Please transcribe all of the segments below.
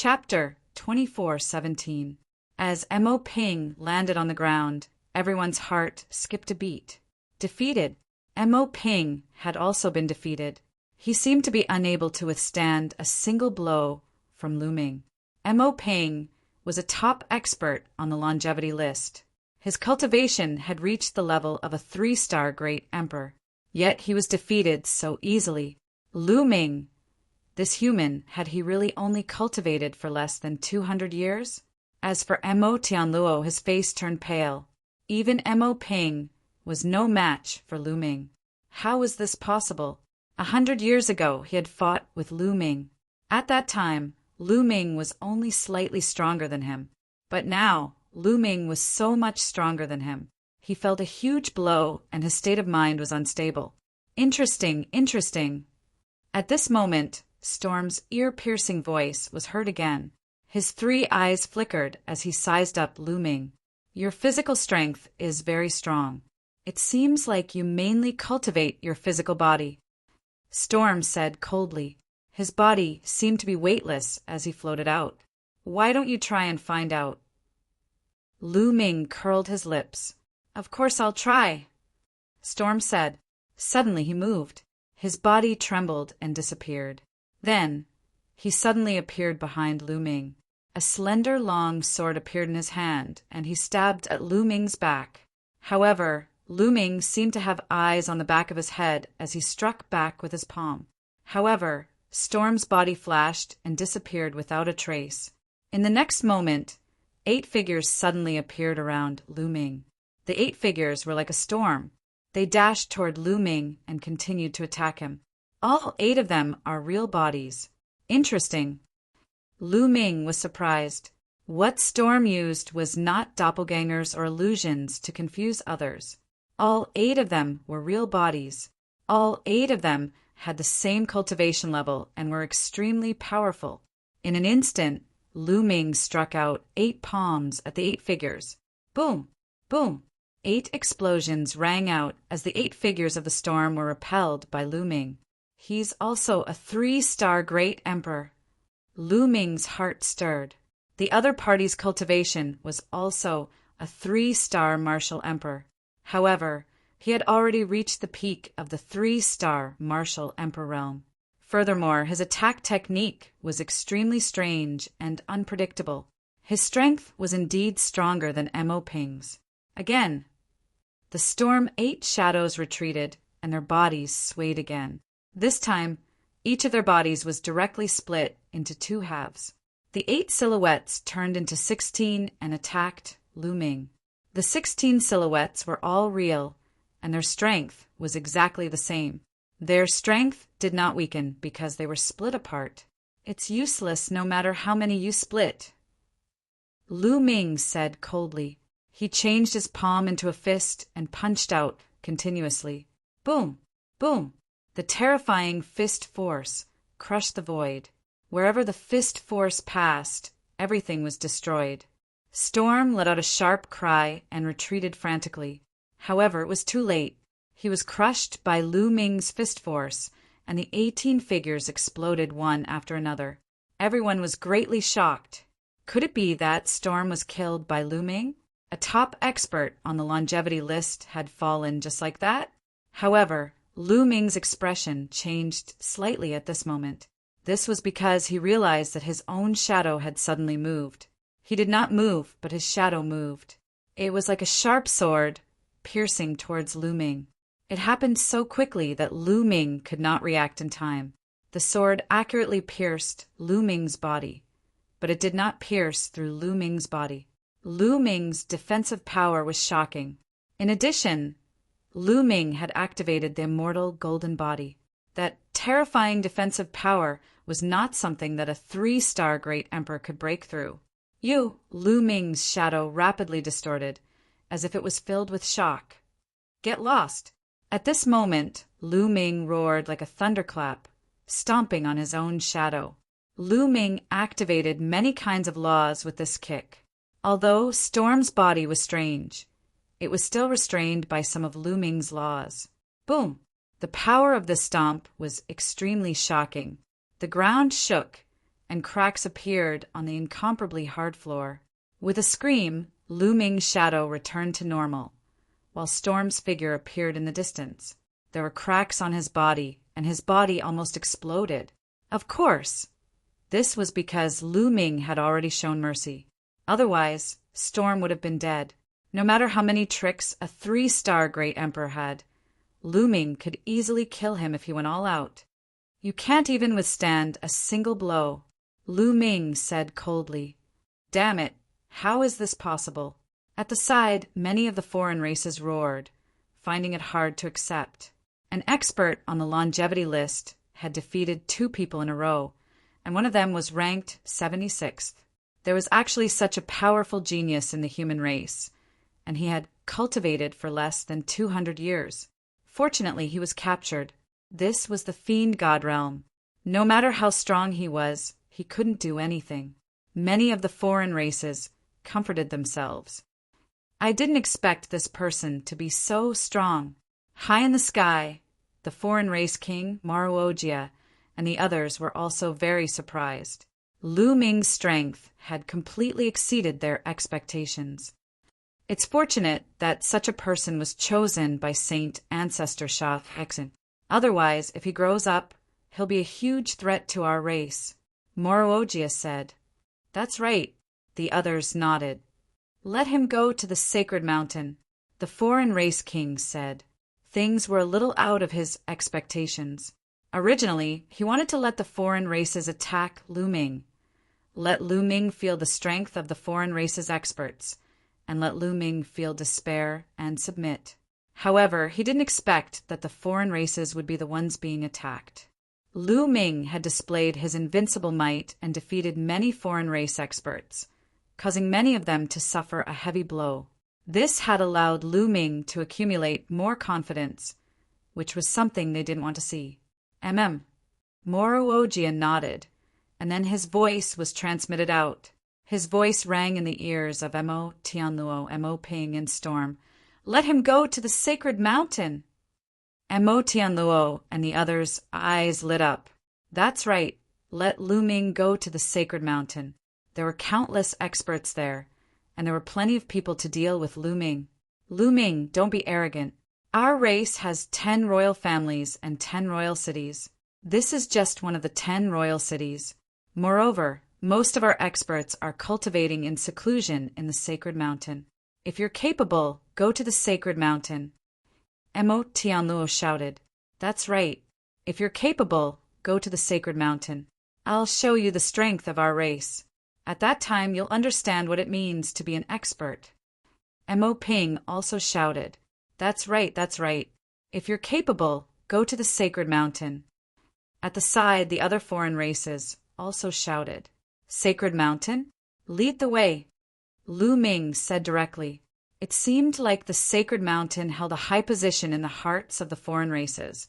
Chapter 24:17. As Mo Ping landed on the ground, everyone's heart skipped a beat. Defeated. Mo Ping had also been defeated. He seemed to be unable to withstand a single blow from Lu Ming. Mo Ping was a top expert on the longevity list. His cultivation had reached the level of a 3-star great emperor. Yet he was defeated so easily. Lu Ming, this human, had he really only cultivated for less than 200 years? As for Mo Tianluo, his face turned pale. Even Mo Ping was no match for Lu Ming. How was this possible? 100 years ago he had fought with Lu Ming. At that time, Lu Ming was only slightly stronger than him. But now, Lu Ming was so much stronger than him. He felt a huge blow and his state of mind was unstable. Interesting. At this moment, Storm's ear-piercing voice was heard again. His 3 eyes flickered as he sized up Lu Ming. Your physical strength is very strong. It seems like you mainly cultivate your physical body. Storm said coldly. His body seemed to be weightless as he floated out. Why don't you try and find out? Lu Ming curled his lips. Of course I'll try, Storm said. Suddenly he moved. His body trembled and disappeared. Then, he suddenly appeared behind Lu Ming. A slender, long sword appeared in his hand, and he stabbed at Lu Ming's back. However, Lu Ming seemed to have eyes on the back of his head as he struck back with his palm. However, Storm's body flashed and disappeared without a trace. In the next moment, 8 figures suddenly appeared around Lu Ming. The 8 figures were like a storm. They dashed toward Lu Ming and continued to attack him. All 8 of them are real bodies. Interesting. Lu Ming was surprised. What Storm used was not doppelgangers or illusions to confuse others. All 8 of them were real bodies. All 8 of them had the same cultivation level and were extremely powerful. In an instant, Lu Ming struck out 8 palms at the 8 figures. Boom! Boom! 8 explosions rang out as the 8 figures of the storm were repelled by Lu Ming. He's also a 3-star great emperor. Lu Ming's heart stirred. The other party's cultivation was also a 3-star martial emperor. However, he had already reached the peak of the 3-star martial emperor realm. Furthermore, his attack technique was extremely strange and unpredictable. His strength was indeed stronger than Mo Ping's. Again, the storm 8 shadows retreated, and their bodies swayed again. This time, each of their bodies was directly split into 2 halves. The 8 silhouettes turned into 16 and attacked Lu Ming. The 16 silhouettes were all real, and their strength was exactly the same. Their strength did not weaken because they were split apart. It's useless no matter how many you split, Lu Ming said coldly. He changed his palm into a fist and punched out continuously. Boom! Boom! The terrifying fist force crushed the void. Wherever the fist force passed, everything was destroyed. Storm let out a sharp cry and retreated frantically. However, it was too late. He was crushed by Lu Ming's fist force, and the 18 figures exploded one after another. Everyone was greatly shocked. Could it be that Storm was killed by Lu Ming? A top expert on the longevity list had fallen just like that? However, Lu Ming's expression changed slightly at this moment. This was because he realized that his own shadow had suddenly moved. He did not move, but his shadow moved. It was like a sharp sword piercing towards Lu Ming. It happened so quickly that Lu Ming could not react in time. The sword accurately pierced Lu Ming's body, but it did not pierce through Lu Ming's body. Lu Ming's defensive power was shocking. In addition, Lu Ming had activated the immortal golden body. That terrifying defensive power was not something that a 3-star great emperor could break through. Lu Ming's shadow rapidly distorted, as if it was filled with shock. Get lost! At this moment, Lu Ming roared like a thunderclap, stomping on his own shadow. Lu Ming activated many kinds of laws with this kick. Although Storm's body was strange, it was still restrained by some of Lu Ming's laws. Boom! The power of this stomp was extremely shocking. The ground shook, and cracks appeared on the incomparably hard floor. With a scream, Lu Ming's shadow returned to normal, while Storm's figure appeared in the distance. There were cracks on his body, and his body almost exploded. Of course, this was because Lu Ming had already shown mercy. Otherwise, Storm would have been dead. No matter how many tricks a 3-star Great Emperor had, Lu Ming could easily kill him if he went all out. You can't even withstand a single blow, Lu Ming said coldly. Damn it, how is this possible? At the side, many of the foreign races roared, finding it hard to accept. An expert on the longevity list had defeated 2 people in a row, and one of them was ranked 76th. There was actually such a powerful genius in the human race, and he had cultivated for less than 200 years. Fortunately, he was captured. This was the Fiend God realm. No matter how strong he was, he couldn't do anything. Many of the foreign races comforted themselves. I didn't expect this person to be so strong. High in the sky, the foreign race king, Maruogia, and the others were also very surprised. Lu Ming's strength had completely exceeded their expectations. It's fortunate that such a person was chosen by Saint Ancestor Shah Exen. Otherwise, if he grows up, he'll be a huge threat to our race, Maruogia said. That's right, the others nodded. Let him go to the sacred mountain, the foreign race king said. Things were a little out of his expectations. Originally, he wanted to let the foreign races attack Lu Ming. Let Lu Ming feel the strength of the foreign races' experts, and let Lu Ming feel despair and submit. However, he didn't expect that the foreign races would be the ones being attacked. Lu Ming had displayed his invincible might and defeated many foreign race experts, causing many of them to suffer a heavy blow. This had allowed Lu Ming to accumulate more confidence, which was something they didn't want to see. Maruogia nodded, and then his voice was transmitted out. His voice rang in the ears of Mo Tianluo, Mo Ping, and Storm. Let him go to the sacred mountain! Mo Tianluo and the others' eyes lit up. That's right, let Lu Ming go to the sacred mountain. There were countless experts there, and there were plenty of people to deal with Lu Ming. Lu Ming, don't be arrogant. Our race has 10 royal families and 10 royal cities. This is just one of the 10 royal cities. Moreover, most of our experts are cultivating in seclusion in the sacred mountain. If you're capable, go to the sacred mountain. Mo Tianluo shouted. That's right. If you're capable, go to the sacred mountain. I'll show you the strength of our race. At that time, you'll understand what it means to be an expert. Mo Ping also shouted. That's right, that's right. If you're capable, go to the sacred mountain. At the side, the other foreign races also shouted. Sacred mountain? Lead the way. Lu Ming said directly. It seemed like the sacred mountain held a high position in the hearts of the foreign races,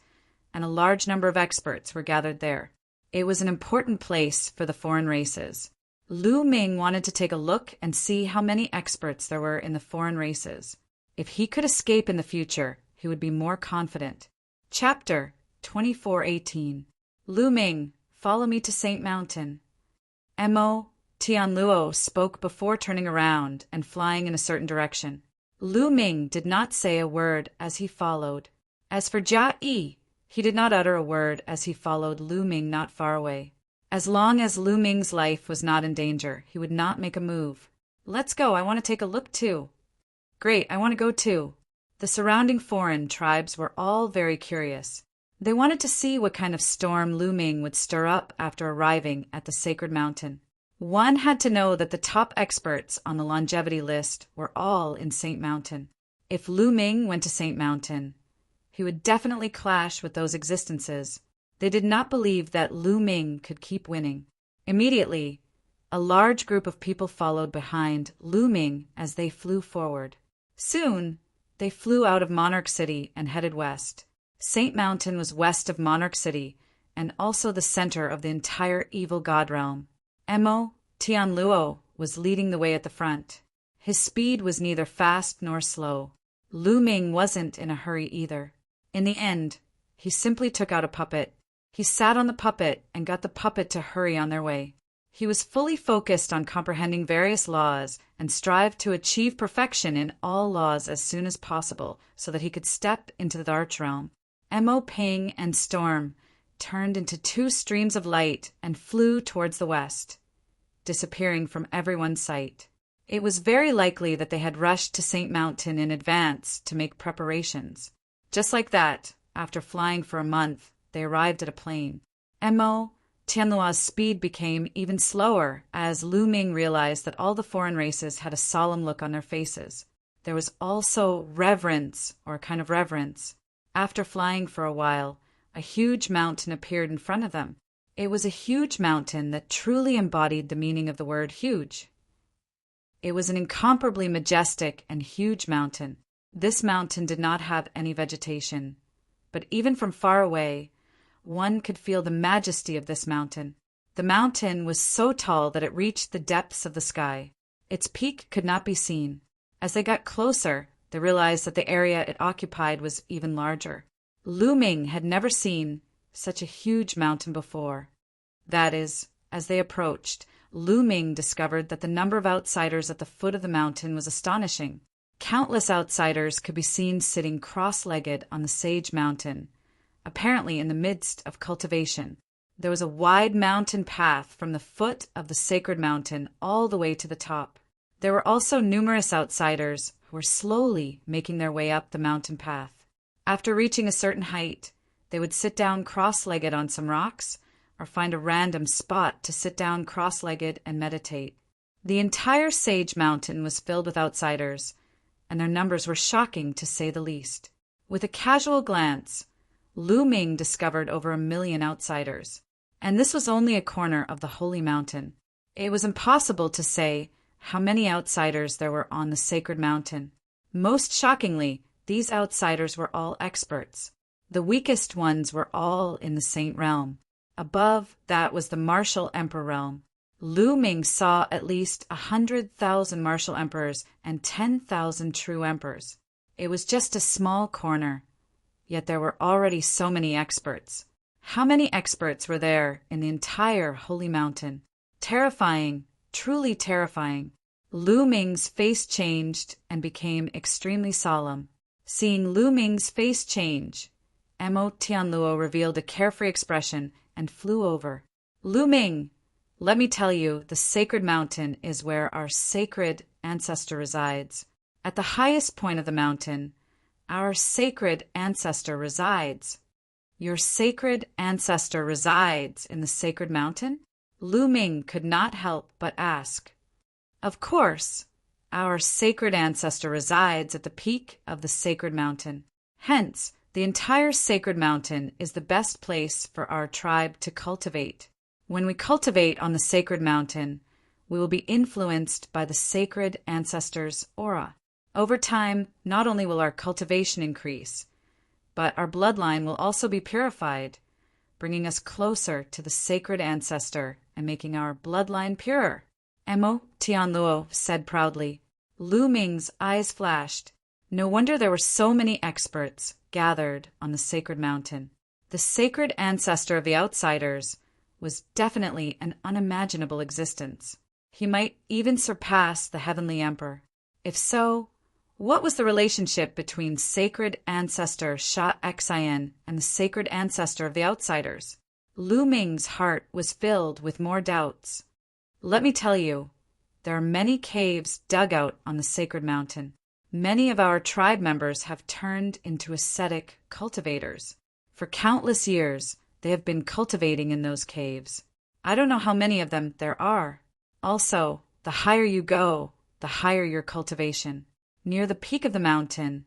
and a large number of experts were gathered there. It was an important place for the foreign races. Lu Ming wanted to take a look and see how many experts there were in the foreign races. If he could escape in the future, he would be more confident. Chapter 24:18. Lu Ming, follow me to Saint Mountain. Mo Tianluo spoke before turning around and flying in a certain direction. Lu Ming did not say a word as he followed. As for Jia Yi, he did not utter a word as he followed Lu Ming not far away. As long as Lu Ming's life was not in danger, he would not make a move. Let's go, I want to take a look too. Great, I want to go too. The surrounding foreign tribes were all very curious. They wanted to see what kind of storm Lu Ming would stir up after arriving at the sacred mountain. One had to know that the top experts on the longevity list were all in Saint Mountain. If Lu Ming went to Saint Mountain, he would definitely clash with those existences. They did not believe that Lu Ming could keep winning. Immediately, a large group of people followed behind Lu Ming as they flew forward. Soon, they flew out of Monarch City and headed west. Saint Mountain was west of Monarch City and also the center of the entire evil god realm. Mo Tianluo was leading the way at the front. His speed was neither fast nor slow. Lu Ming wasn't in a hurry either. In the end, he simply took out a puppet. He sat on the puppet and got the puppet to hurry on their way. He was fully focused on comprehending various laws and strived to achieve perfection in all laws as soon as possible so that he could step into the Arch Realm. Mo Ping and Storm turned into two streams of light and flew towards the west, disappearing from everyone's sight. It was very likely that they had rushed to St. Mountain in advance to make preparations. Just like that, after flying for a month, they arrived at a plain. Mo Tianluo's speed became even slower as Lu Ming realized that all the foreign races had a solemn look on their faces. There was also reverence, or a kind of reverence. After flying for a while, a huge mountain appeared in front of them. It was a huge mountain that truly embodied the meaning of the word huge. It was an incomparably majestic and huge mountain. This mountain did not have any vegetation, but even from far away, one could feel the majesty of this mountain. The mountain was so tall that it reached the depths of the sky. Its peak could not be seen. As they got closer, they realized that the area it occupied was even larger. Lu Ming had never seen such a huge mountain before. That is, as they approached, Lu Ming discovered that the number of outsiders at the foot of the mountain was astonishing. Countless outsiders could be seen sitting cross-legged on the Sage Mountain, apparently in the midst of cultivation. There was a wide mountain path from the foot of the sacred mountain all the way to the top. There were also numerous outsiders who were slowly making their way up the mountain path. After reaching a certain height, they would sit down cross-legged on some rocks or find a random spot to sit down cross-legged and meditate. The entire Sage Mountain was filled with outsiders, and their numbers were shocking to say the least. With a casual glance, Lu Ming discovered over 1 million outsiders, and this was only a corner of the holy mountain. It was impossible to say how many outsiders there were on the sacred mountain. Most shockingly, these outsiders were all experts. The weakest ones were all in the Saint Realm. Above that was the Martial Emperor Realm. Lu Ming saw at least 100,000 martial emperors and 10,000 true emperors. It was just a small corner, yet there were already so many experts. How many experts were there in the entire holy mountain? Terrifying, truly terrifying. Lu Ming's face changed and became extremely solemn. Seeing Lu Ming's face change, Mo Tianluo revealed a carefree expression and flew over. Lu Ming, let me tell you, the sacred mountain is where our sacred ancestor resides. At the highest point of the mountain, our sacred ancestor resides. Your sacred ancestor resides in the sacred mountain? Lu Ming could not help but ask. Of course, our sacred ancestor resides at the peak of the sacred mountain. Hence, the entire sacred mountain is the best place for our tribe to cultivate. When we cultivate on the sacred mountain, we will be influenced by the sacred ancestor's aura. Over time, not only will our cultivation increase, but our bloodline will also be purified, bringing us closer to the sacred ancestor and making our bloodline purer. Mo Tianluo said proudly. Lu Ming's eyes flashed. No wonder there were so many experts gathered on the sacred mountain. The sacred ancestor of the outsiders was definitely an unimaginable existence. He might even surpass the heavenly emperor. If so, what was the relationship between sacred ancestor Sha Xian and the sacred ancestor of the outsiders? Lu Ming's heart was filled with more doubts. Let me tell you, there are many caves dug out on the sacred mountain. Many of our tribe members have turned into ascetic cultivators. For countless years, they have been cultivating in those caves. I don't know how many of them there are. Also, the higher you go, the higher your cultivation. Near the peak of the mountain,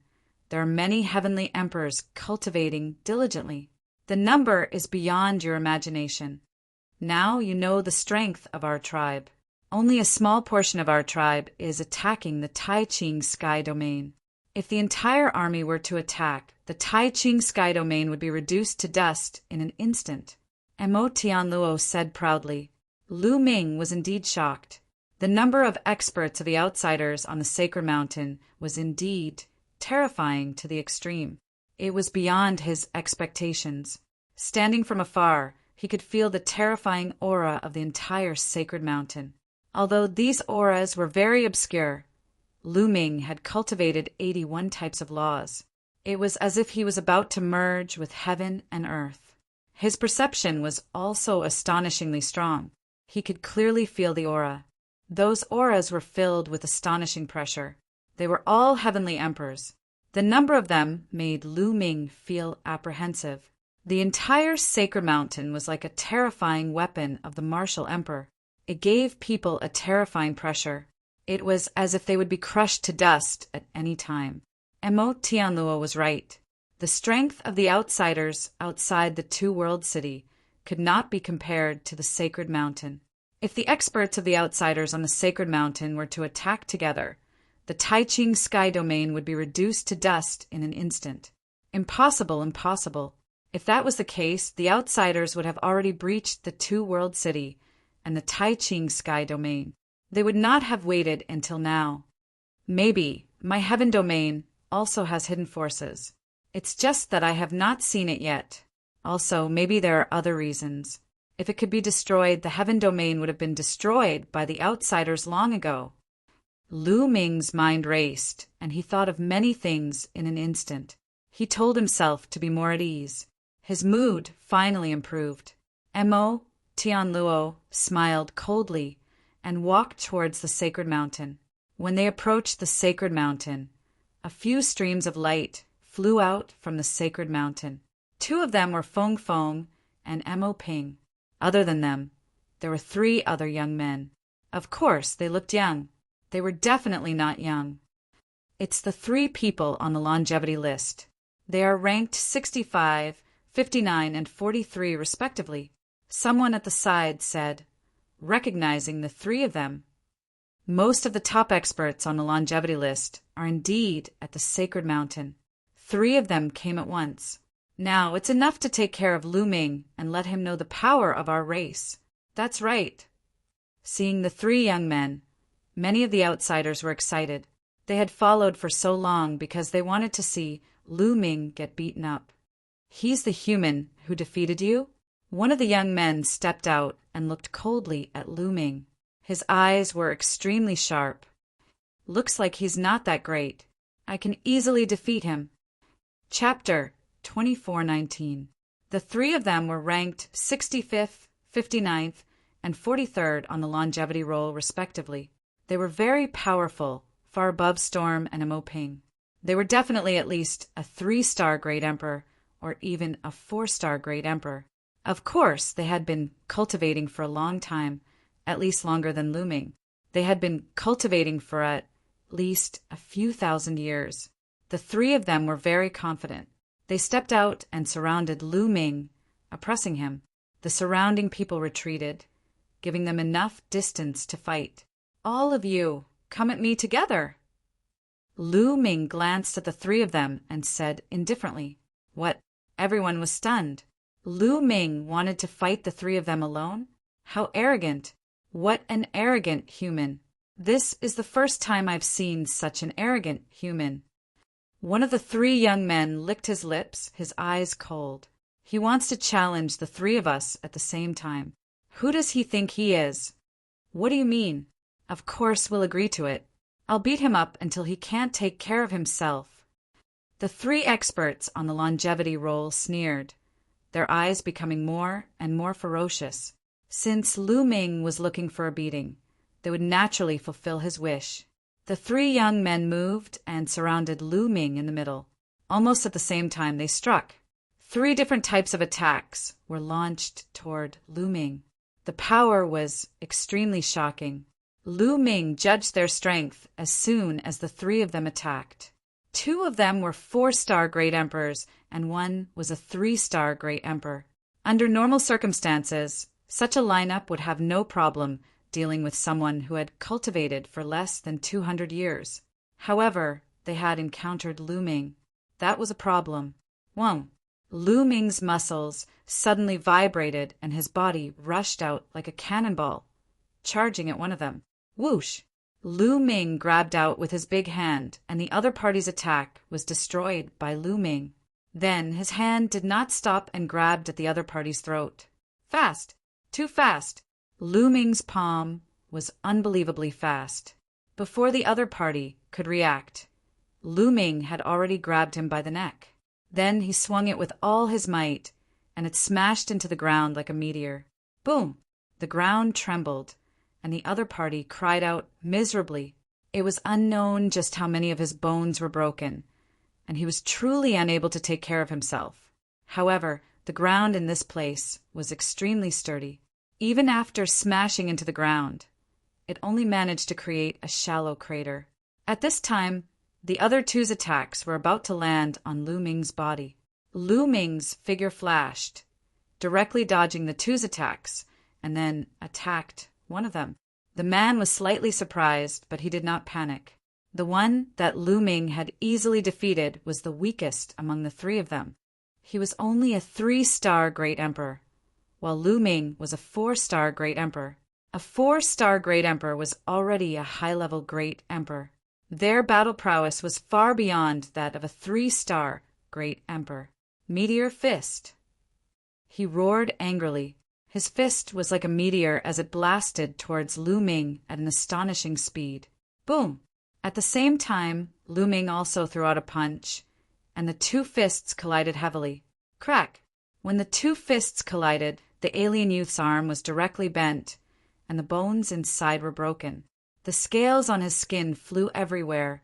there are many heavenly emperors cultivating diligently. The number is beyond your imagination. Now you know the strength of our tribe. Only a small portion of our tribe is attacking the Tai Ching sky domain. If the entire army were to attack, the Tai Ching sky domain would be reduced to dust in an instant. Mo Tianluo said proudly. Lu Ming was indeed shocked. The number of experts of the outsiders on the sacred mountain was indeed terrifying to the extreme. It was beyond his expectations. Standing from afar, he could feel the terrifying aura of the entire sacred mountain. Although these auras were very obscure, Lu Ming had cultivated 81 types of laws. It was as if he was about to merge with heaven and earth. His perception was also astonishingly strong. He could clearly feel the aura. Those auras were filled with astonishing pressure. They were all heavenly emperors. The number of them made Lu Ming feel apprehensive. The entire sacred mountain was like a terrifying weapon of the martial emperor. It gave people a terrifying pressure. It was as if they would be crushed to dust at any time. Mo Tianluo was right. The strength of the outsiders outside the two-world city could not be compared to the sacred mountain. If the experts of the outsiders on the sacred mountain were to attack together, the Taiching sky domain would be reduced to dust in an instant. Impossible, impossible. If that was the case, the outsiders would have already breached the two-world city and the Taiching sky domain. They would not have waited until now. Maybe my heaven domain also has hidden forces. It's just that I have not seen it yet. Also, maybe there are other reasons. If it could be destroyed, the heaven domain would have been destroyed by the outsiders long ago. Lu Ming's mind raced, and he thought of many things in an instant. He told himself to be more at ease. His mood finally improved. Mo Tianluo smiled coldly and walked towards the sacred mountain. When they approached the sacred mountain, a few streams of light flew out from the sacred mountain. Two of them were Feng Feng and Mo Ping. Other than them, there were 3 other young men. Of course, they looked young. They were definitely not young. It's the 3 people on the longevity list. They are ranked 65, 59, and 43 respectively. Someone at the side said, recognizing the 3 of them. Most of the top experts on the longevity list are indeed at the sacred mountain. 3 of them came at once. Now, it's enough to take care of Lu Ming and let him know the power of our race. That's right. Seeing the 3 young men, many of the outsiders were excited. They had followed for so long because they wanted to see Lu Ming get beaten up. He's the human who defeated you? One of the young men stepped out and looked coldly at Lu Ming. His eyes were extremely sharp. Looks like he's not that great. I can easily defeat him. Chapter 2419. The 3 of them were ranked 65th, 59th, and 43rd on the longevity roll respectively. They were very powerful, far above Storm and Mo Ping. They were definitely at least a 3-star Great Emperor, or even a 4-star Great Emperor. Of course, they had been cultivating for a long time, at least longer than Lu Ming. They had been cultivating for at least a few thousand years. The 3 of them were very confident. They stepped out and surrounded Lu Ming, oppressing him. The surrounding people retreated, giving them enough distance to fight. All of you, come at me together. Lu Ming glanced at the 3 of them and said indifferently, "What?" Everyone was stunned. Lu Ming wanted to fight the 3 of them alone? How arrogant. What an arrogant human. This is the first time I've seen such an arrogant human. One of the 3 young men licked his lips, his eyes cold. He wants to challenge the 3 of us at the same time. Who does he think he is? What do you mean? Of course we'll agree to it. I'll beat him up until he can't take care of himself. The 3 experts on the longevity roll sneered, their eyes becoming more and more ferocious. Since Lu Ming was looking for a beating, they would naturally fulfill his wish. The 3 young men moved and surrounded Lu Ming in the middle. Almost at the same time they struck. 3 different types of attacks were launched toward Lu Ming. The power was extremely shocking. Lu Ming judged their strength as soon as the 3 of them attacked. 2 of them were 4-star Great Emperors, and 1 was a 3-star Great Emperor. Under normal circumstances, such a lineup would have no problem dealing with someone who had cultivated for less than 200 years. However, they had encountered Lu Ming. That was a problem. 1. Lu Ming's muscles suddenly vibrated and his body rushed out like a cannonball, charging at one of them. Whoosh! Lu Ming grabbed out with his big hand, and the other party's attack was destroyed by Lu Ming. Then his hand did not stop and grabbed at the other party's throat. Fast. Too fast. Lu Ming's palm was unbelievably fast. Before the other party could react, Lu Ming had already grabbed him by the neck. Then he swung it with all his might, and it smashed into the ground like a meteor. Boom! The ground trembled, and the other party cried out miserably. It was unknown just how many of his bones were broken, and he was truly unable to take care of himself. However, the ground in this place was extremely sturdy. Even after smashing into the ground, it only managed to create a shallow crater. At this time, the other two's attacks were about to land on Lu Ming's body. Lu Ming's figure flashed, directly dodging the two's attacks, and then attacked one of them. The man was slightly surprised, but he did not panic. The one that Lu Ming had easily defeated was the weakest among the three of them. He was only a 3-star Great Emperor, while Lu Ming was a 4-star Great Emperor. A 4-star Great Emperor was already a high-level Great Emperor. Their battle prowess was far beyond that of a 3-star Great Emperor. Meteor Fist. He roared angrily. His fist was like a meteor as it blasted towards Lu Ming at an astonishing speed. Boom! At the same time, Lu Ming also threw out a punch, and the two fists collided heavily. Crack! When the two fists collided, the alien youth's arm was directly bent, and the bones inside were broken. The scales on his skin flew everywhere,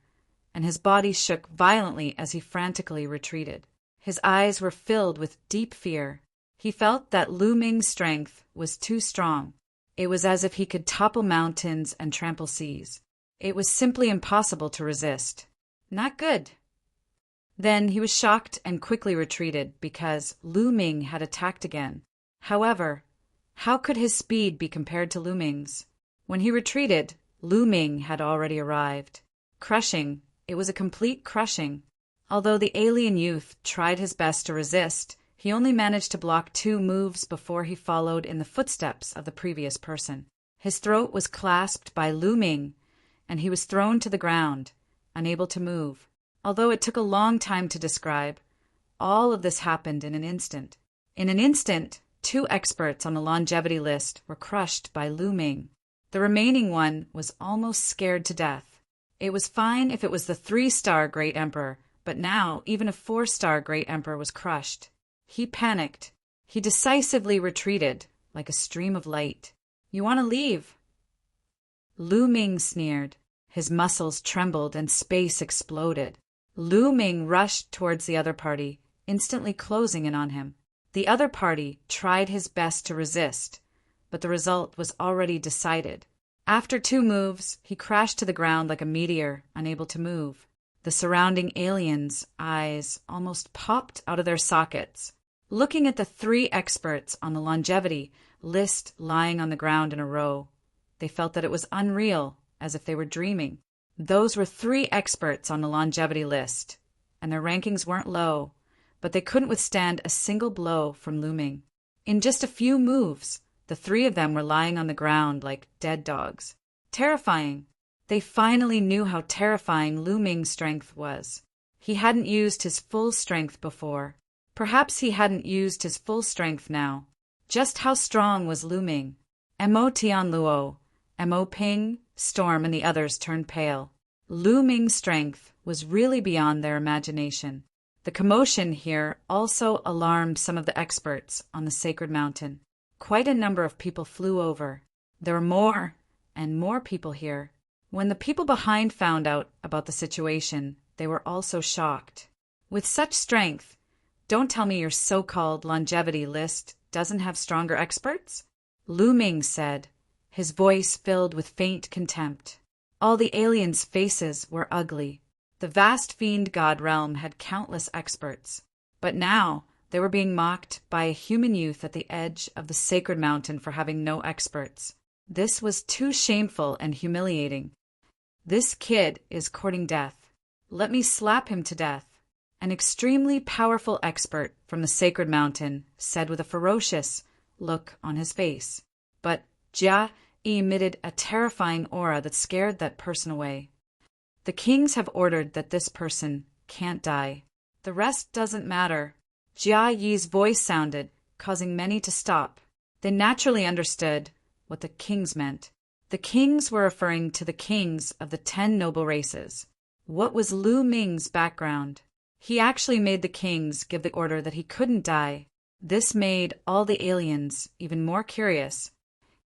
and his body shook violently as he frantically retreated. His eyes were filled with deep fear. He felt that Lu Ming's strength was too strong. It was as if he could topple mountains and trample seas. It was simply impossible to resist. Not good. Then he was shocked and quickly retreated because Lu Ming had attacked again. However, how could his speed be compared to Lu Ming's? When he retreated, Lu Ming had already arrived. Crushing. It was a complete crushing. Although the alien youth tried his best to resist, he only managed to block 2 moves before he followed in the footsteps of the previous person. His throat was clasped by Lu Ming, and he was thrown to the ground, unable to move. Although it took a long time to describe, all of this happened in an instant. In an instant, 2 experts on the longevity list were crushed by Lu Ming. The remaining one was almost scared to death. It was fine if it was the 3-star Great Emperor, but now even a 4-star Great Emperor was crushed. He panicked. He decisively retreated, like a stream of light. "You want to leave?" Lu Ming sneered. His muscles trembled and space exploded. Lu Ming rushed towards the other party, instantly closing in on him. The other party tried his best to resist, but the result was already decided. After 2 moves, he crashed to the ground like a meteor, unable to move. The surrounding aliens' eyes almost popped out of their sockets. Looking at the 3 experts on the longevity list lying on the ground in a row, they felt that it was unreal, as if they were dreaming. Those were 3 experts on the longevity list, and their rankings weren't low, but they couldn't withstand a single blow from Lu Ming. In just a few moves, the 3 of them were lying on the ground like dead dogs. Terrifying. They finally knew how terrifying Lu Ming's strength was. He hadn't used his full strength before. Perhaps he hadn't used his full strength now. Just how strong was Lu Ming? Mo Tianluo, Mo Ping, Storm, and the others turned pale. Lu Ming's strength was really beyond their imagination. The commotion here also alarmed some of the experts on the sacred mountain. Quite a number of people flew over. There were more and more people here. When the people behind found out about the situation, they were also shocked. With such strength, don't tell me your so-called longevity list doesn't have stronger experts? Lu Ming said, his voice filled with faint contempt. All the aliens' faces were ugly. The vast fiend god realm had countless experts, but now they were being mocked by a human youth at the edge of the sacred mountain for having no experts. This was too shameful and humiliating. This kid is courting death. Let me slap him to death. An extremely powerful expert from the sacred mountain said with a ferocious look on his face. But Jia emitted a terrifying aura that scared that person away. The kings have ordered that this person can't die. The rest doesn't matter. Jia Yi's voice sounded, causing many to stop. They naturally understood what the kings meant. The kings were referring to the kings of the 10 noble races. What was Lu Ming's background? He actually made the kings give the order that he couldn't die. This made all the aliens even more curious.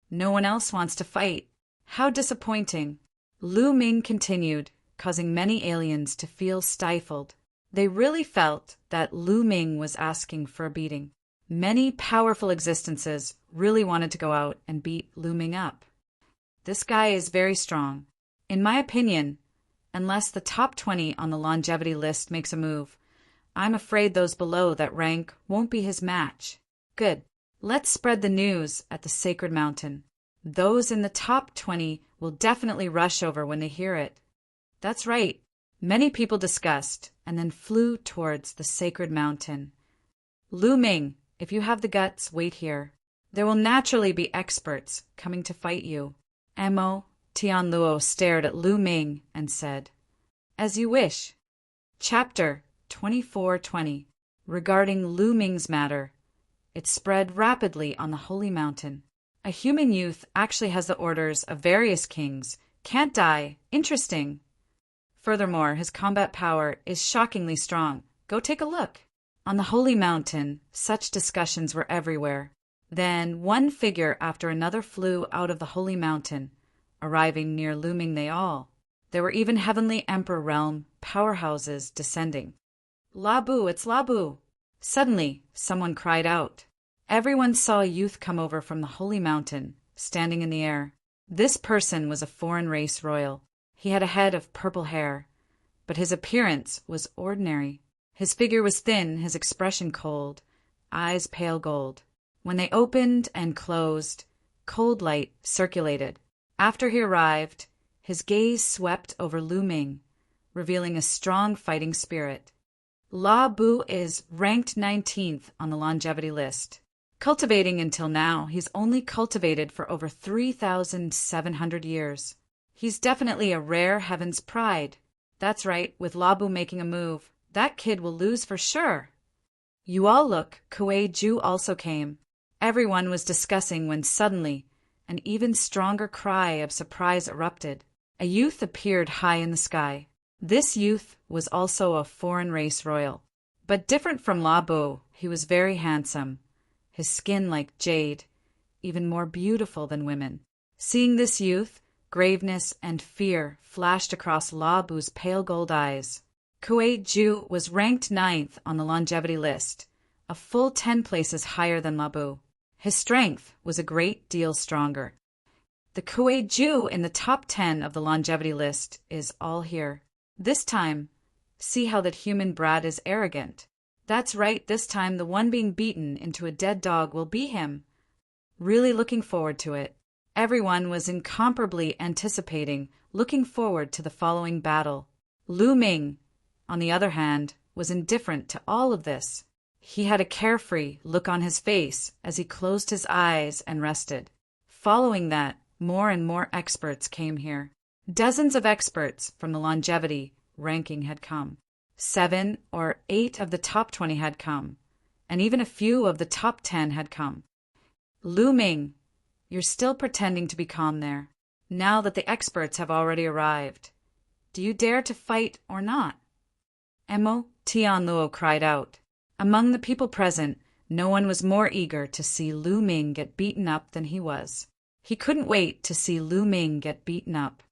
No one else wants to fight. How disappointing. Lu Ming continued, causing many aliens to feel stifled. They really felt that Lu Ming was asking for a beating. Many powerful existences really wanted to go out and beat Lu Ming up. This guy is very strong. In my opinion, unless the top 20 on the longevity list makes a move, I'm afraid those below that rank won't be his match. Good. Let's spread the news at the Sacred Mountain. Those in the top 20 will definitely rush over when they hear it. That's right. Many people discussed and then flew towards the Sacred Mountain. Lu Ming, if you have the guts, wait here. There will naturally be experts coming to fight you. Mo Tianluo stared at Lu Ming and said, "As you wish." Chapter 2420. Regarding Lu Ming's matter. It spread rapidly on the Holy Mountain. A human youth actually has the orders of various kings. Can't die. Interesting. Furthermore, his combat power is shockingly strong. Go take a look. On the Holy Mountain, such discussions were everywhere. Then one figure after another flew out of the Holy Mountain, arriving near Lu Ming they all. There were even Heavenly Emperor Realm powerhouses descending. "Labu, it's Labu!" Suddenly, someone cried out. Everyone saw a youth come over from the Holy Mountain, standing in the air. This person was a foreign race royal. He had a head of purple hair, but his appearance was ordinary. His figure was thin, his expression cold, eyes pale gold. When they opened and closed, cold light circulated. After he arrived, his gaze swept over Lu Ming, revealing a strong fighting spirit. La Bu is ranked 19th on the longevity list. Cultivating until now, he's only cultivated for over 3,700 years. He's definitely a rare heaven's pride. That's right, with Labu making a move, that kid will lose for sure. You all look, Kuei Ju also came. Everyone was discussing when suddenly, an even stronger cry of surprise erupted. A youth appeared high in the sky. This youth was also a foreign race royal. But different from Labu, he was very handsome. His skin like jade, even more beautiful than women. Seeing this youth, graveness and fear flashed across Labu's pale gold eyes. Kuei Ju was ranked 9th on the longevity list, a full 10 places higher than Labu. His strength was a great deal stronger. The Kuei Ju in the top 10 of the longevity list is all here. This time, see how that human brat is arrogant. That's right, this time the one being beaten into a dead dog will be him. Really looking forward to it. Everyone was incomparably anticipating, looking forward to the following battle. Lu Ming, on the other hand, was indifferent to all of this. He had a carefree look on his face as he closed his eyes and rested. Following that, more and more experts came here. Dozens of experts from the longevity ranking had come. 7 or 8 of the top 20 had come, and even a few of the top 10 had come. Lu Ming, you're still pretending to be calm there, now that the experts have already arrived. Do you dare to fight or not? Mo Tianluo cried out. Among the people present, no one was more eager to see Lu Ming get beaten up than he was. He couldn't wait to see Lu Ming get beaten up.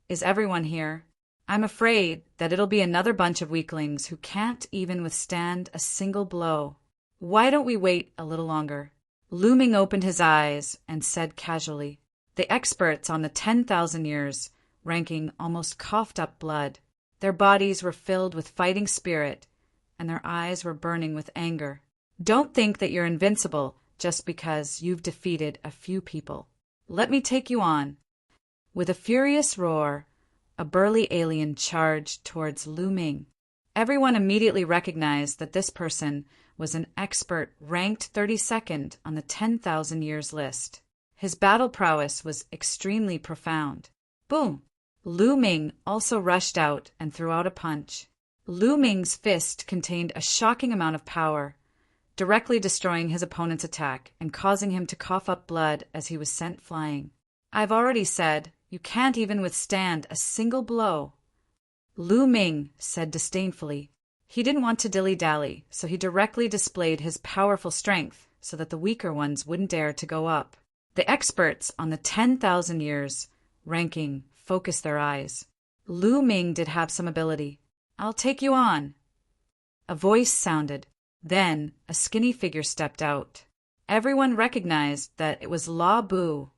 Is everyone here? I'm afraid that it'll be another bunch of weaklings who can't even withstand a single blow. Why don't we wait a little longer? Lu Ming opened his eyes and said casually. The experts on the 10,000 years, ranking almost coughed up blood. Their bodies were filled with fighting spirit, and their eyes were burning with anger. Don't think that you're invincible just because you've defeated a few people. Let me take you on. With a furious roar, a burly alien charged towards Lu Ming. Everyone immediately recognized that this person was an expert ranked 32nd on the 10,000 years list. His battle prowess was extremely profound. Boom! Lu Ming also rushed out and threw out a punch. Lu Ming's fist contained a shocking amount of power. directly destroying his opponent's attack and causing him to cough up blood as he was sent flying. "I've already said, you can't even withstand a single blow," Lu Ming said disdainfully. He didn't want to dilly-dally, so he directly displayed his powerful strength so that the weaker ones wouldn't dare to go up. The experts on the 10,000 years ranking focused their eyes. Lu Ming did have some ability. "I'll take you on," a voice sounded. Then a skinny figure stepped out. Everyone recognized that it was La Bu,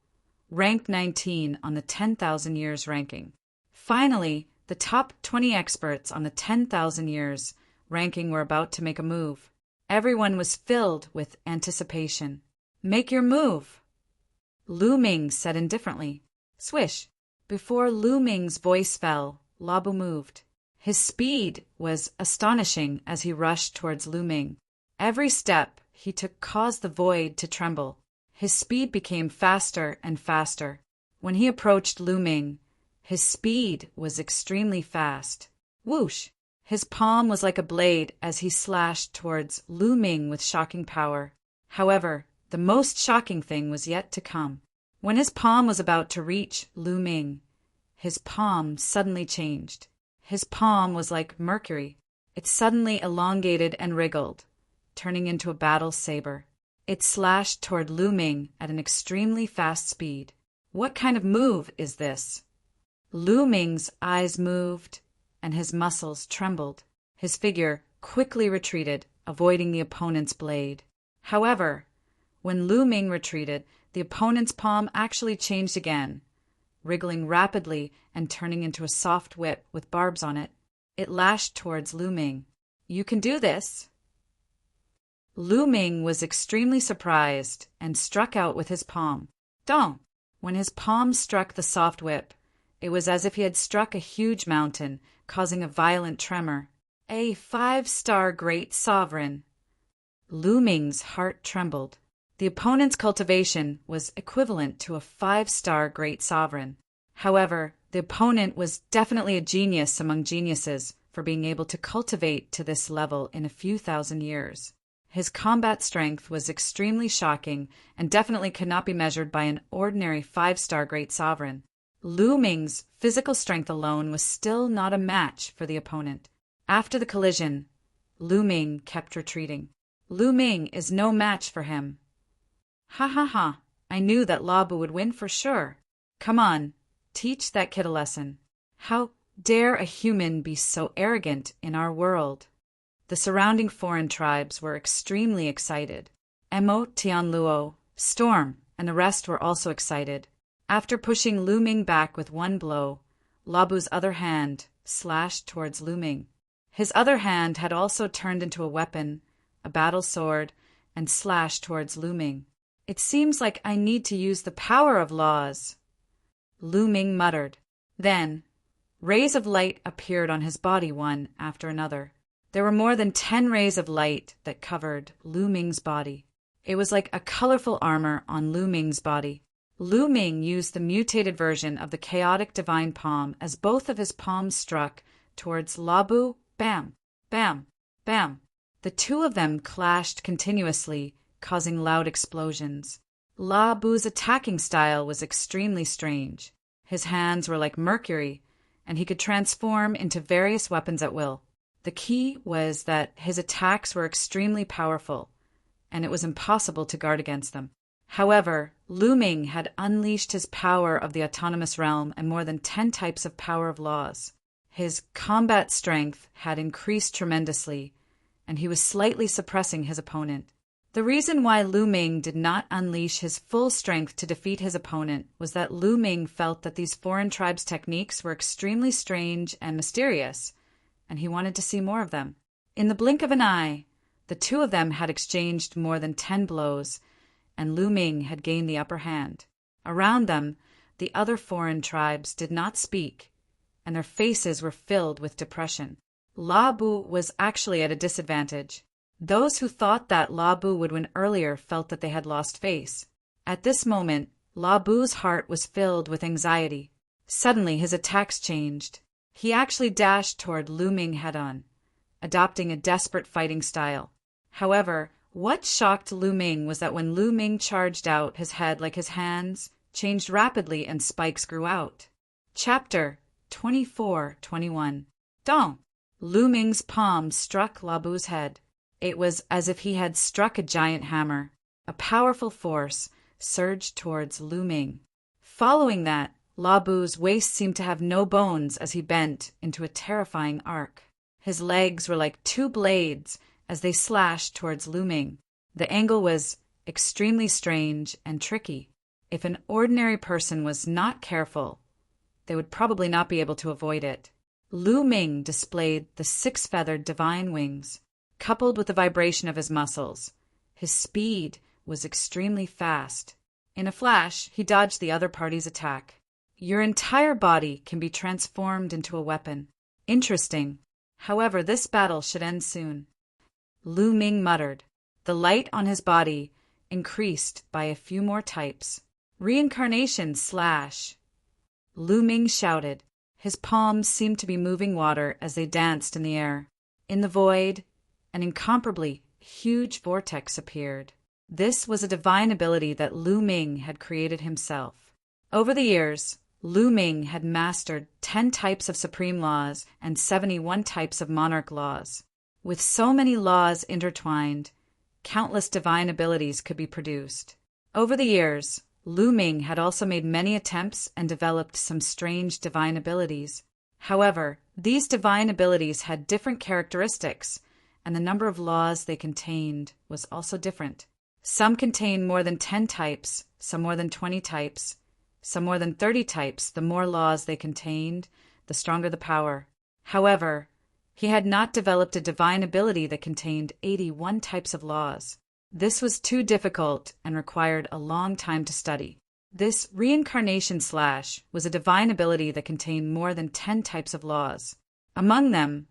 ranked 19 on the 10,000 years ranking. Finally, the top 20 experts on the 10,000 years ranking were about to make a move. Everyone was filled with anticipation. "Make your move," Lu Ming said indifferently. Swish! Before Lu Ming's voice fell, La Bu moved. His speed was astonishing as he rushed towards Lu Ming. Every step he took caused the void to tremble. His speed became faster and faster. When he approached Lu Ming, his speed was extremely fast. Whoosh! His palm was like a blade as he slashed towards Lu Ming with shocking power. However, the most shocking thing was yet to come. When his palm was about to reach Lu Ming, his palm suddenly changed. His palm was like mercury. It suddenly elongated and wriggled, turning into a battle saber. It slashed toward Lu Ming at an extremely fast speed. What kind of move is this? Lu Ming's eyes moved, and his muscles trembled. His figure quickly retreated, avoiding the opponent's blade. However, when Lu Ming retreated, the opponent's palm actually changed again, wriggling rapidly and turning into a soft whip with barbs on it. It lashed towards Lu Ming. "You can do this." Lu Ming was extremely surprised and struck out with his palm. Dong! When his palm struck the soft whip, it was as if he had struck a huge mountain, causing a violent tremor. A 5-star great sovereign! Lu Ming's heart trembled. The opponent's cultivation was equivalent to a 5-star great sovereign. However, the opponent was definitely a genius among geniuses for being able to cultivate to this level in a few thousand years. His combat strength was extremely shocking and definitely could not be measured by an ordinary 5-star great sovereign. Lu Ming's physical strength alone was still not a match for the opponent. After the collision, Lu Ming kept retreating. Lu Ming is no match for him. Ha ha ha, I knew that La Bu would win for sure. Come on, teach that kid a lesson. How dare a human be so arrogant in our world? The surrounding foreign tribes were extremely excited. Emo, Tianluo, Storm, and the rest were also excited. After pushing Lu Ming back with one blow, La Bu's other hand slashed towards Lu Ming. His other hand had also turned into a weapon, a battle sword, and slashed towards Lu Ming. "It seems like I need to use the power of laws," Lu Ming muttered. Then, rays of light appeared on his body one after another. There were more than 10 rays of light that covered Lu Ming's body. It was like a colorful armor on Lu Ming's body. Lu Ming used the mutated version of the chaotic divine palm as both of his palms struck towards La Bu. Bam! Bam! Bam! The two of them clashed continuously, causing loud explosions. La Bu's attacking style was extremely strange. His hands were like mercury, and he could transform into various weapons at will. The key was that his attacks were extremely powerful, and it was impossible to guard against them. However, Lu Ming had unleashed his power of the autonomous realm and more than 10 types of power of laws. His combat strength had increased tremendously, and he was slightly suppressing his opponent. The reason why Lu Ming did not unleash his full strength to defeat his opponent was that Lu Ming felt that these foreign tribes' techniques were extremely strange and mysterious, and he wanted to see more of them. In the blink of an eye, the two of them had exchanged more than 10 blows, and Lu Ming had gained the upper hand. Around them, the other foreign tribes did not speak, and their faces were filled with depression. La Bu was actually at a disadvantage. Those who thought that La Bu would win earlier felt that they had lost face. At this moment, La Bu's heart was filled with anxiety. Suddenly, his attacks changed. He actually dashed toward Lu Ming head-on, adopting a desperate fighting style. However, What shocked Lu Ming was that when Lu Ming charged out, his head, like his hands, changed rapidly and spikes grew out. Chapter 24-21. Dong! Lu Ming's palm struck La Bu's head. It was as if he had struck a giant hammer. A powerful force surged towards Lu Ming. Following that, La Bu's waist seemed to have no bones as he bent into a terrifying arc. His legs were like two blades as they slashed towards Lu Ming. The angle was extremely strange and tricky. If an ordinary person was not careful, they would probably not be able to avoid it. Lu Ming displayed the six-feathered divine wings, coupled with the vibration of his muscles. His speed was extremely fast. In a flash, he dodged the other party's attack. Your entire body can be transformed into a weapon. Interesting. However, this battle should end soon. Lu Ming muttered. The light on his body increased by a few more types. Reincarnation / Lu Ming shouted. His palms seemed to be moving water as they danced in the air. In the void, an incomparably huge vortex appeared. This was a divine ability that Lu Ming had created himself. Over the years, Lu Ming had mastered 10 types of supreme laws and 71 types of monarch laws. With so many laws intertwined, countless divine abilities could be produced. Over the years, Lu Ming had also made many attempts and developed some strange divine abilities. However, these divine abilities had different characteristics, and the number of laws they contained was also different. Some contained more than 10 types, some more than 20 types, some more than 30 types. The more laws they contained, the stronger the power. However, he had not developed a divine ability that contained 81 types of laws. This was too difficult and required a long time to study. This reincarnation / was a divine ability that contained more than 10 types of laws. Among them,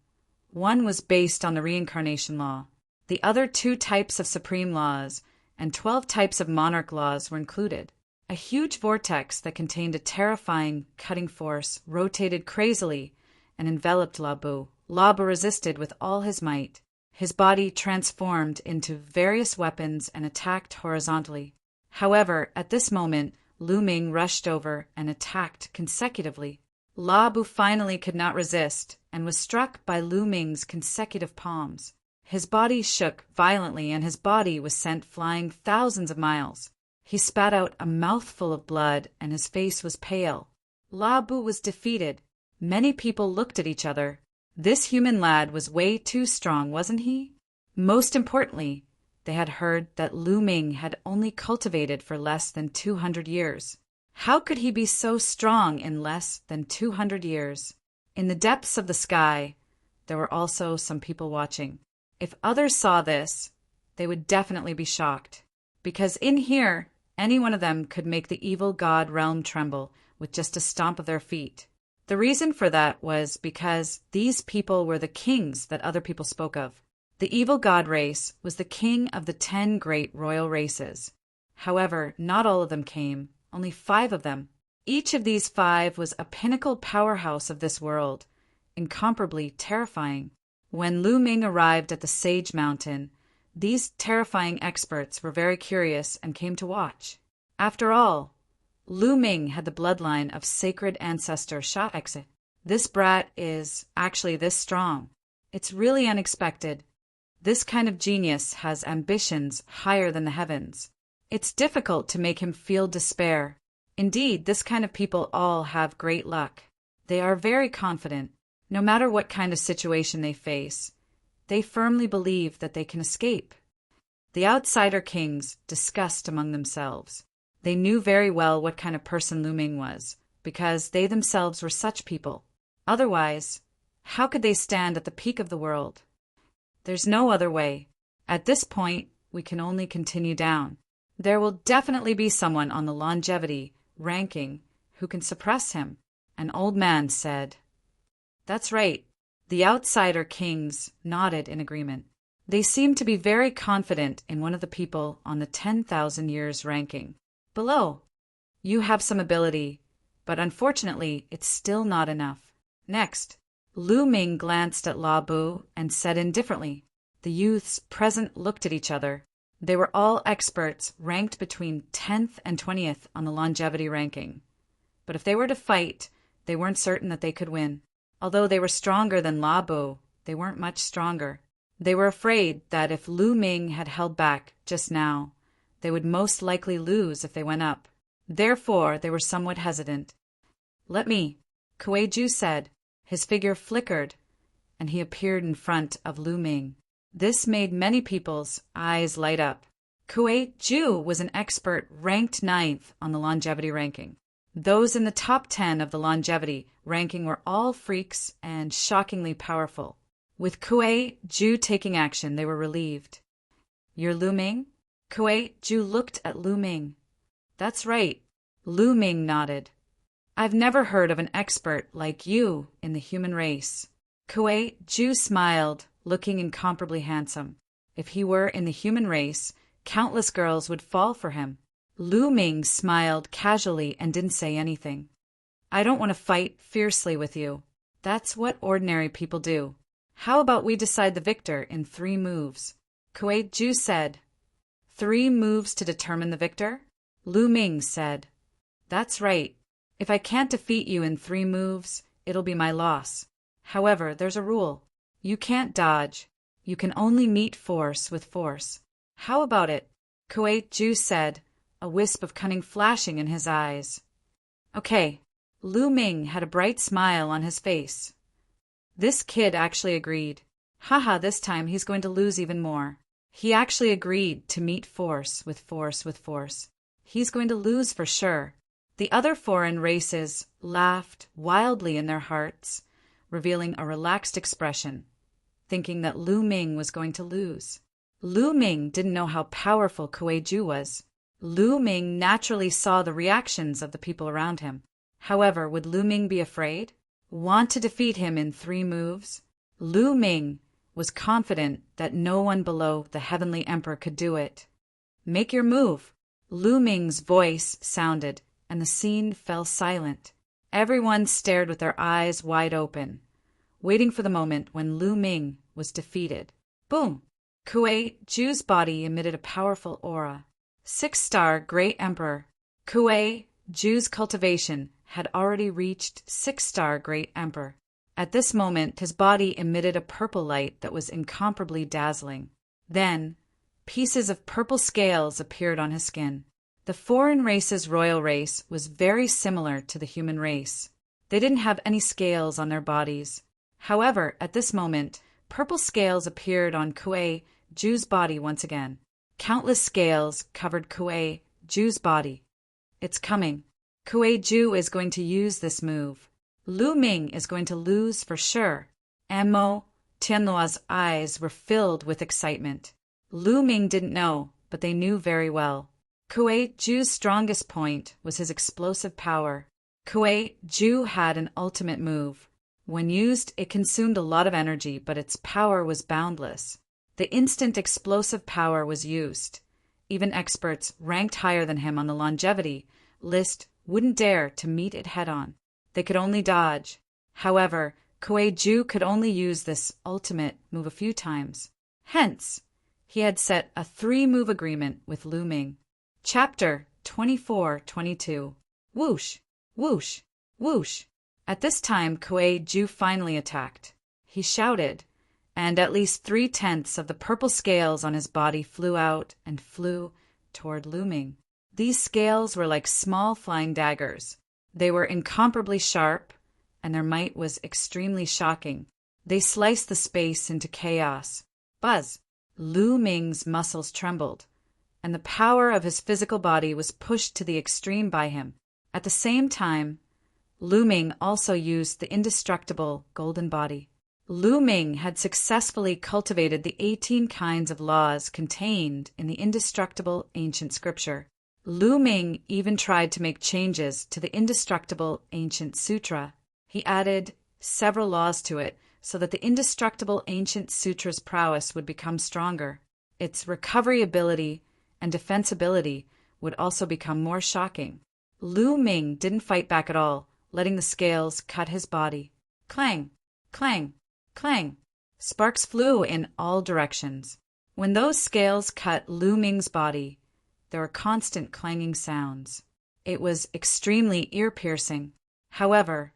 one was based on the reincarnation law. The other 2 types of supreme laws and 12 types of monarch laws were included. A huge vortex that contained a terrifying, cutting force rotated crazily and enveloped La Bu. La Bu resisted with all his might. His body transformed into various weapons and attacked horizontally. However, at this moment, Lu Ming rushed over and attacked consecutively. La Bu finally could not resist and was struck by Lu Ming's consecutive palms. His body shook violently and his body was sent flying thousands of miles. He spat out a mouthful of blood and his face was pale. La Bu was defeated. Many people looked at each other. This human lad was way too strong, wasn't he? Most importantly, they had heard that Lu Ming had only cultivated for less than 200 years. How could he be so strong in less than 200 years? In the depths of the sky, there were also some people watching. If others saw this, they would definitely be shocked, because in here, any one of them could make the evil god realm tremble with just a stomp of their feet. The reason for that was because these people were the kings that other people spoke of. The evil god race was the king of the 10 great royal races. However, not all of them came, only 5 of them. Each of these 5 was a pinnacle powerhouse of this world, incomparably terrifying. When Lu Ming arrived at the Sage Mountain, these terrifying experts were very curious and came to watch. After all, Lu Ming had the bloodline of sacred ancestor Sha Exit. This brat is actually this strong. It's really unexpected. This kind of genius has ambitions higher than the heavens. It's difficult to make him feel despair. Indeed, this kind of people all have great luck. They are very confident. No matter what kind of situation they face, they firmly believe that they can escape. The outsider kings discussed among themselves. They knew very well what kind of person Lu Ming was, because they themselves were such people. Otherwise, how could they stand at the peak of the world? There's no other way. At this point, we can only continue down. There will definitely be someone on the longevity ranking who can suppress him. An old man said. That's right. The outsider kings nodded in agreement. They seemed to be very confident in one of the people on the 10,000 years ranking. Below, you have some ability, but unfortunately, it's still not enough. Next, Lu Ming glanced at La Bu and said indifferently. The youths present looked at each other. They were all experts ranked between 10th and 20th on the longevity ranking. But if they were to fight, they weren't certain that they could win. Although they were stronger than Labu, they weren't much stronger. They were afraid that if Lu Ming had held back just now, they would most likely lose if they went up. Therefore, they were somewhat hesitant. "Let me," Kuei-ju said. His figure flickered, and he appeared in front of Lu Ming. This made many people's eyes light up. Kuei-ju was an expert ranked 9th on the longevity ranking. Those in the top 10 of the longevity ranking were all freaks and shockingly powerful. With Kuei-ju taking action, they were relieved. "You're Lu Ming?" Kuei-ju looked at Lu Ming. "That's right." Lu Ming nodded. "I've never heard of an expert like you in the human race." Kuei-ju smiled, looking incomparably handsome. If he were in the human race, countless girls would fall for him. Lu Ming smiled casually and didn't say anything. "I don't want to fight fiercely with you. That's what ordinary people do. How about we decide the victor in 3 moves? Kuei-ju said. 3 moves to determine the victor? Lu Ming said. "That's right. If I can't defeat you in 3 moves, it'll be my loss. However, there's a rule. You can't dodge. You can only meet force with force. How about it?" Kuei-ju said, a wisp of cunning flashing in his eyes. "Okay." Lu Ming had a bright smile on his face. This kid actually agreed. Haha, this time he's going to lose even more. He actually agreed to meet force with force with force. He's going to lose for sure. The other foreign races laughed wildly in their hearts, revealing a relaxed expression, thinking that Lu Ming was going to lose. Lu Ming didn't know how powerful Kuei-ju was. Lu Ming naturally saw the reactions of the people around him. However, would Lu Ming be afraid? Want to defeat him in 3 moves? Lu Ming was confident that no one below the Heavenly Emperor could do it. "Make your move." Lu Ming's voice sounded, and the scene fell silent. Everyone stared with their eyes wide open, waiting for the moment when Lu Ming was defeated. Boom! Kuei-ju's body emitted a powerful aura. 6-star Great Emperor. Kuei-ju's cultivation had already reached 6-star Great Emperor. At this moment, his body emitted a purple light that was incomparably dazzling. Then, pieces of purple scales appeared on his skin. The foreign race's royal race was very similar to the human race. They didn't have any scales on their bodies. However, at this moment, purple scales appeared on Kuei-ju's body once again. Countless scales covered Kuei-ju's body. It's coming. Kuei-ju is going to use this move. Lu Ming is going to lose for sure. Mo Tianluo's eyes were filled with excitement. Lu Ming didn't know, but they knew very well. Kuei-ju's strongest point was his explosive power. Kuei-ju had an ultimate move. When used, it consumed a lot of energy, but its power was boundless. The instant explosive power was used. Even experts ranked higher than him on the longevity list wouldn't dare to meet it head-on. They could only dodge. However, Kuei-ju could only use this ultimate move a few times. Hence, he had set a 3-move agreement with Lu Ming. Chapter 24-22. Whoosh, whoosh, whoosh. At this time, Kuei-ju finally attacked. He shouted, and at least 3/10 of the purple scales on his body flew out and flew toward Lu Ming. These scales were like small flying daggers. They were incomparably sharp, and their might was extremely shocking. They sliced the space into chaos. Buzz! Lu Ming's muscles trembled, and the power of his physical body was pushed to the extreme by him. At the same time, Lu Ming also used the indestructible golden body. Lu Ming had successfully cultivated the 18 kinds of laws contained in the indestructible ancient scripture. Lu Ming even tried to make changes to the indestructible ancient sutra. He added several laws to it so that the indestructible ancient sutra's prowess would become stronger. Its recovery ability and defensibility would also become more shocking. Lu Ming didn't fight back at all, letting the scales cut his body. Clang, clang, clang. Sparks flew in all directions. When those scales cut Lu Ming's body, there were constant clanging sounds. It was extremely ear-piercing. However,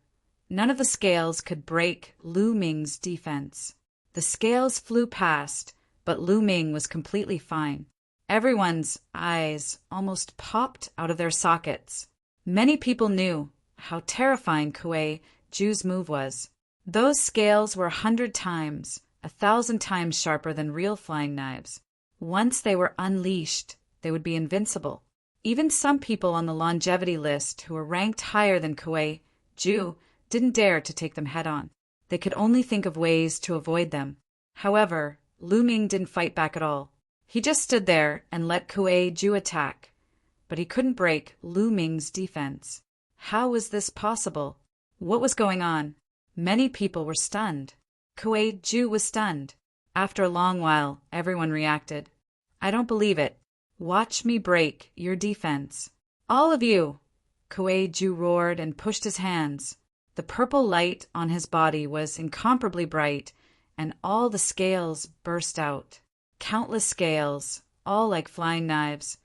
none of the scales could break Lu Ming's defense. The scales flew past, but Lu Ming was completely fine. Everyone's eyes almost popped out of their sockets. Many people knew how terrifying Kuei Ju's move was. Those scales were 100 times, 1,000 times sharper than real flying knives. Once they were unleashed, they would be invincible. Even some people on the longevity list who were ranked higher than Kuei Ju didn't dare to take them head-on. They could only think of ways to avoid them. However, Lu Ming didn't fight back at all. He just stood there and let Kuei Ju attack, but he couldn't break Lu Ming's defense. How was this possible? What was going on? Many people were stunned. Kuei Ju was stunned. After a long while, everyone reacted. "I don't believe it. Watch me break your defense. All of you!" Kuei Ju roared and pushed his hands. The purple light on his body was incomparably bright, and all the scales burst out. Countless scales, all like flying knives,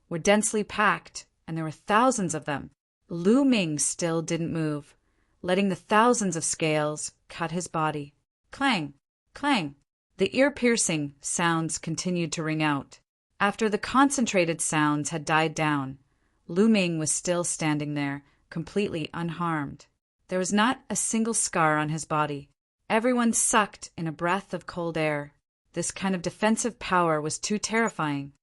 were densely packed, and there were thousands of them. Lu Ming still didn't move, letting the thousands of scales cut his body. Clang! Clang! The ear-piercing sounds continued to ring out. After the concentrated sounds had died down, Lu Ming was still standing there, completely unharmed. There was not a single scar on his body. Everyone sucked in a breath of cold air. This kind of defensive power was too terrifying.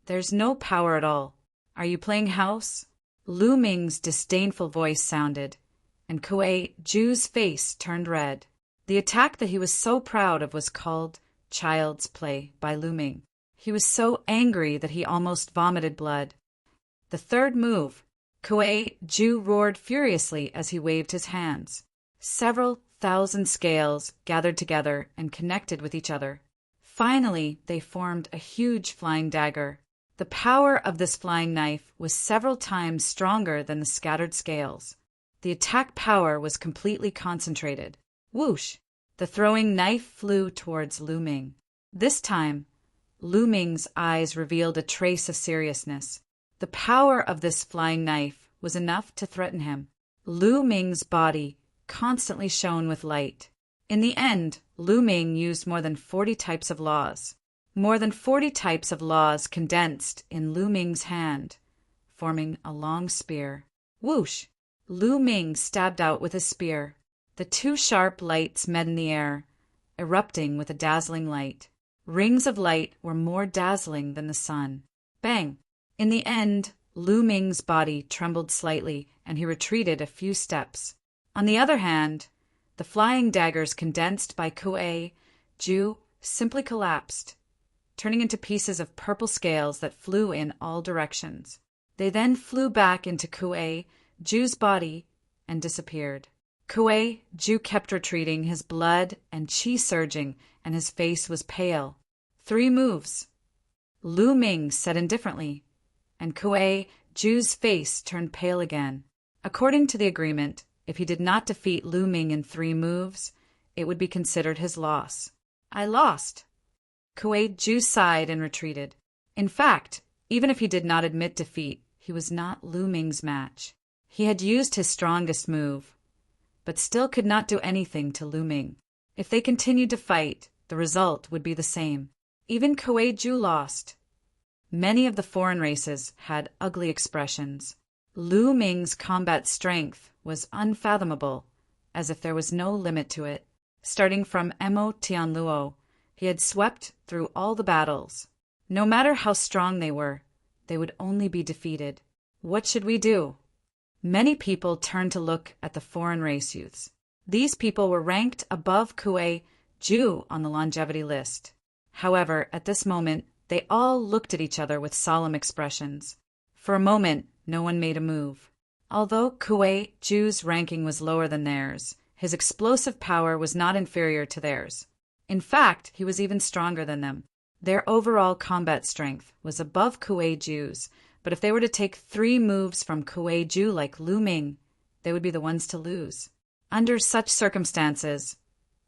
"There's no power at all. Are you playing house?" Lu Ming's disdainful voice sounded, and Kuei Ju's face turned red. The attack that he was so proud of was called child's play by Lu Ming. He was so angry that he almost vomited blood. The third move, Kuei Ju roared furiously as he waved his hands. Several thousand scales gathered together and connected with each other. Finally, they formed a huge flying dagger. The power of this flying knife was several times stronger than the scattered scales. The attack power was completely concentrated. Whoosh! The throwing knife flew towards Lu Ming. This time, Lu Ming's eyes revealed a trace of seriousness. The power of this flying knife was enough to threaten him. Lu Ming's body constantly shone with light. In the end, Lu Ming used more than 40 types of laws. More than 40 types of laws condensed in Lu Ming's hand, forming a long spear. Whoosh! Lu Ming stabbed out with his spear. The two sharp lights met in the air, erupting with a dazzling light. Rings of light were more dazzling than the sun. Bang! In the end, Lu Ming's body trembled slightly, and he retreated a few steps. On the other hand, the flying daggers condensed by Kuei Ju simply collapsed, turning into pieces of purple scales that flew in all directions. They then flew back into Kuei Ju's body and disappeared. Kuei Ju kept retreating, his blood and qi surging, and his face was pale. 3 moves. Lu Ming said indifferently, and Kuei Ju's face turned pale again. According to the agreement, if he did not defeat Lu Ming in 3 moves, it would be considered his loss. "I lost." Kuei Ju sighed and retreated. In fact, even if he did not admit defeat, he was not Lu Ming's match. He had used his strongest move, but still could not do anything to Lu Ming. If they continued to fight, the result would be the same. Even Kuei Ju lost. Many of the foreign races had ugly expressions. Lu Ming's combat strength was unfathomable, as if there was no limit to it. Starting from Mo Tianluo, he had swept through all the battles. No matter how strong they would only be defeated. What should we do? Many people turned to look at the foreign race youths. These people were ranked above Kuei Ju on the longevity list. However, at this moment, they all looked at each other with solemn expressions. For a moment, no one made a move. Although Kuei Ju's ranking was lower than theirs, his explosive power was not inferior to theirs. In fact, he was even stronger than them. Their overall combat strength was above Kuei Ju's, but if they were to take 3 moves from Kuei Ju like Lu Ming, they would be the ones to lose. Under such circumstances,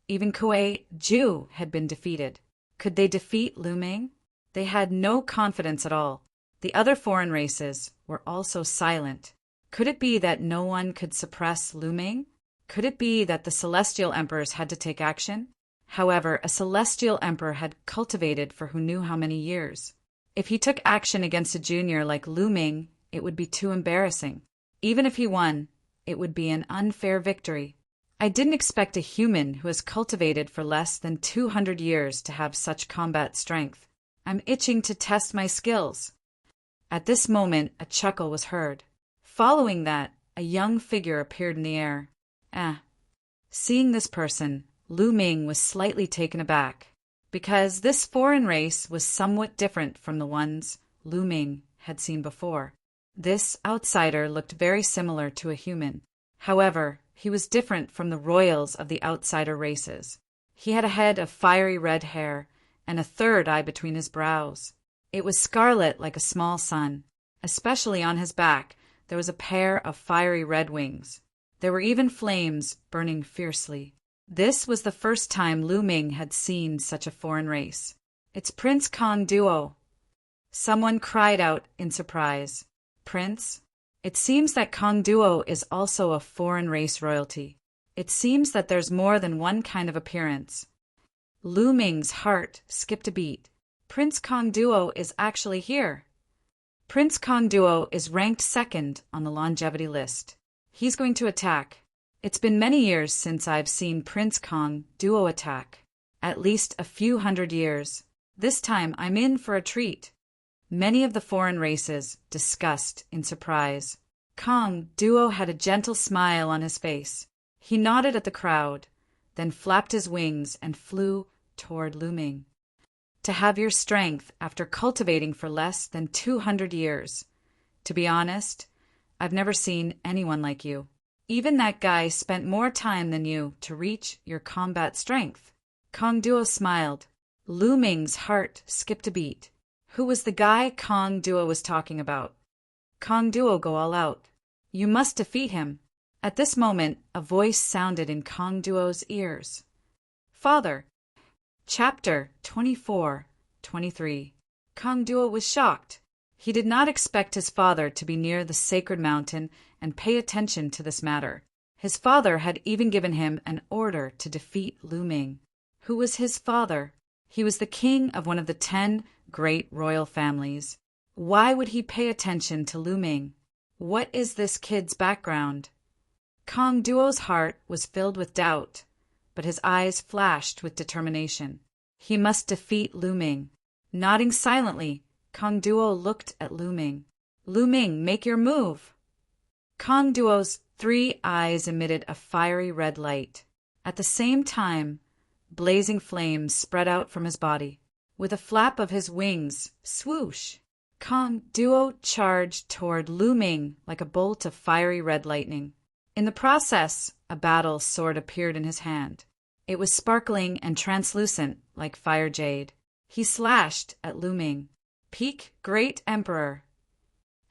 even Kuei Ju had been defeated. Could they defeat Lu Ming? They had no confidence at all. The other foreign races were also silent. Could it be that no one could suppress Lu Ming? Could it be that the celestial emperors had to take action? However, a celestial emperor had cultivated for who knew how many years. If he took action against a junior like Lu Ming, it would be too embarrassing. Even if he won, it would be an unfair victory. I didn't expect a human who has cultivated for less than 200 years to have such combat strength. I'm itching to test my skills. At this moment, a chuckle was heard. Following that, a young figure appeared in the air. Seeing this person, Lu Ming was slightly taken aback, because this foreign race was somewhat different from the ones Lu Ming had seen before. This outsider looked very similar to a human. However, he was different from the royals of the outsider races. He had a head of fiery red hair and a third eye between his brows. It was scarlet like a small sun. Especially on his back, there was a pair of fiery red wings. There were even flames burning fiercely. This was the first time Lu Ming had seen such a foreign race. "It's Prince Kong Duo!" Someone cried out in surprise. "Prince?" It seems that Kong Duo is also a foreign race royalty. It seems that there's more than one kind of appearance. Lu Ming's heart skipped a beat. Prince Kong Duo is actually here. Prince Kong Duo is ranked second on the longevity list. He's going to attack. It's been many years since I've seen Prince Kong Duo attack. At least a few hundred years. This time I'm in for a treat. Many of the foreign races discussed in surprise. Kong Duo had a gentle smile on his face. He nodded at the crowd, then flapped his wings and flew toward Lu Ming. To have your strength after cultivating for less than 200 years. To be honest, I've never seen anyone like you. Even that guy spent more time than you to reach your combat strength. Kong Duo smiled. Lu Ming's heart skipped a beat. Who was the guy Kong Duo was talking about? Kong Duo go all out. You must defeat him. At this moment, a voice sounded in Kong Duo's ears. Father. Chapter 24-23. Kong Duo was shocked. He did not expect his father to be near the sacred mountain and pay attention to this matter. His father had even given him an order to defeat Lu Ming. Who was his father? He was the king of one of the 10 great royal families. Why would he pay attention to Lu Ming? What is this kid's background? Kong Duo's heart was filled with doubt, but his eyes flashed with determination. He must defeat Lu Ming. Nodding silently, Kong Duo looked at Lu Ming. Lu Ming, make your move. Kong Duo's 3 eyes emitted a fiery red light. At the same time, blazing flames spread out from his body. With a flap of his wings, swoosh, Kong Duo charged toward Lu Ming like a bolt of fiery red lightning. In the process, a battle sword appeared in his hand. It was sparkling and translucent like fire jade. He slashed at Lu Ming. Peak Great Emperor.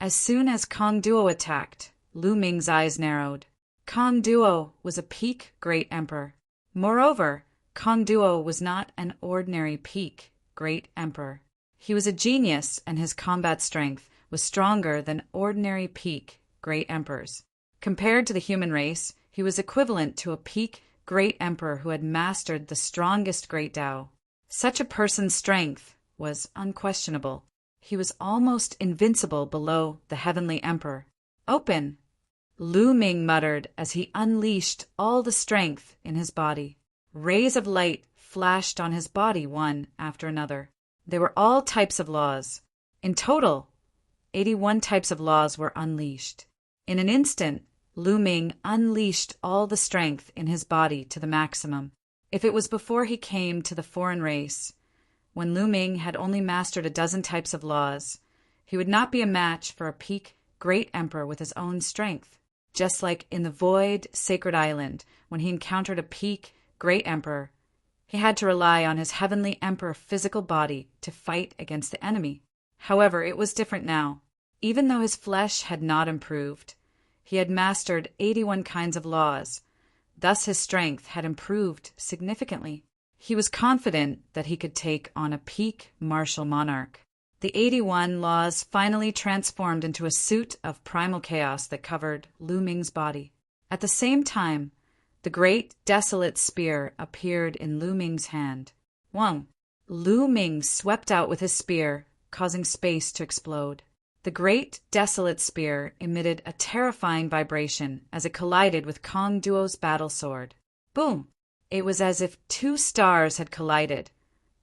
As soon as Kong Duo attacked, Lu Ming's eyes narrowed. Kong Duo was a peak Great Emperor. Moreover, Kong Duo was not an ordinary peak Great Emperor. He was a genius, and his combat strength was stronger than ordinary peak Great Emperors. Compared to the human race, he was equivalent to a peak Great Emperor who had mastered the strongest Great Tao. Such a person's strength was unquestionable. He was almost invincible below the Heavenly Emperor. Open! Lu Ming muttered as he unleashed all the strength in his body. Rays of light flashed on his body one after another. There were all types of laws. In total, 81 types of laws were unleashed. In an instant, Lu Ming unleashed all the strength in his body to the maximum. If it was before he came to the foreign race, when Lu Ming had only mastered a dozen types of laws, he would not be a match for a peak Great Emperor with his own strength. Just like in the Void Sacred Island, when he encountered a peak Great Emperor, he had to rely on his Heavenly Emperor physical body to fight against the enemy. However, it was different now. Even though his flesh had not improved, he had mastered 81 kinds of laws. Thus his strength had improved significantly. He was confident that he could take on a peak martial monarch. The 81 laws finally transformed into a suit of primal chaos that covered Lu Ming's body. At the same time, the great desolate spear appeared in Lu Ming's hand. Wang! Lu Ming swept out with his spear, causing space to explode. The great desolate spear emitted a terrifying vibration as it collided with Kong Duo's battle sword. Boom! It was as if two stars had collided,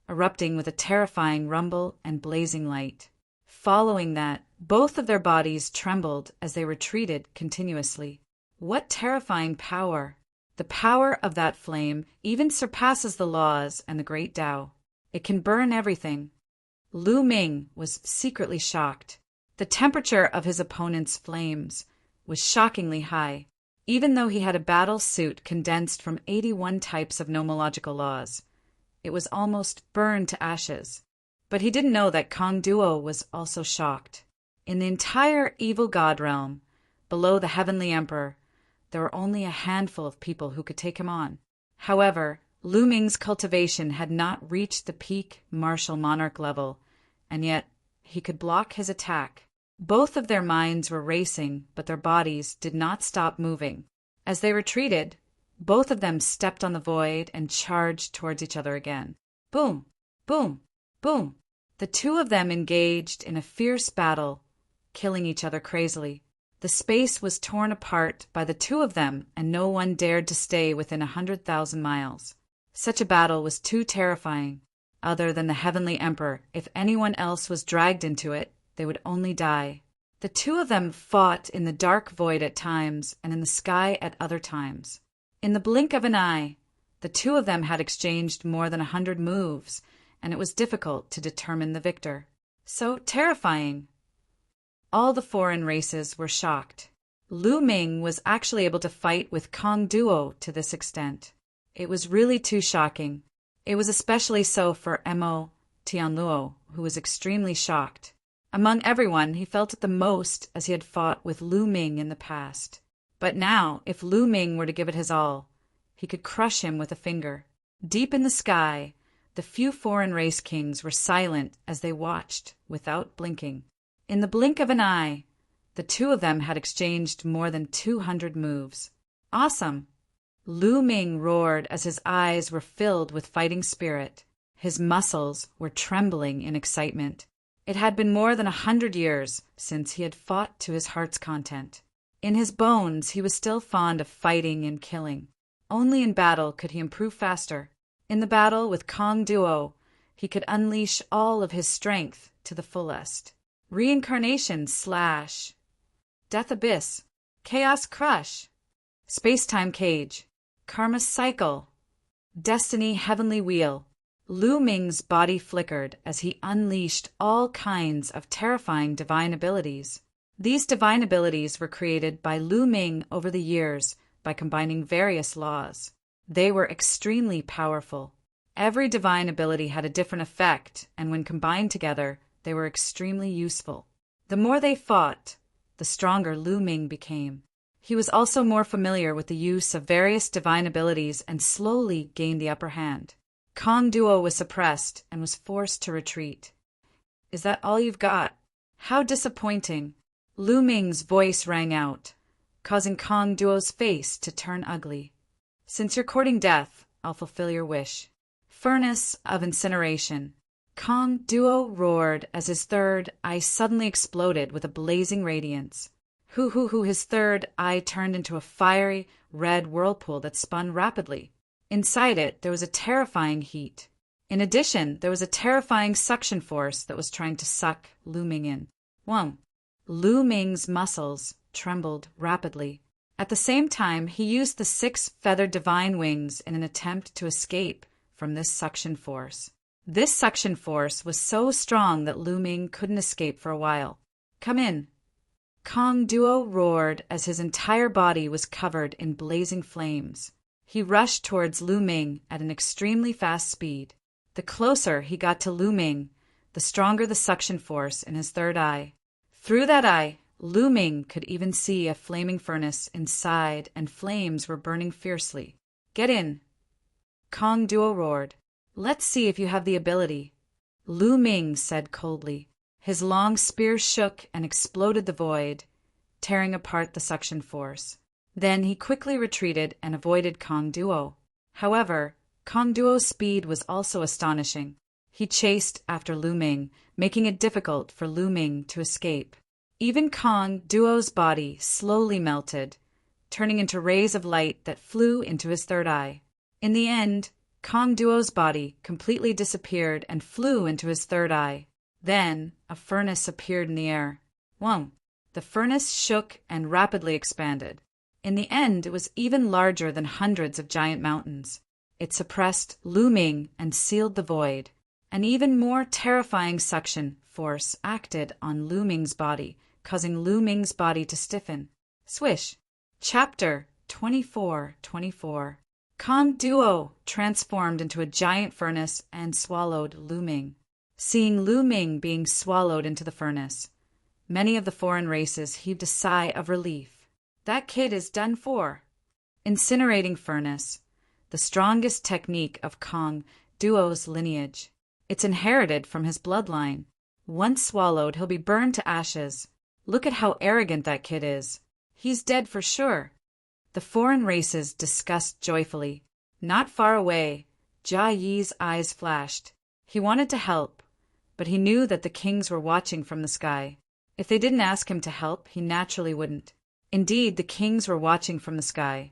erupting with a terrifying rumble and blazing light. Following that, both of their bodies trembled as they retreated continuously. What terrifying power! The power of that flame even surpasses the laws and the great Tao. It can burn everything. Lu Ming was secretly shocked. The temperature of his opponent's flames was shockingly high, even though he had a battle suit condensed from 81 types of nomological laws. It was almost burned to ashes. But he didn't know that Kong Duo was also shocked. In the entire evil god realm, below the Heavenly Emperor, there were only a handful of people who could take him on. However, Lu Ming's cultivation had not reached the peak martial monarch level, and yet he could block his attack. Both of their minds were racing, but their bodies did not stop moving. As they retreated, both of them stepped on the void and charged towards each other again. Boom! Boom! Boom! The two of them engaged in a fierce battle, killing each other crazily. The space was torn apart by the two of them, and no one dared to stay within 100,000 miles. Such a battle was too terrifying. Other than the Heavenly Emperor, if anyone else was dragged into it, they would only die. The two of them fought in the dark void at times and in the sky at other times. In the blink of an eye, the two of them had exchanged more than 100 moves, and it was difficult to determine the victor. So terrifying. All the foreign races were shocked. Lu Ming was actually able to fight with Kong Duo to this extent. It was really too shocking. It was especially so for Mo Tianluo, who was extremely shocked. Among everyone, he felt it the most as he had fought with Lu Ming in the past. But now, if Lu Ming were to give it his all, he could crush him with a finger. Deep in the sky, the few foreign race kings were silent as they watched without blinking. In the blink of an eye, the two of them had exchanged more than 200 moves. Awesome! Lu Ming roared as his eyes were filled with fighting spirit. His muscles were trembling in excitement. It had been more than 100 years since he had fought to his heart's content. In his bones, he was still fond of fighting and killing. Only in battle could he improve faster. In the battle with Kong Duo, he could unleash all of his strength to the fullest. Reincarnation / Death Abyss, Chaos Crush, Space-Time Cage, Karma Cycle, Destiny Heavenly Wheel. Lu Ming's body flickered as he unleashed all kinds of terrifying divine abilities. These divine abilities were created by Lu Ming over the years by combining various laws. They were extremely powerful. Every divine ability had a different effect, and when combined together, they were extremely useful. The more they fought, the stronger Lu Ming became. He was also more familiar with the use of various divine abilities and slowly gained the upper hand. Kong Duo was suppressed and was forced to retreat. "Is that all you've got? How disappointing." Lu Ming's voice rang out, causing Kong Duo's face to turn ugly. "Since you're courting death, I'll fulfill your wish." Furnace of incineration. Kong Duo roared as his third eye suddenly exploded with a blazing radiance. His third eye turned into a fiery, red whirlpool that spun rapidly. Inside it, there was a terrifying heat. In addition, there was a terrifying suction force that was trying to suck Lu Ming in. Wang! Lu Ming's muscles trembled rapidly. At the same time, he used the 6 feathered divine wings in an attempt to escape from this suction force. This suction force was so strong that Lu Ming couldn't escape for a while. "Come in." Kong Duo roared as his entire body was covered in blazing flames. He rushed towards Lu Ming at an extremely fast speed. The closer he got to Lu Ming, the stronger the suction force in his third eye. Through that eye, Lu Ming could even see a flaming furnace inside, and flames were burning fiercely. "Get in!" Kong Duo roared. Let's see if you have the ability. Lu Ming said coldly. His long spear shook and exploded the void, tearing apart the suction force. Then he quickly retreated and avoided Kong Duo. However, Kong Duo's speed was also astonishing. He chased after Lu Ming, making it difficult for Lu Ming to escape. Even Kong Duo's body slowly melted, turning into rays of light that flew into his third eye. In the end, Kong Duo's body completely disappeared and flew into his third eye. Then, a furnace appeared in the air. Whoa! The furnace shook and rapidly expanded. In the end, it was even larger than hundreds of giant mountains. It suppressed Lu Ming and sealed the void. An even more terrifying suction force acted on Lu Ming's body, causing Lu Ming's body to stiffen. Swish! Chapter 24:24. Kong Duo transformed into a giant furnace and swallowed Lu Ming. Seeing Lu Ming being swallowed into the furnace, many of the foreign races heaved a sigh of relief. That kid is done for. Incinerating furnace, the strongest technique of Kong Duo's lineage. It's inherited from his bloodline. Once swallowed, he'll be burned to ashes. Look at how arrogant that kid is. He's dead for sure. The foreign races discussed joyfully. Not far away, Jia Yi's eyes flashed. He wanted to help, but he knew that the kings were watching from the sky. If they didn't ask him to help, he naturally wouldn't. Indeed, the kings were watching from the sky.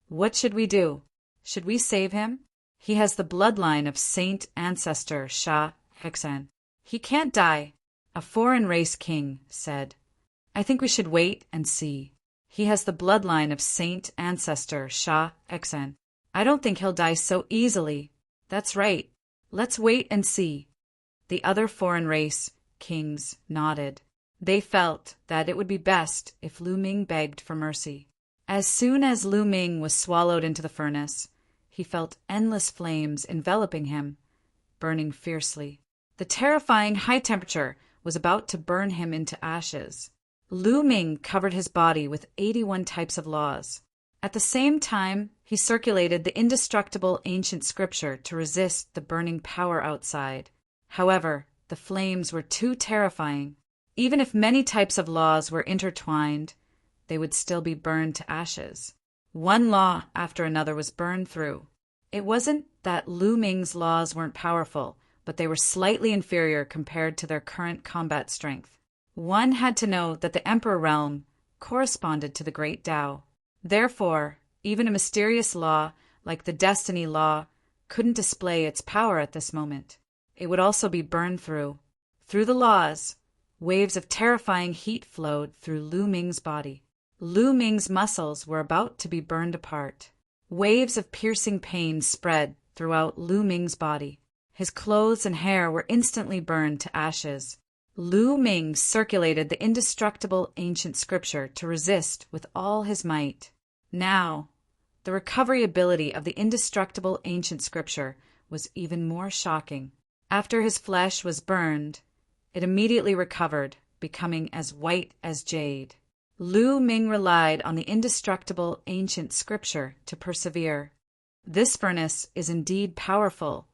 What should we do? Should we save him? He has the bloodline of Saint Ancestor Sha Hexan. He can't die, a foreign race king said. I think we should wait and see. He has the bloodline of Saint Ancestor Sha Hexan. I don't think he'll die so easily. That's right. Let's wait and see. The other foreign race kings nodded. They felt that it would be best if Lu Ming begged for mercy. As soon as Lu Ming was swallowed into the furnace, he felt endless flames enveloping him, burning fiercely. The terrifying high temperature was about to burn him into ashes. Lu Ming covered his body with 81 types of laws. At the same time, he circulated the indestructible ancient scripture to resist the burning power outside. However, the flames were too terrifying. Even if many types of laws were intertwined, they would still be burned to ashes. One law after another was burned through. It wasn't that Lu Ming's laws weren't powerful, but they were slightly inferior compared to their current combat strength. One had to know that the Emperor realm corresponded to the Great Tao. Therefore, even a mysterious law like the Destiny Law couldn't display its power at this moment. It would also be burned through. Through the laws, waves of terrifying heat flowed through Lu Ming's body. Lu Ming's muscles were about to be burned apart. Waves of piercing pain spread throughout Lu Ming's body. His clothes and hair were instantly burned to ashes. Lu Ming circulated the indestructible ancient scripture to resist with all his might. Now, the recovery ability of the indestructible ancient scripture was even more shocking. After his flesh was burned, it immediately recovered, becoming as white as jade. Lu Ming relied on the indestructible ancient scripture to persevere. This furnace is indeed powerful,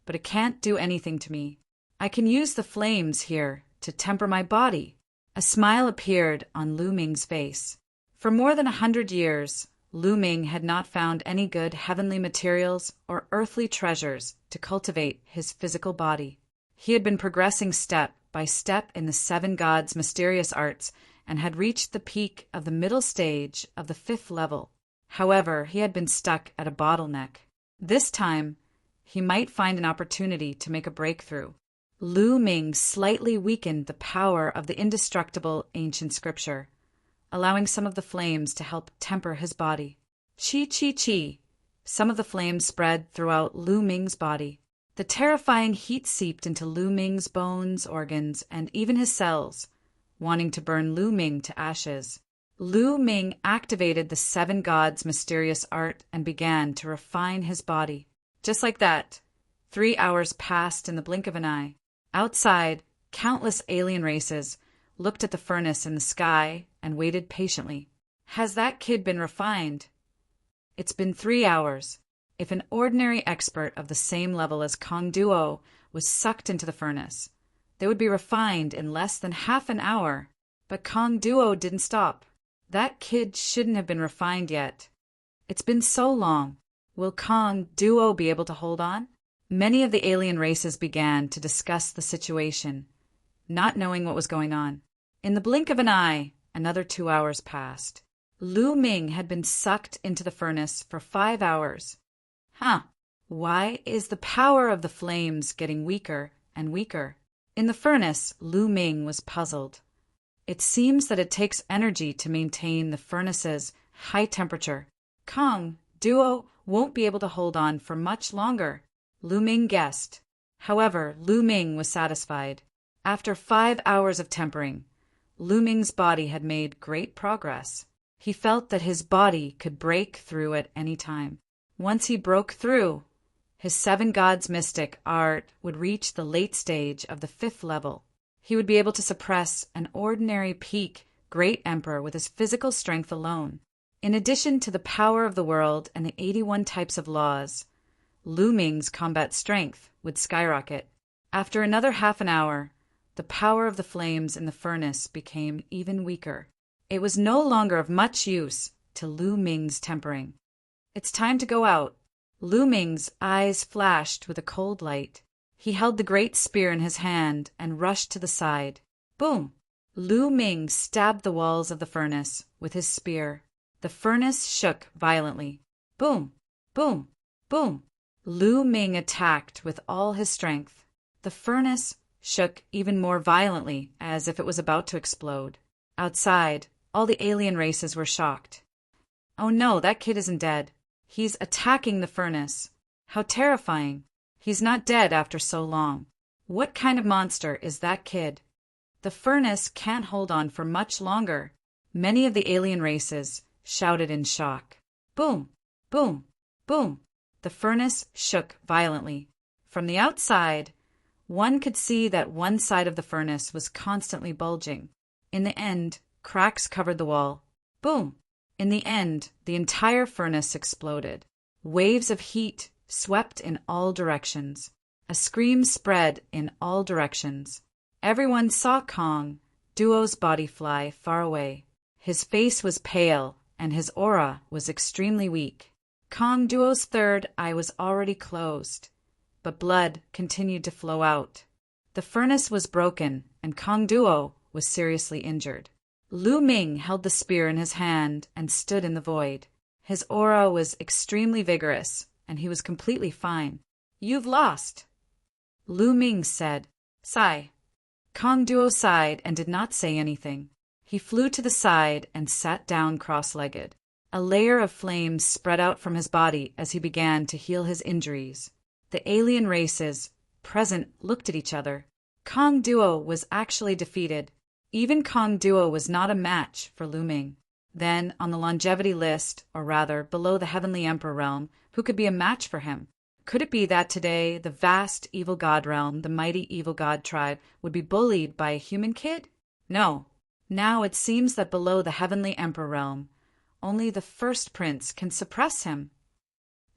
but it can't do anything to me. I can use the flames here to temper my body. A smile appeared on Lu Ming's face. For more than 100 years, Lu Ming had not found any good heavenly materials or earthly treasures to cultivate his physical body. He had been progressing step by step in the 7 gods' mysterious arts and had reached the peak of the middle stage of the 5th level. However, he had been stuck at a bottleneck. This time, he might find an opportunity to make a breakthrough. Lu Ming slightly weakened the power of the indestructible ancient scripture, allowing some of the flames to help temper his body. Chi, chi, chi. Some of the flames spread throughout Lu Ming's body. The terrifying heat seeped into Lu Ming's bones, organs, and even his cells, wanting to burn Lu Ming to ashes. Lu Ming activated the 7 gods' mysterious art and began to refine his body. Just like that, 3 hours passed in the blink of an eye. Outside, countless alien races looked at the furnace in the sky and waited patiently. Has that kid been refined? It's been 3 hours. If an ordinary expert of the same level as Kong Duo was sucked into the furnace, they would be refined in less than half an hour. But Kong Duo didn't stop. That kid shouldn't have been refined yet. It's been so long. Will Kong Duo be able to hold on? Many of the alien races began to discuss the situation, not knowing what was going on. In the blink of an eye, another 2 hours passed. Lu Ming had been sucked into the furnace for 5 hours. Why is the power of the flames getting weaker and weaker? In the furnace, Lu Ming was puzzled. It seems that it takes energy to maintain the furnace's high temperature. Kong Duo won't be able to hold on for much longer, Lu Ming guessed. However, Lu Ming was satisfied. After 5 hours of tempering, Lu Ming's body had made great progress. He felt that his body could break through at any time. Once he broke through, his 7 gods mystic art would reach the late stage of the 5th level. He would be able to suppress an ordinary peak great emperor with his physical strength alone. In addition to the power of the world and the 81 types of laws, Lu Ming's combat strength would skyrocket. After another half an hour, the power of the flames in the furnace became even weaker. It was no longer of much use to Lu Ming's tempering. It's time to go out. Lu Ming's eyes flashed with a cold light. He held the great spear in his hand and rushed to the side. Boom! Lu Ming stabbed the walls of the furnace with his spear. The furnace shook violently. Boom! Boom! Boom! Lu Ming attacked with all his strength. The furnace shook even more violently, as if it was about to explode. Outside, all the alien races were shocked. Oh no, that kid isn't dead. He's attacking the furnace. How terrifying. He's not dead after so long. What kind of monster is that kid? The furnace can't hold on for much longer. Many of the alien races shouted in shock. Boom! Boom! Boom! The furnace shook violently. From the outside, one could see that one side of the furnace was constantly bulging. In the end, cracks covered the wall. Boom! In the end, the entire furnace exploded. Waves of heat swept in all directions. A scream spread in all directions. Everyone saw Kong Duo's body fly far away. His face was pale, and his aura was extremely weak. Kong Duo's third eye was already closed, but blood continued to flow out. The furnace was broken, and Kong Duo was seriously injured. Lu Ming held the spear in his hand and stood in the void. His aura was extremely vigorous, and he was completely fine. You've lost, Lu Ming said. Sigh. Kong Duo sighed and did not say anything. He flew to the side and sat down cross-legged. A layer of flames spread out from his body as he began to heal his injuries. The alien races present looked at each other. Kong Duo was actually defeated. Even Kong Duo was not a match for Lu Ming. Then, on the longevity list, or rather, below the Heavenly Emperor realm, who could be a match for him? Could it be that today, the vast evil god realm, the mighty evil god tribe, would be bullied by a human kid? No. Now it seems that below the Heavenly Emperor realm, only the first prince can suppress him.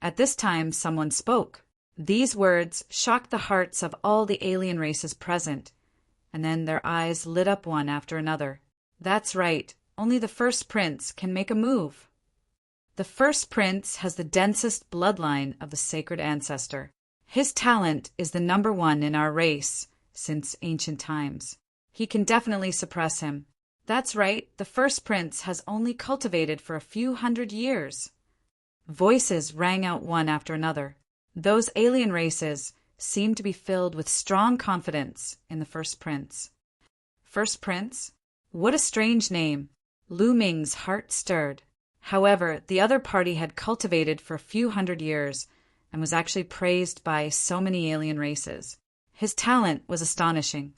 At this time, someone spoke. These words shocked the hearts of all the alien races present, and then their eyes lit up one after another. That's right. Only the first prince can make a move. The first prince has the densest bloodline of the sacred ancestor. His talent is the #1 in our race since ancient times. He can definitely suppress him. That's right, the first prince has only cultivated for a few hundred years. Voices rang out one after another. Those alien races seemed to be filled with strong confidence in the first prince. First prince? What a strange name. Lu Ming's heart stirred. However, the other party had cultivated for a few hundred years and was actually praised by so many alien races. His talent was astonishing.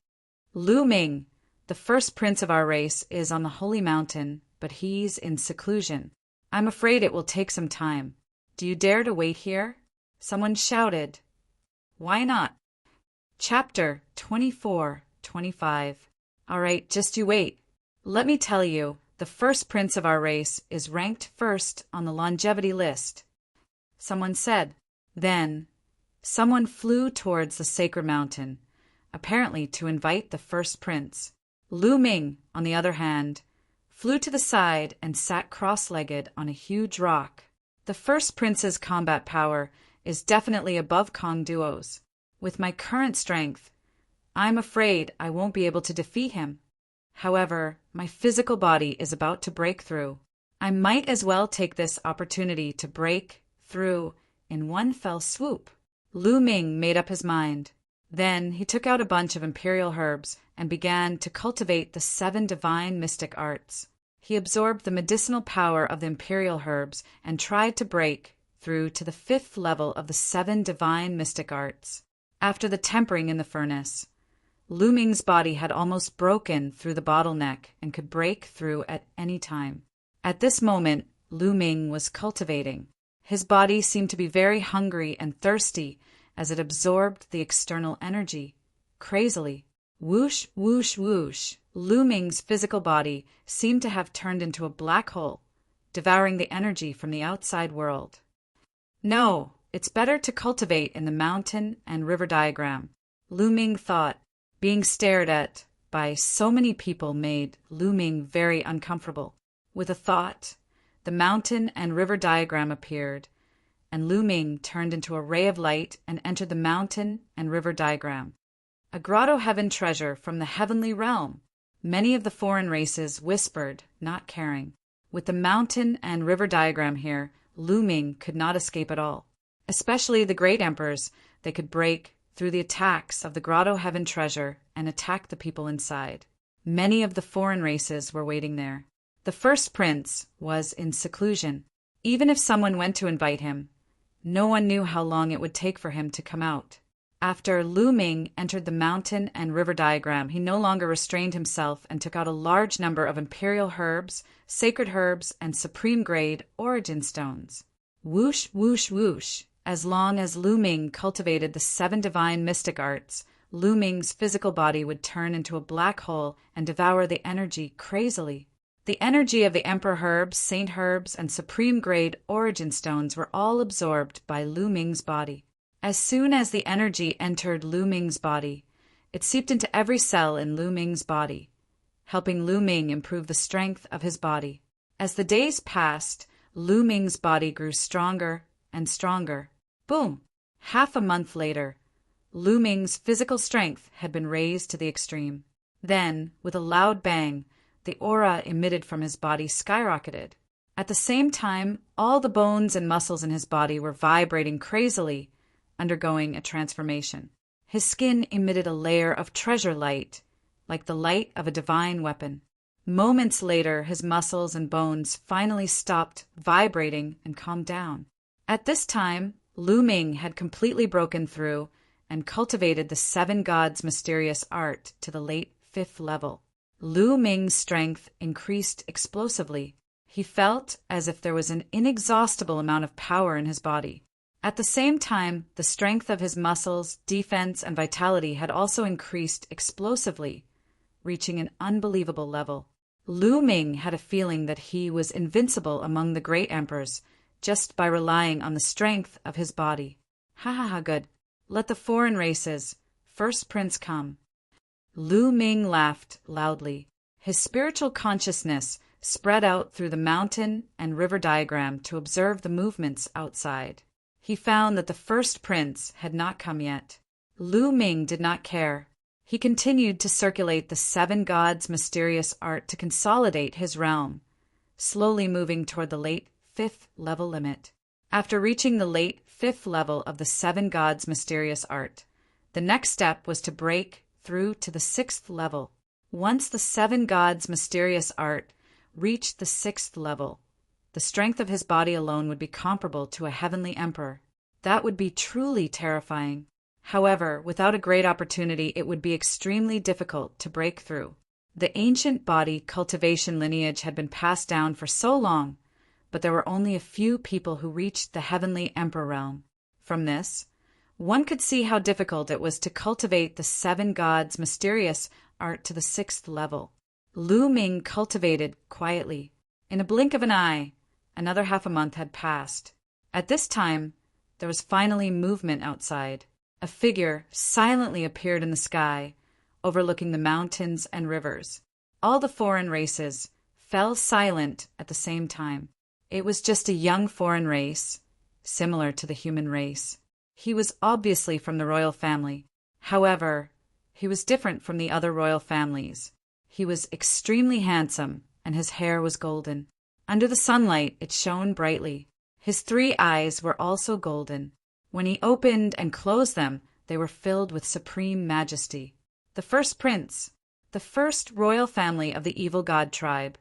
Lu Ming, the first prince of our race, is on the holy mountain, but he's in seclusion. I'm afraid it will take some time. Do you dare to wait here? Someone shouted. Why not? Chapter 24-25. All right, just you wait. Let me tell you, the first prince of our race is ranked first on the longevity list. someone said. Then, someone flew towards the sacred mountain, apparently to invite the first prince. Lu Ming, on the other hand, flew to the side and sat cross-legged on a huge rock. The first prince's combat power is definitely above Kong Duo's. With my current strength, I'm afraid I won't be able to defeat him. However, my physical body is about to break through. I might as well take this opportunity to break through in one fell swoop. Lu Ming made up his mind. Then he took out a bunch of imperial herbs and began to cultivate the 7 divine mystic arts. He absorbed the medicinal power of the imperial herbs and tried to break through to the 5th level of the 7 divine mystic arts. After the tempering in the furnace, Lu Ming's body had almost broken through the bottleneck and could break through at any time. At this moment, Lu Ming was cultivating. His body seemed to be very hungry and thirsty as it absorbed the external energy. Crazily, whoosh, whoosh, whoosh, Lu Ming's physical body seemed to have turned into a black hole, devouring the energy from the outside world. No, it's better to cultivate in the mountain and river diagram, Lu Ming thought. Being stared at by so many people made Lu Ming very uncomfortable. With a thought, the mountain and river diagram appeared, and Lu Ming turned into a ray of light and entered the mountain and river diagram. A grotto heaven treasure from the heavenly realm. Many of the foreign races whispered, not caring. With the mountain and river diagram here, Lu Ming could not escape at all. Especially the great emperors, they could break through the attacks of the grotto heaven treasure and attack the people inside. Many of the foreign races were waiting there. The first prince was in seclusion. Even if someone went to invite him, no one knew how long it would take for him to come out. After Lu Ming entered the mountain and river diagram, he no longer restrained himself and took out a large number of imperial herbs, sacred herbs, and supreme-grade origin stones. Whoosh, whoosh, whoosh. As long as Lu Ming cultivated the 7 divine mystic arts, Lu Ming's physical body would turn into a black hole and devour the energy crazily. The energy of the emperor herbs, saint herbs, and supreme-grade origin stones were all absorbed by Lu Ming's body. As soon as the energy entered Lu Ming's body, it seeped into every cell in Lu Ming's body, helping Lu Ming improve the strength of his body. As the days passed, Lu Ming's body grew stronger and stronger. Boom! Half a month later, Lu Ming's physical strength had been raised to the extreme. Then, with a loud bang, the aura emitted from his body skyrocketed. At the same time, all the bones and muscles in his body were vibrating crazily, undergoing a transformation. His skin emitted a layer of treasure light, like the light of a divine weapon. Moments later, his muscles and bones finally stopped vibrating and calmed down. At this time, Lu Ming had completely broken through and cultivated the 7 gods' mysterious art to the late 5th level. Lu Ming's strength increased explosively. He felt as if there was an inexhaustible amount of power in his body. At the same time, the strength of his muscles, defense, and vitality had also increased explosively, reaching an unbelievable level. Lu Ming had a feeling that he was invincible among the great emperors, just by relying on the strength of his body. Ha ha ha, good. Let the foreign races, first prince come. Lu Ming laughed loudly. His spiritual consciousness spread out through the mountain and river diagram to observe the movements outside. He found that the first prince had not come yet. Lu Ming did not care. He continued to circulate the 7 gods' mysterious art to consolidate his realm, slowly moving toward the late 5th level limit. After reaching the late 5th level of the 7 gods' mysterious art, the next step was to break through to the 6th level. Once the 7 gods' mysterious art reached the 6th level, the strength of his body alone would be comparable to a heavenly emperor. That would be truly terrifying. However, without a great opportunity, it would be extremely difficult to break through. The ancient body cultivation lineage had been passed down for so long, but there were only a few people who reached the heavenly emperor realm. From this, one could see how difficult it was to cultivate the 7 gods' mysterious art to the 6th level. Lu Ming cultivated quietly. In a blink of an eye, another half a month had passed. At this time, there was finally movement outside. A figure silently appeared in the sky, overlooking the mountains and rivers. All the foreign races fell silent at the same time. It was just a young foreign race, similar to the human race. He was obviously from the royal family. However, he was different from the other royal families. He was extremely handsome, and his hair was golden. Under the sunlight, it shone brightly. His 3 eyes were also golden. When he opened and closed them, they were filled with supreme majesty. The first prince, the first royal family of the evil god tribe,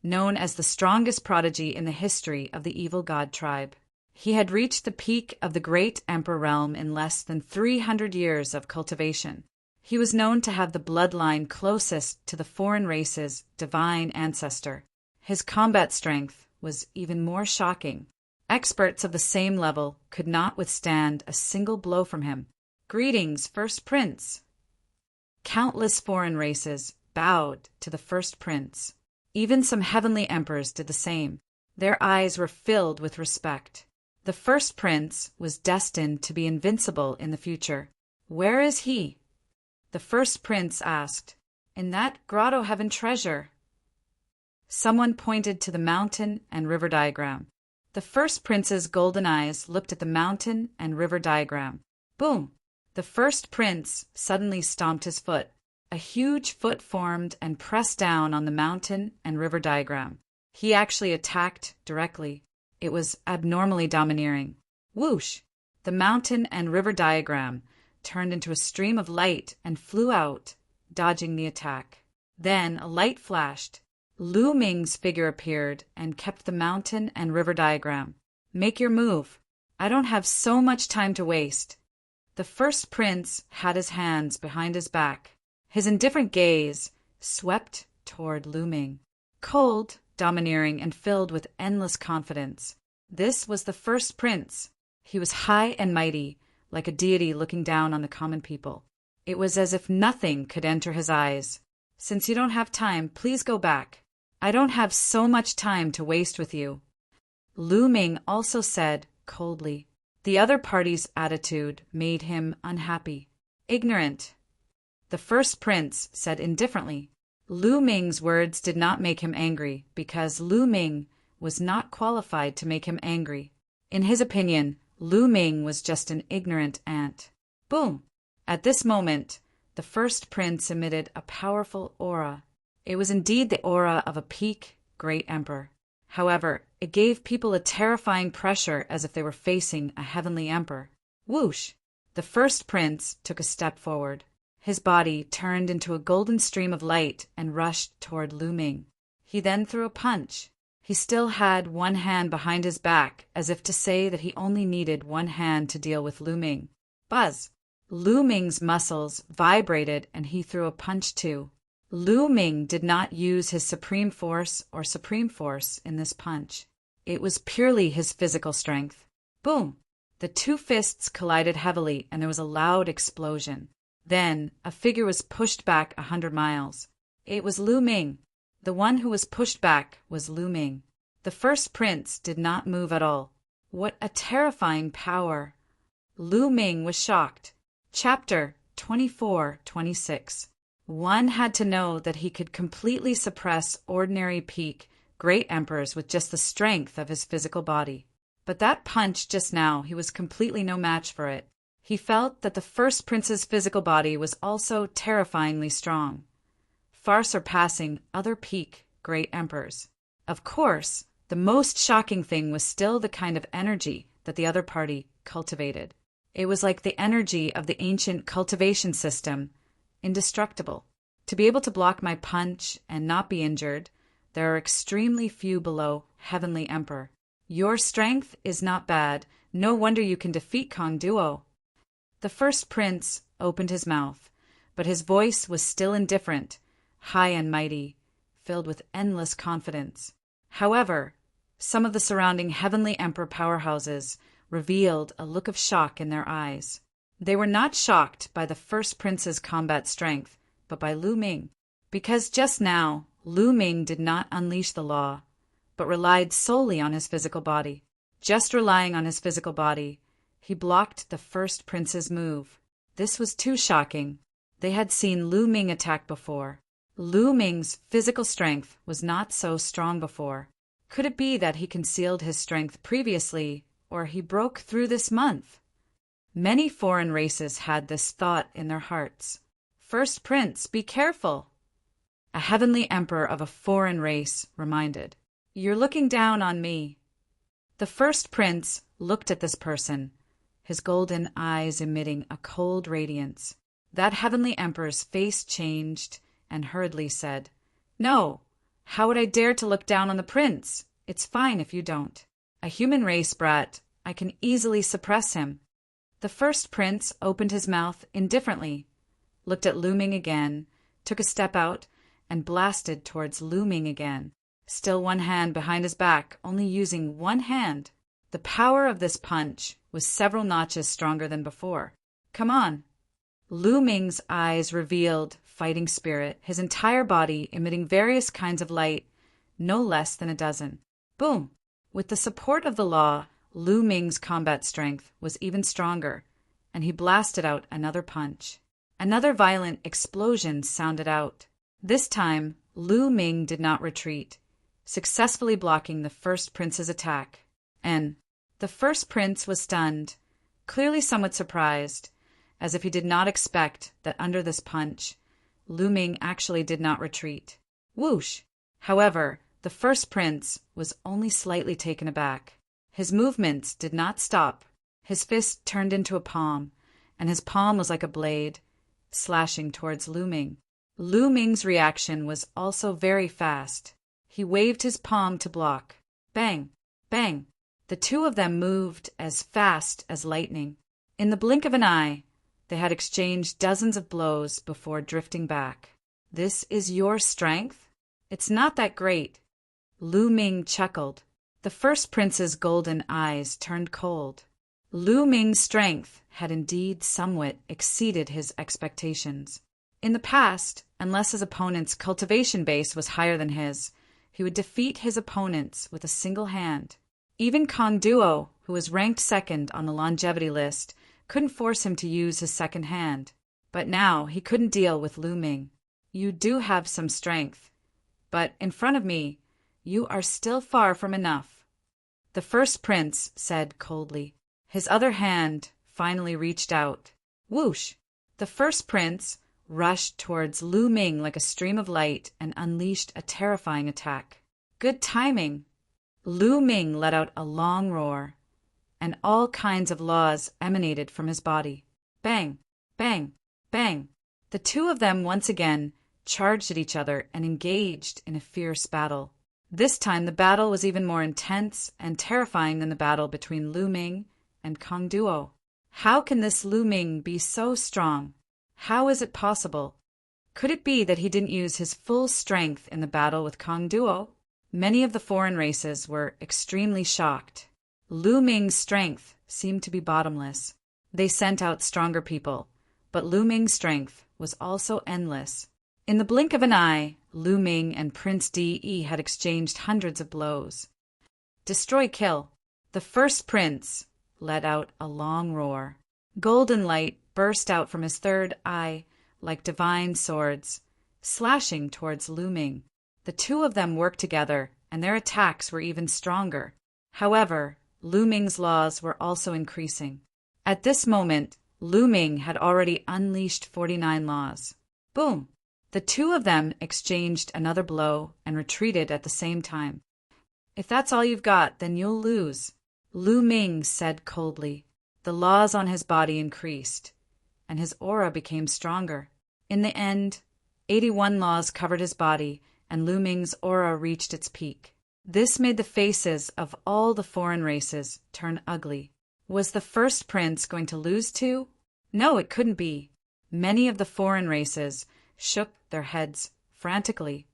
known as the strongest prodigy in the history of the evil god tribe. He had reached the peak of the great emperor realm in less than 300 years of cultivation. He was known to have the bloodline closest to the foreign race's divine ancestor. His combat strength was even more shocking. Experts of the same level could not withstand a single blow from him. Greetings, first prince! Countless foreign races bowed to the first prince. Even some heavenly emperors did the same. Their eyes were filled with respect. The first prince was destined to be invincible in the future. Where is he? The first prince asked. In that grotto heaven treasure. Someone pointed to the mountain and river diagram. The first prince's golden eyes looked at the mountain and river diagram. Boom! The first prince suddenly stomped his foot. A huge foot formed and pressed down on the mountain and river diagram. He actually attacked directly. It was abnormally domineering. Whoosh! The mountain and river diagram turned into a stream of light and flew out, dodging the attack. Then a light flashed. Lu Ming's figure appeared and kept the mountain and river diagram. Make your move. I don't have so much time to waste. The first prince had his hands behind his back. His indifferent gaze swept toward Lu Ming. Cold, domineering, and filled with endless confidence. This was the first prince. He was high and mighty, like a deity looking down on the common people. It was as if nothing could enter his eyes. Since you don't have time, please go back. I don't have so much time to waste with you. Lu Ming also said coldly. The other party's attitude made him unhappy. Ignorant. The first prince said indifferently. Lu Ming's words did not make him angry because Lu Ming was not qualified to make him angry. In his opinion, Lu Ming was just an ignorant ant. Boom! At this moment, the first prince emitted a powerful aura. It was indeed the aura of a peak great emperor. However, it gave people a terrifying pressure as if they were facing a heavenly emperor. Whoosh! The first prince took a step forward. His body turned into a golden stream of light and rushed toward Lu Ming. He then threw a punch. He still had one hand behind his back, as if to say that he only needed one hand to deal with Lu Ming. Buzz! Lu Ming's muscles vibrated and he threw a punch too. Lu Ming did not use his supreme force in this punch. It was purely his physical strength. Boom! The two fists collided heavily and there was a loud explosion. Then a figure was pushed back 100 miles. It was Lu Ming. The one who was pushed back was Lu Ming. The first prince did not move at all. What a terrifying power! Lu Ming was shocked. Chapter 24-26. One had to know that he could completely suppress ordinary peak great emperors with just the strength of his physical body. But that punch just now, he was completely no match for it. He felt that the first prince's physical body was also terrifyingly strong, far surpassing other peak great emperors. Of course, the most shocking thing was still the kind of energy that the other party cultivated. It was like the energy of the ancient cultivation system, indestructible. To be able to block my punch and not be injured, there are extremely few below Heavenly Emperor. Your strength is not bad. No wonder you can defeat Kong Duo. The first prince opened his mouth, but his voice was still indifferent, high and mighty, filled with endless confidence. However, some of the surrounding Heavenly Emperor powerhouses revealed a look of shock in their eyes. They were not shocked by the first prince's combat strength, but by Lu Ming, because just now Lu Ming did not unleash the law, but relied solely on his physical body. Just relying on his physical body, he blocked the first prince's move. This was too shocking. They had seen Lu Ming attack before. Lu Ming's physical strength was not so strong before. Could it be that he concealed his strength previously, or he broke through this month? Many foreign races had this thought in their hearts. First Prince, be careful! A heavenly emperor of a foreign race reminded. You're looking down on me. The first prince looked at this person, his golden eyes emitting a cold radiance. That heavenly emperor's face changed and hurriedly said, No, how would I dare to look down on the prince? It's fine if you don't. A human race brat, I can easily suppress him. The first prince opened his mouth indifferently, looked at Lu Ming again, took a step out, and blasted towards Lu Ming again, still one hand behind his back, only using one hand. The power of this punch was several notches stronger than before. Come on. Lu Ming's eyes revealed fighting spirit, his entire body emitting various kinds of light, no less than a dozen. Boom! With the support of the law, Lu Ming's combat strength was even stronger, and he blasted out another punch. Another violent explosion sounded out. This time, Lu Ming did not retreat, successfully blocking the first prince's attack. And the first prince was stunned, clearly somewhat surprised, as if he did not expect that under this punch, Lu Ming actually did not retreat. Whoosh! However, the first prince was only slightly taken aback. His movements did not stop. His fist turned into a palm, and his palm was like a blade, slashing towards Lu Ming. Lu Ming's reaction was also very fast. He waved his palm to block. Bang! Bang! The two of them moved as fast as lightning. In the blink of an eye, they had exchanged dozens of blows before drifting back. This is your strength? It's not that great. Lu Ming chuckled. The first prince's golden eyes turned cold. Lu Ming's strength had indeed somewhat exceeded his expectations. In the past, unless his opponent's cultivation base was higher than his, he would defeat his opponents with a single hand. Even Kong Duo, who was ranked second on the longevity list, couldn't force him to use his second hand. But now he couldn't deal with Lu Ming. You do have some strength, but in front of me, you are still far from enough. The first prince said coldly. His other hand finally reached out. Whoosh! The first prince rushed towards Lu Ming like a stream of light and unleashed a terrifying attack. Good timing! Lu Ming let out a long roar, and all kinds of laws emanated from his body. Bang! Bang! Bang! The two of them once again charged at each other and engaged in a fierce battle. This time the battle was even more intense and terrifying than the battle between Lu Ming and Kong Duo. How can this Lu Ming be so strong? How is it possible? Could it be that he didn't use his full strength in the battle with Kong Duo? Many of the foreign races were extremely shocked. Lu Ming's strength seemed to be bottomless. They sent out stronger people, but Lu Ming's strength was also endless. In the blink of an eye, Lu Ming and Prince De had exchanged hundreds of blows. Destroy kill. The first prince let out a long roar. Golden light burst out from his third eye like divine swords, slashing towards Lu Ming. The two of them worked together, and their attacks were even stronger. However, Lu Ming's laws were also increasing. At this moment, Lu Ming had already unleashed 49 laws. Boom! The two of them exchanged another blow and retreated at the same time. If that's all you've got, then you'll lose, Lu Ming said coldly. The laws on his body increased, and his aura became stronger. In the end, 81 laws covered his body, and Lu Ming's aura reached its peak. This made the faces of all the foreign races turn ugly. Was the first prince going to lose too? No, it couldn't be. Many of the foreign races shook their heads frantically.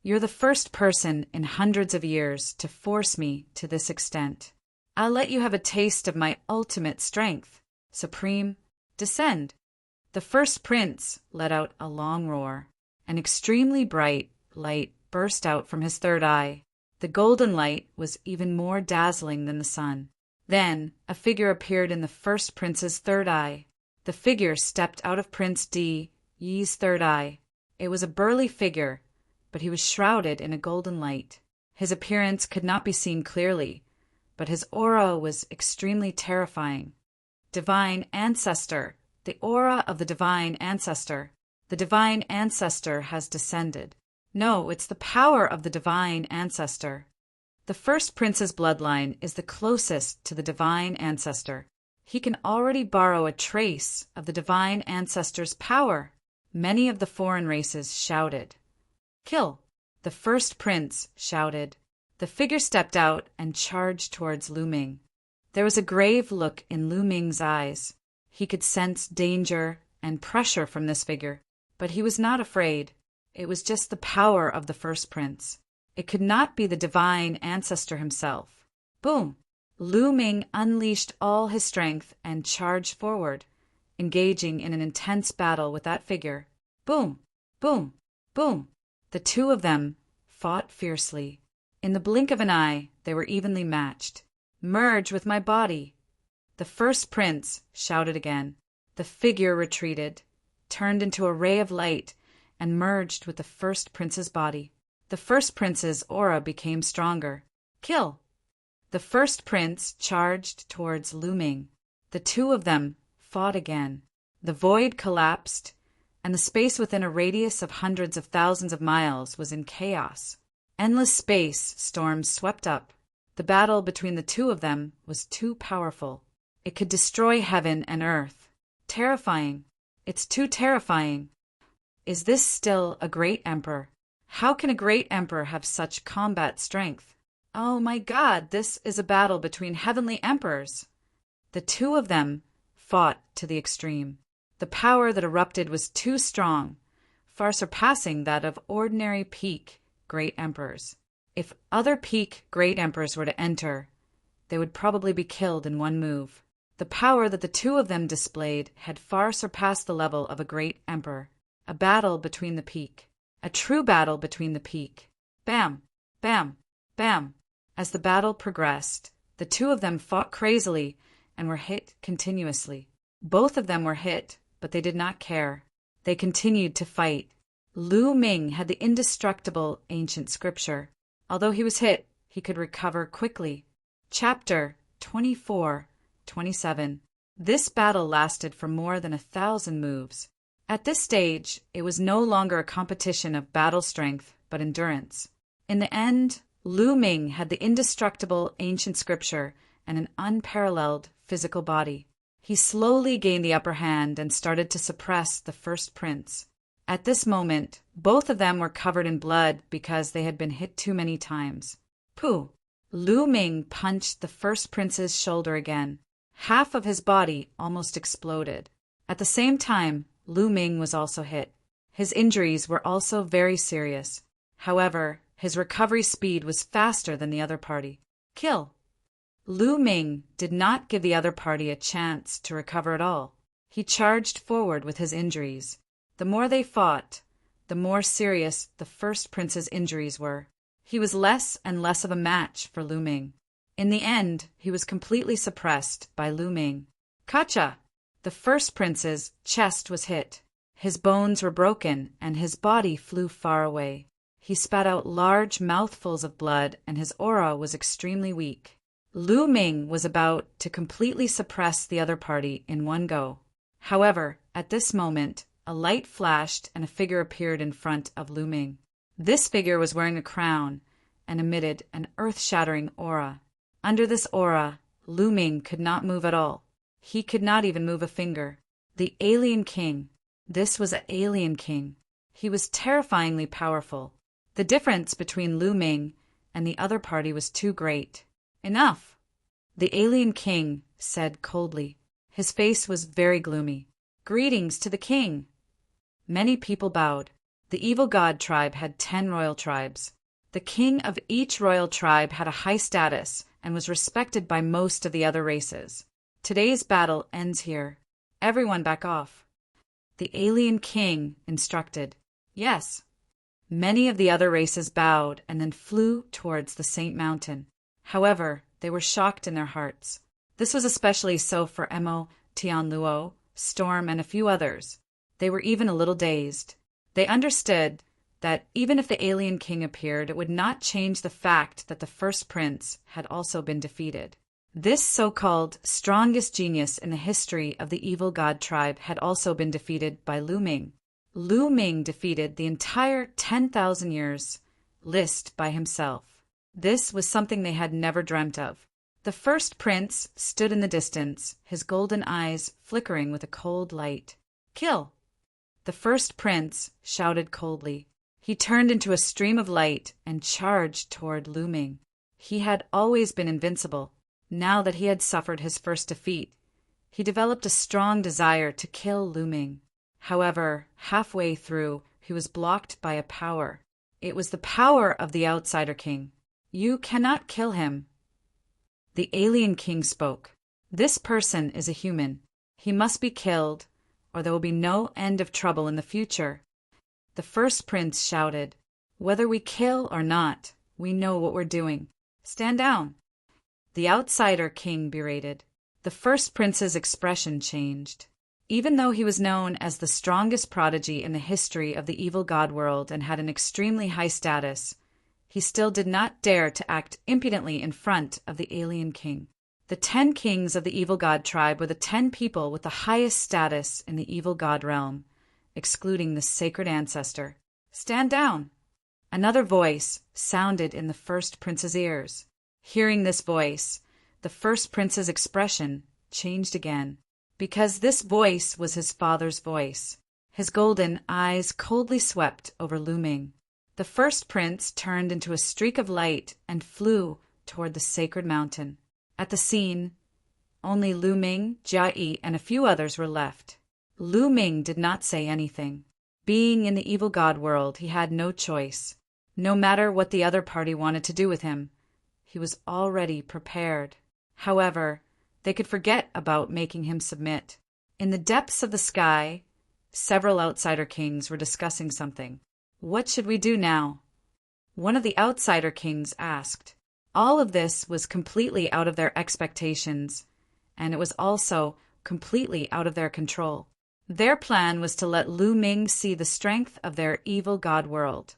You're the first person in hundreds of years to force me to this extent. I'll let you have a taste of my ultimate strength. Supreme, descend. The first prince let out a long roar. An extremely bright light burst out from his third eye. The golden light was even more dazzling than the sun. Then a figure appeared in the first prince's third eye. The figure stepped out of Prince D Yi's third eye. It was a burly figure, but he was shrouded in a golden light. His appearance could not be seen clearly, but his aura was extremely terrifying. Divine Ancestor, the aura of the Divine Ancestor. The Divine Ancestor has descended. No, it's the power of the Divine Ancestor. The first prince's bloodline is the closest to the Divine Ancestor. He can already borrow a trace of the Divine Ancestor's power. Many of the foreign races shouted, "Kill!" The first prince shouted. The figure stepped out and charged towards Lu Ming. There was a grave look in Lu Ming's eyes. He could sense danger and pressure from this figure, but he was not afraid. It was just the power of the first prince. It could not be the Divine Ancestor himself. Boom! Lu Ming unleashed all his strength and charged forward, engaging in an intense battle with that figure. Boom! Boom! Boom! The two of them fought fiercely. In the blink of an eye, they were evenly matched. "Merge with my body!" The first prince shouted again. The figure retreated, turned into a ray of light, and merged with the first prince's body. The first prince's aura became stronger. "Kill!" The first prince charged towards Lu Ming. The two of them fought again. The void collapsed, and the space within a radius of hundreds of thousands of miles was in chaos. Endless space storms swept up. The battle between the two of them was too powerful. It could destroy heaven and earth. Terrifying. It's too terrifying. Is this still a great emperor? How can a great emperor have such combat strength? Oh my God, this is a battle between heavenly emperors. The two of them fought to the extreme. The power that erupted was too strong, far surpassing that of ordinary peak great emperors. If other peak great emperors were to enter, they would probably be killed in one move. The power that the two of them displayed had far surpassed the level of a great emperor. A battle between the peak. A true battle between the peak. Bam! Bam! Bam! As the battle progressed, the two of them fought crazily and were hit continuously. Both of them were hit, but they did not care. They continued to fight. Lu Ming had the indestructible ancient scripture. Although he was hit, he could recover quickly. Chapter 24-27. This battle lasted for more than 1,000 moves. At this stage, it was no longer a competition of battle strength, but endurance. In the end, Lu Ming had the indestructible ancient scripture and an unparalleled physical body. He slowly gained the upper hand and started to suppress the first prince. At this moment, both of them were covered in blood because they had been hit too many times. Pooh! Lu Ming punched the first prince's shoulder again. Half of his body almost exploded. At the same time, Lu Ming was also hit. His injuries were also very serious. However, his recovery speed was faster than the other party. Kill! Lu Ming did not give the other party a chance to recover at all. He charged forward with his injuries. The more they fought, the more serious the first prince's injuries were. He was less and less of a match for Lu Ming. In the end, he was completely suppressed by Lu Ming. Kacha! The first prince's chest was hit. His bones were broken, and his body flew far away. He spat out large mouthfuls of blood, and his aura was extremely weak. Lu Ming was about to completely suppress the other party in one go. However, at this moment, a light flashed and a figure appeared in front of Lu Ming. This figure was wearing a crown and emitted an earth-shattering aura. Under this aura, Lu Ming could not move at all. He could not even move a finger. The Alien King. This was an Alien King. He was terrifyingly powerful. The difference between Lu Ming and the other party was too great. Enough! The Alien King said coldly. His face was very gloomy. Greetings to the king! Many people bowed. The evil god tribe had 10 royal tribes. The king of each royal tribe had a high status and was respected by most of the other races. Today's battle ends here. Everyone back off. The Alien King instructed. Yes. Many of the other races bowed and then flew towards the Saint Mountain. However, they were shocked in their hearts. This was especially so for Emo, Tianluo, Storm, and a few others. They were even a little dazed. They understood that even if the alien king appeared, it would not change the fact that the first prince had also been defeated. This so-called strongest genius in the history of the evil god tribe had also been defeated by Lu Ming. Lu Ming defeated the entire 10,000 years list by himself. This was something they had never dreamt of. The first prince stood in the distance, his golden eyes flickering with a cold light. "Kill!" The first prince shouted coldly. He turned into a stream of light and charged toward Lu Ming. He had always been invincible. Now that he had suffered his first defeat, he developed a strong desire to kill Lu Ming. However, halfway through, he was blocked by a power. It was the power of the Outsider King. "You cannot kill him." The alien king spoke. "This person is a human. He must be killed, or there will be no end of trouble in the future." The first prince shouted, "Whether we kill or not, we know what we're doing. Stand down." The Outsider King berated. The first prince's expression changed. Even though he was known as the strongest prodigy in the history of the evil god world and had an extremely high status, he still did not dare to act impudently in front of the alien king. The 10 kings of the evil god tribe were the 10 people with the highest status in the evil god realm, excluding the sacred ancestor. "Stand down!" Another voice sounded in the first prince's ears. Hearing this voice, the first prince's expression changed again, because this voice was his father's voice. His golden eyes coldly swept over Lu Ming. The first prince turned into a streak of light and flew toward the sacred mountain. At the scene, only Lu Ming, Jia Yi, and a few others were left. Lu Ming did not say anything. Being in the evil god world, he had no choice. No matter what the other party wanted to do with him, he was already prepared. However, they could forget about making him submit. In the depths of the sky, several Outsider Kings were discussing something. "What should we do now?" One of the Outsider Kings asked. All of this was completely out of their expectations, and it was also completely out of their control. Their plan was to let Lu Ming see the strength of their evil god world,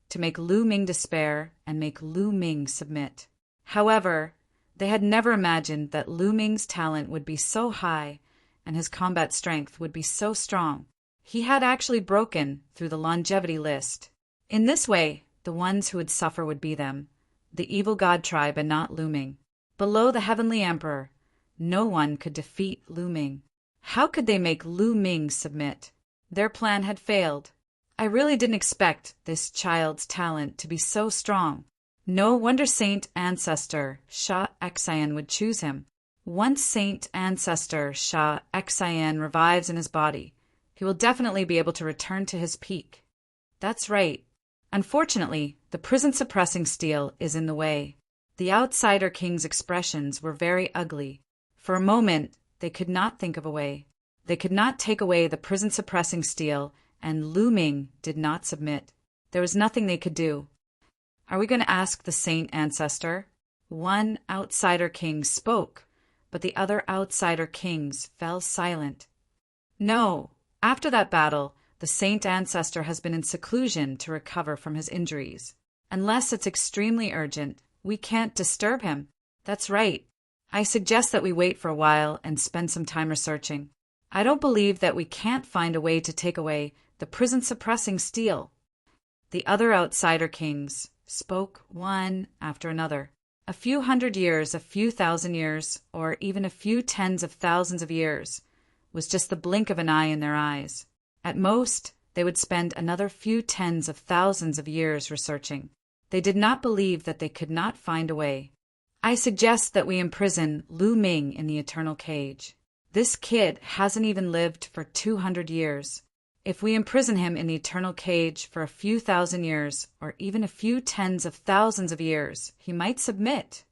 to make Lu Ming despair and make Lu Ming submit. However, they had never imagined that Lu Ming's talent would be so high and his combat strength would be so strong. He had actually broken through the longevity list. In this way, the ones who would suffer would be them, the evil god tribe, and not Lu Ming. Below the Heavenly Emperor, no one could defeat Lu Ming. How could they make Lu Ming submit? Their plan had failed. I really didn't expect this child's talent to be so strong. No wonder Saint Ancestor Sha Xian would choose him. Once Saint Ancestor Sha Xian revives in his body, he will definitely be able to return to his peak. That's right. Unfortunately, the prison-suppressing steel is in the way. The Outsider King's expressions were very ugly. For a moment, they could not think of a way. They could not take away the prison-suppressing steel, and Lu Ming did not submit. There was nothing they could do. "Are we going to ask the Saint Ancestor?" One Outsider King spoke, but the other Outsider Kings fell silent. "No. After that battle, the Saint Ancestor has been in seclusion to recover from his injuries. Unless it's extremely urgent, we can't disturb him." "That's right. I suggest that we wait for a while and spend some time researching. I don't believe that we can't find a way to take away the prison-suppressing steel." The other Outsider Kings spoke one after another. A few hundred years, a few thousand years, or even a few tens of thousands of years was just the blink of an eye in their eyes. At most, they would spend another few tens of thousands of years researching. They did not believe that they could not find a way. "I suggest that we imprison Lu Ming in the eternal cage. This kid hasn't even lived for 200 years. If we imprison him in the eternal cage for a few thousand years, or even a few tens of thousands of years, he might submit."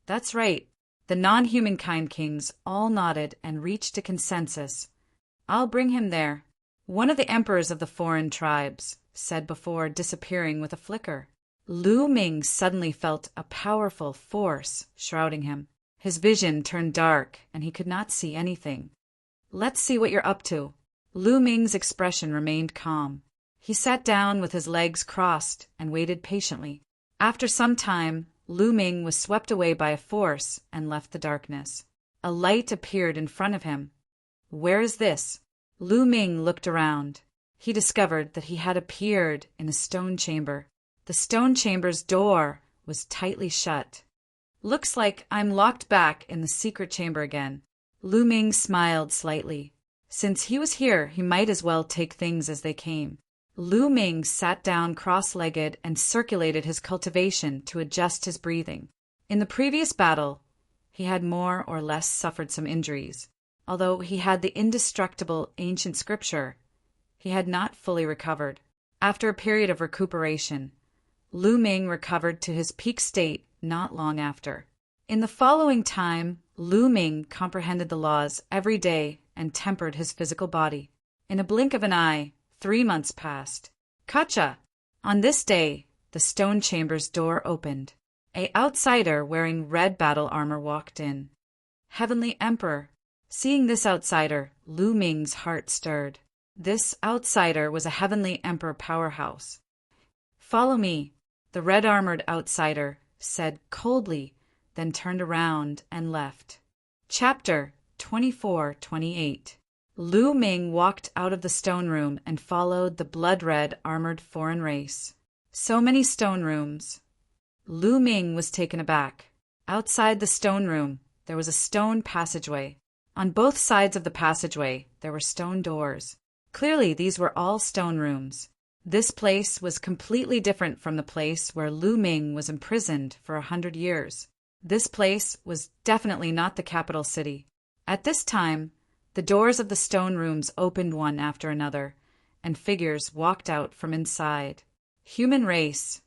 "That's right." The non-humankind kings all nodded and reached a consensus. "I'll bring him there." One of the emperors of the foreign tribes said before disappearing with a flicker. Lu Ming suddenly felt a powerful force shrouding him. His vision turned dark, and he could not see anything. Let's see what you're up to. Lu Ming's expression remained calm. He sat down with his legs crossed and waited patiently. After some time, Lu Ming was swept away by a force and left the darkness. A light appeared in front of him. Where is this? Lu Ming looked around. He discovered that he had appeared in a stone chamber. The stone chamber's door was tightly shut. Looks like I'm locked back in the secret chamber again. Lu Ming smiled slightly. Since he was here, he might as well take things as they came. Lu Ming sat down cross-legged and circulated his cultivation to adjust his breathing. In the previous battle, he had more or less suffered some injuries. Although he had the indestructible ancient scripture, he had not fully recovered. After a period of recuperation, Lu Ming recovered to his peak state not long after. In the following time, Lu Ming comprehended the laws every day and tempered his physical body. In a blink of an eye, 3 months passed. Kacha! On this day, the stone chamber's door opened. An outsider wearing red battle armor walked in. Heavenly Emperor. Seeing this outsider, Lu Ming's heart stirred. This outsider was a Heavenly Emperor powerhouse. Follow me, the red-armored outsider said coldly, then turned around and left. Chapter 24-28. Lu Ming walked out of the stone room and followed the blood-red armored foreign race. So many stone rooms. Lu Ming was taken aback. Outside the stone room, there was a stone passageway. On both sides of the passageway, there were stone doors. Clearly, these were all stone rooms. This place was completely different from the place where Lu Ming was imprisoned for 100 years. This place was definitely not the capital city. At this time, the doors of the stone rooms opened one after another, and figures walked out from inside. Human race.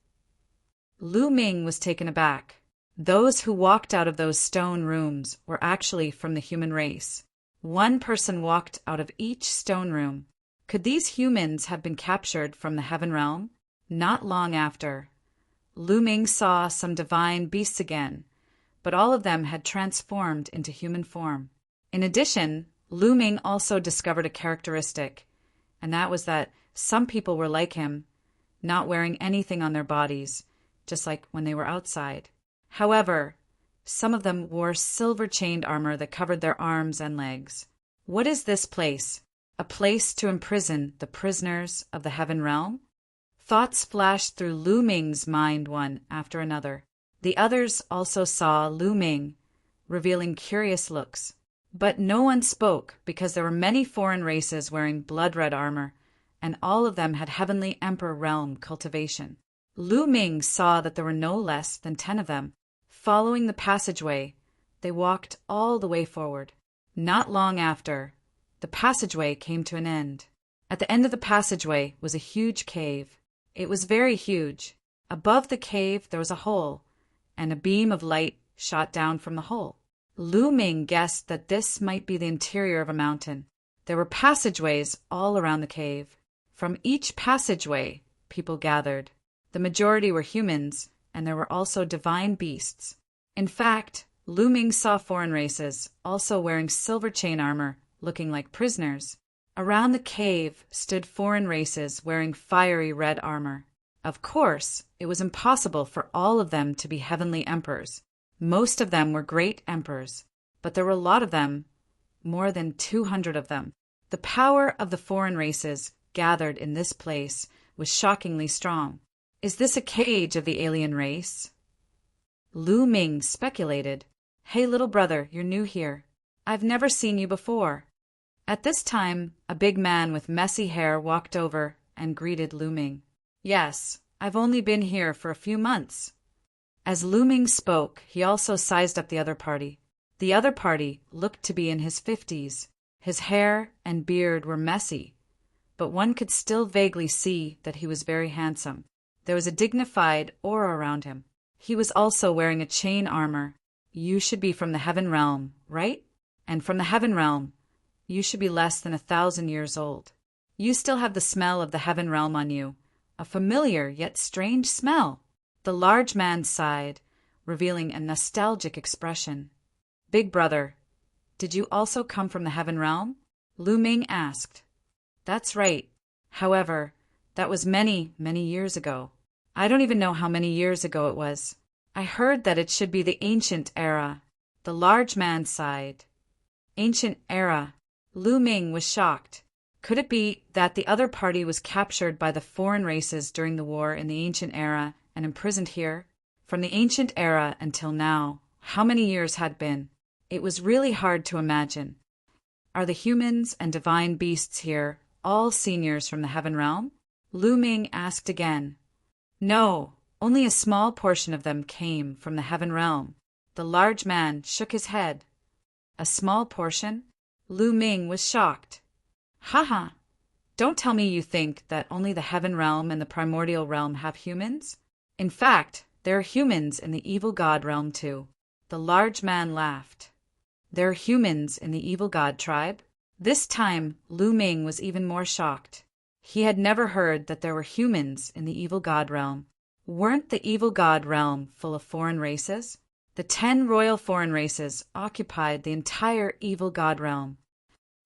Lu Ming was taken aback. Those who walked out of those stone rooms were actually from the human race. One person walked out of each stone room. Could these humans have been captured from the heaven realm? Not long after, Lu Ming saw some divine beasts again, but all of them had transformed into human form. In addition, Lu Ming also discovered a characteristic, and that was that some people were like him, not wearing anything on their bodies, just like when they were outside. However, some of them wore silver-chained armor that covered their arms and legs. What is this place? A place to imprison the prisoners of the heaven realm? Thoughts flashed through Lu Ming's mind one after another. The others also saw Lu Ming, revealing curious looks. But no one spoke because there were many foreign races wearing blood-red armor, and all of them had Heavenly Emperor realm cultivation. Lu Ming saw that there were no less than 10 of them. Following the passageway, they walked all the way forward. Not long after, the passageway came to an end. At the end of the passageway was a huge cave. It was very huge. Above the cave there was a hole, and a beam of light shot down from the hole. Lu Ming guessed that this might be the interior of a mountain. There were passageways all around the cave. From each passageway, people gathered. The majority were humans, and there were also divine beasts. In fact, Lu Ming saw foreign races, also wearing silver chain armor, looking like prisoners. Around the cave stood foreign races wearing fiery red armor. Of course, it was impossible for all of them to be heavenly emperors. Most of them were great emperors, but there were a lot of them, more than 200 of them. The power of the foreign races gathered in this place was shockingly strong. Is this a cage of the alien race? Lu Ming speculated. Hey, little brother, you're new here. I've never seen you before. At this time, a big man with messy hair walked over and greeted Lu Ming. Yes, I've only been here for a few months. As Lu Ming spoke, he also sized up the other party. The other party looked to be in his 50s. His hair and beard were messy, but one could still vaguely see that he was very handsome. There was a dignified aura around him. He was also wearing a chain armor. You should be from the heaven realm, right? And from the heaven realm, you should be less than 1,000 years old. You still have the smell of the heaven realm on you, a familiar yet strange smell. The large man sighed, revealing a nostalgic expression. Big brother, did you also come from the heaven realm? Lu Ming asked. That's right. However, that was many, many years ago. I don't even know how many years ago it was. I heard that it should be the ancient era. The large man sighed. Ancient era. Lu Ming was shocked. Could it be that the other party was captured by the foreign races during the war in the ancient era and imprisoned here? From the ancient era until now, how many years had been? It was really hard to imagine. Are the humans and divine beasts here all seniors from the heaven realm? Lu Ming asked again. No, only a small portion of them came from the heaven realm. The large man shook his head. A small portion? Lu Ming was shocked. Haha, don't tell me you think that only the heaven realm and the primordial realm have humans. In fact, there are humans in the evil god realm too. The large man laughed. There are humans in the evil god tribe? This time, Lu Ming was even more shocked. He had never heard that there were humans in the evil god realm. Weren't the evil god realm full of foreign races? The 10 royal foreign races occupied the entire evil god realm.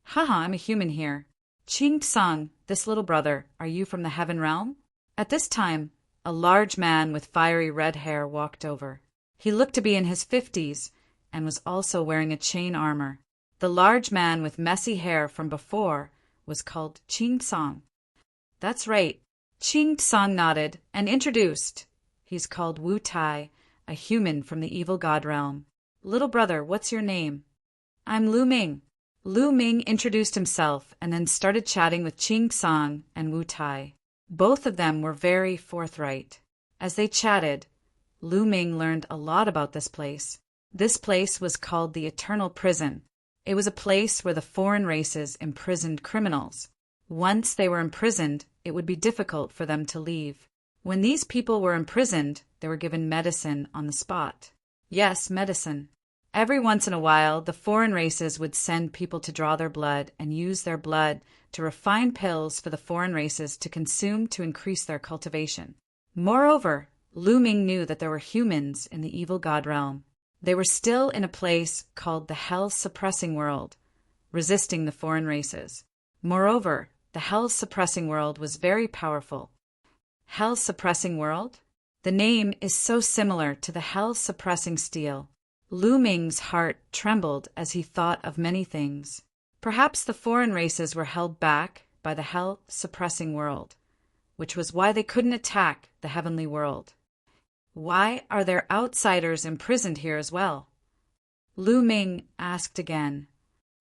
Haha, I'm a human here. Qing Tsang, this little brother, are you from the heaven realm? At this time, a large man with fiery red hair walked over. He looked to be in his 50s and was also wearing a chain armor. The large man with messy hair from before was called Qing Tsang. That's right. Qing Tsang nodded and introduced. He's called Wu Tai, a human from the evil god realm. Little brother, what's your name? I'm Lu Ming. Lu Ming introduced himself and then started chatting with Qing Tsang and Wu Tai. Both of them were very forthright. As they chatted, Lu Ming learned a lot about this place. This place was called the Eternal Prison. It was a place where the foreign races imprisoned criminals. Once they were imprisoned, it would be difficult for them to leave. When these people were imprisoned, they were given medicine on the spot. Yes, medicine. Every once in a while, the foreign races would send people to draw their blood and use their blood to refine pills for the foreign races to consume to increase their cultivation. Moreover, Lu Ming knew that there were humans in the evil god realm. They were still in a place called the Hell-Suppressing World, resisting the foreign races. Moreover, the Hell-Suppressing World was very powerful. Hell-Suppressing World? The name is so similar to the Hell-Suppressing Steel. Lu Ming's heart trembled as he thought of many things. Perhaps the foreign races were held back by the Hell-Suppressing World, which was why they couldn't attack the heavenly world. Why are there outsiders imprisoned here as well? Lu Ming asked again.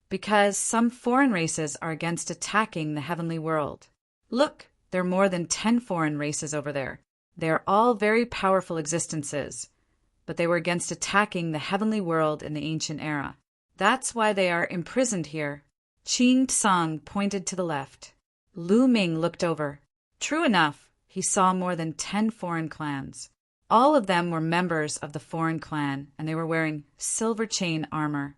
Because some foreign races are against attacking the heavenly world. Look, there are more than 10 foreign races over there. They are all very powerful existences, but they were against attacking the heavenly world in the ancient era. That's why they are imprisoned here. Qing Tsang pointed to the left. Lu Ming looked over. True enough, he saw more than 10 foreign clans. All of them were members of the foreign clan, and they were wearing silver chain armor.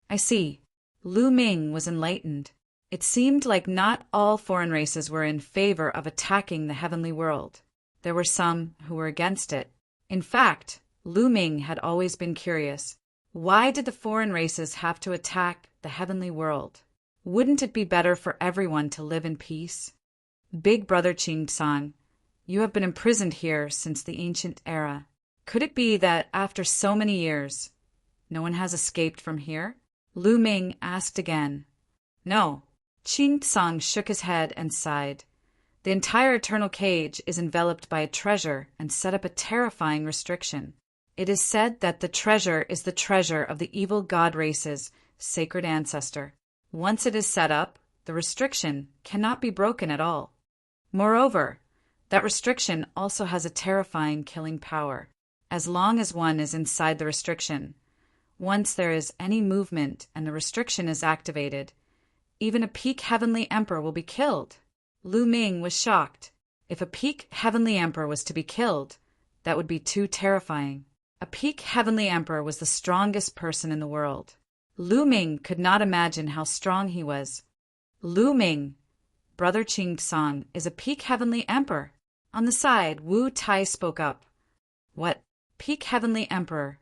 I see. Lu Ming was enlightened. It seemed like not all foreign races were in favor of attacking the heavenly world. There were some who were against it. In fact, Lu Ming had always been curious. Why did the foreign races have to attack the heavenly world? Wouldn't it be better for everyone to live in peace? Big brother Qing Tsang, you have been imprisoned here since the ancient era. Could it be that after so many years, no one has escaped from here? Lu Ming asked again. No. Qing Tsang shook his head and sighed. The entire eternal cage is enveloped by a treasure and set up a terrifying restriction. It is said that the treasure is the treasure of the evil god race's sacred ancestor. Once it is set up, the restriction cannot be broken at all. Moreover, that restriction also has a terrifying killing power. As long as one is inside the restriction, once there is any movement and the restriction is activated, even a peak heavenly emperor will be killed. Lu Ming was shocked. If a peak heavenly emperor was to be killed, that would be too terrifying. A peak heavenly emperor was the strongest person in the world. Lu Ming could not imagine how strong he was. Lu Ming, brother Qing Tsang, is a peak heavenly emperor. On the side, Wu Tai spoke up. What? Peak Heavenly Emperor.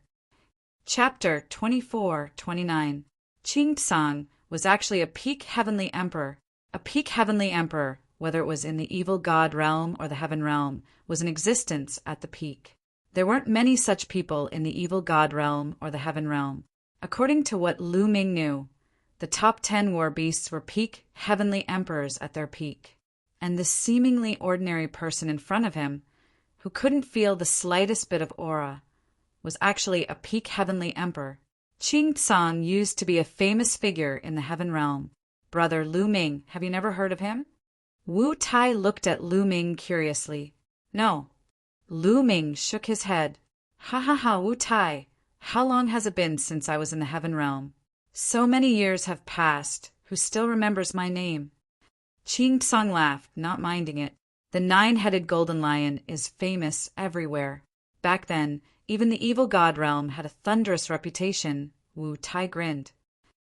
Chapter 24-29. Qing Tsang was actually a peak heavenly emperor. A peak heavenly emperor, whether it was in the evil god realm or the heaven realm, was in existence at the peak. There weren't many such people in the evil god realm or the heaven realm. According to what Lu Ming knew, the top 10 war beasts were peak heavenly emperors at their peak. And this seemingly ordinary person in front of him, who couldn't feel the slightest bit of aura, was actually a peak heavenly emperor. Qing Tsang used to be a famous figure in the heaven realm. Brother Lu Ming, have you never heard of him? Wu Tai looked at Lu Ming curiously. No. Lu Ming shook his head. Ha ha ha, Wu Tai. How long has it been since I was in the heaven realm? So many years have passed. Who still remembers my name? Qing Tsang laughed, not minding it. The 9-headed golden lion is famous everywhere. Back then, even the evil god realm had a thunderous reputation. Wu Tai grinned.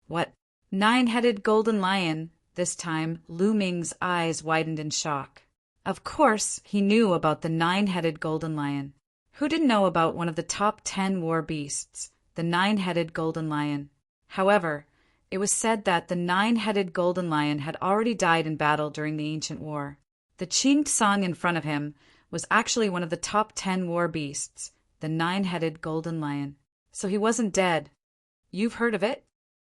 What? 9-headed golden lion? This time, Lu Ming's eyes widened in shock. Of course, he knew about the 9-headed golden lion. Who didn't know about one of the top 10 war beasts, the 9-headed golden lion? However, it was said that the 9-headed golden lion had already died in battle during the ancient war. The Qing Tsang in front of him was actually one of the top 10 war beasts, the 9-headed golden lion. So he wasn't dead. You've heard of it?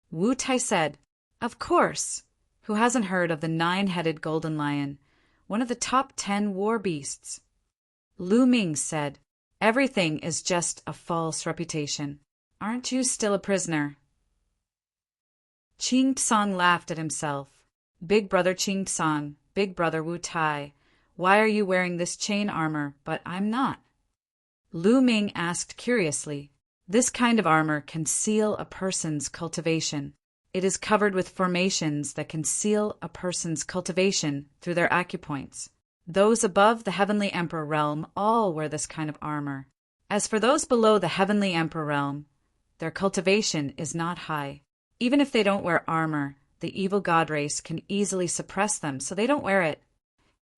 Wu Tai said. Of course. Who hasn't heard of the 9-headed golden lion, one of the top 10 war beasts? Lu Ming said. Everything is just a false reputation. Aren't you still a prisoner? Qing Tsang laughed at himself. Big brother Qing Tsang, big brother Wu Tai, why are you wearing this chain armor, but I'm not? Lu Ming asked curiously. This kind of armor can seal a person's cultivation. It is covered with formations that can seal a person's cultivation through their acupoints. Those above the Heavenly Emperor realm all wear this kind of armor. As for those below the Heavenly Emperor realm, their cultivation is not high. Even if they don't wear armor, the evil god race can easily suppress them, so they don't wear it.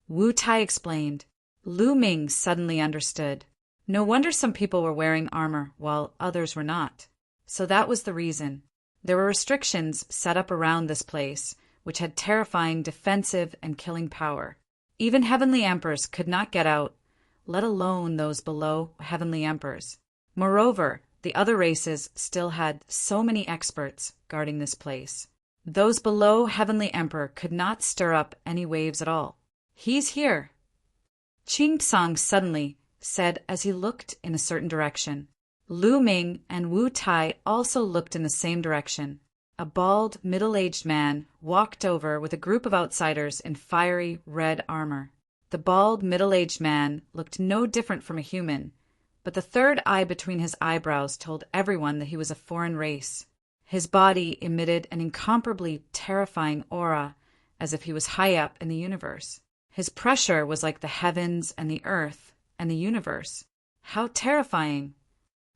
Wu Tai explained. Lu Ming suddenly understood. No wonder some people were wearing armor while others were not. So that was the reason. There were restrictions set up around this place, which had terrifying defensive and killing power. Even heavenly emperors could not get out, let alone those below heavenly emperors. Moreover, the other races still had so many experts guarding this place. Those below heavenly emperor could not stir up any waves at all. He's here. Qing Tsang suddenly said as he looked in a certain direction. Lu Ming and Wu Tai also looked in the same direction. A bald, middle-aged man walked over with a group of outsiders in fiery red armor. The bald, middle-aged man looked no different from a human, but the third eye between his eyebrows told everyone that he was a foreign race. His body emitted an incomparably terrifying aura, as if he was high up in the universe. His pressure was like the heavens and the earth and the universe. How terrifying!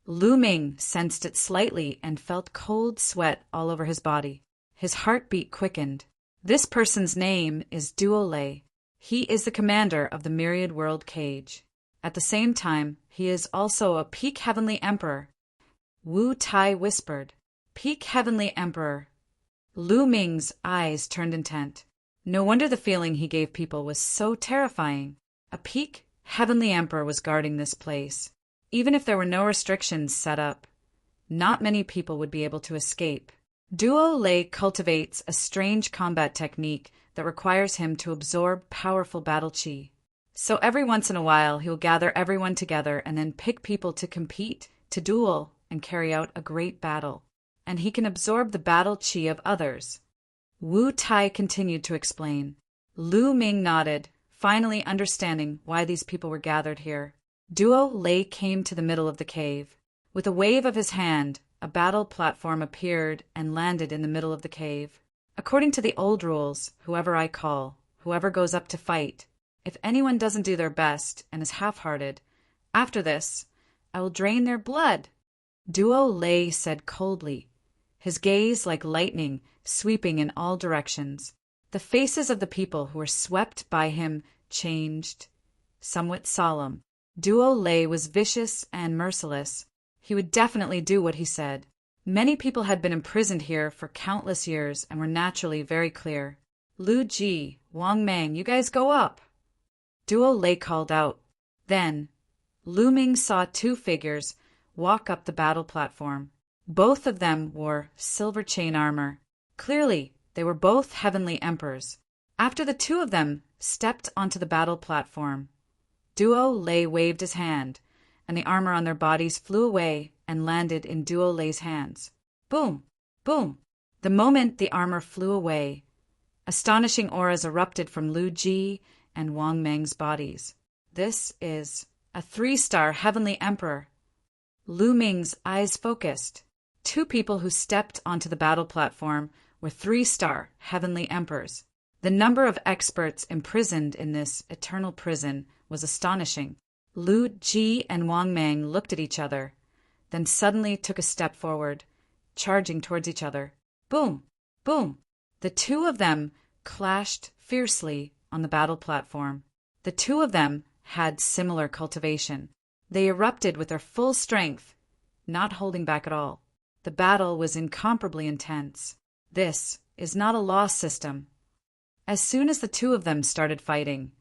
Lu Ming sensed it slightly and felt cold sweat all over his body. His heartbeat quickened. This person's name is Duo Lei. He is the commander of the Myriad World Cage. At the same time, he is also a peak heavenly emperor. Wu Tai whispered. Peak heavenly emperor. Lu Ming's eyes turned intent. No wonder the feeling he gave people was so terrifying. A peak heavenly emperor was guarding this place. Even if there were no restrictions set up, not many people would be able to escape. Duo Lei cultivates a strange combat technique that requires him to absorb powerful battle chi. So every once in a while, he'll gather everyone together and then pick people to compete, to duel, and carry out a great battle. And he can absorb the battle chi of others. Wu Tai continued to explain. Lu Ming nodded, finally understanding why these people were gathered here. Duo Lei came to the middle of the cave. With a wave of his hand, a battle platform appeared and landed in the middle of the cave. According to the old rules, whoever I call, whoever goes up to fight, if anyone doesn't do their best and is half-hearted, after this, I will drain their blood. Duo Lei said coldly, his gaze like lightning sweeping in all directions. The faces of the people who were swept by him changed. somewhat solemn. Duo Lei was vicious and merciless. He would definitely do what he said. Many people had been imprisoned here for countless years and were naturally very clear. Lu Ji, Wang Mang, you guys go up. Duo Lei called out. Then, Lu Ming saw two figures walk up the battle platform. Both of them wore silver chain armor. Clearly, they were both heavenly emperors. After the two of them stepped onto the battle platform, Duo Lei waved his hand, and the armor on their bodies flew away and landed in Duo Lei's hands. Boom! Boom! The moment the armor flew away, astonishing auras erupted from Lu Ji and Wang Meng's bodies. This is a 3-star heavenly emperor. Lu Ming's eyes focused. Two people who stepped onto the battle platform were 3-star heavenly emperors. The number of experts imprisoned in this eternal prison was astonishing. Lu Ji and Wang Mang looked at each other, then suddenly took a step forward, charging towards each other. Boom! Boom! The two of them clashed fiercely on the battle platform. The two of them had similar cultivation. They erupted with their full strength, not holding back at all. The battle was incomparably intense. This is not a law system. As soon as the two of them started fighting,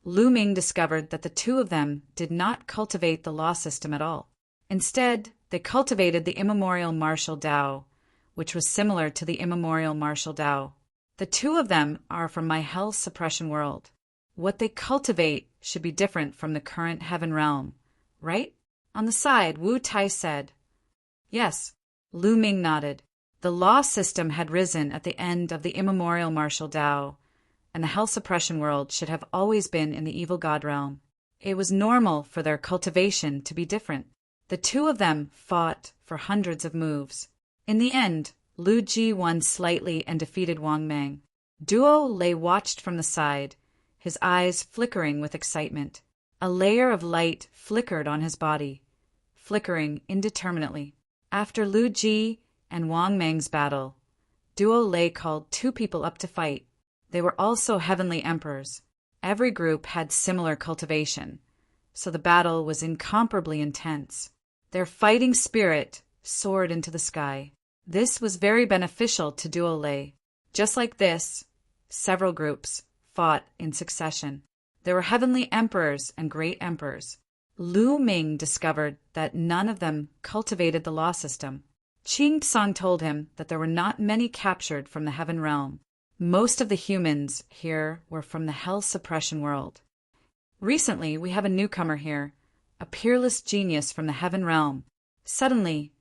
Lu Ming discovered that the two of them did not cultivate the law system at all. Instead, they cultivated the immemorial martial Tao, which was similar to the immemorial martial Tao. The two of them are from my hell suppression world. What they cultivate should be different from the current heaven realm, right? On the side, Wu Tai said. Yes. Lu Ming nodded. The law system had risen at the end of the immemorial martial Tao, and the hell suppression world should have always been in the evil god realm. It was normal for their cultivation to be different. The two of them fought for hundreds of moves. In the end, Lu Ji won slightly and defeated Wang Mang. Duo Lei watched from the side, his eyes flickering with excitement. A layer of light flickered on his body, flickering indeterminately. After Lu Ji and Wang Mang's battle, Duo Lei called two people up to fight. They were also heavenly emperors. Every group had similar cultivation, so the battle was incomparably intense. Their fighting spirit soared into the sky. This was very beneficial to Duo Lei. Just like this, several groups fought in succession. There were heavenly emperors and great emperors. Lu Ming discovered that none of them cultivated the law system. Qing Tsang told him that there were not many captured from the heaven realm. Most of the humans here were from the hell suppression world. Recently, we have a newcomer here, a peerless genius from the heaven realm. Suddenly,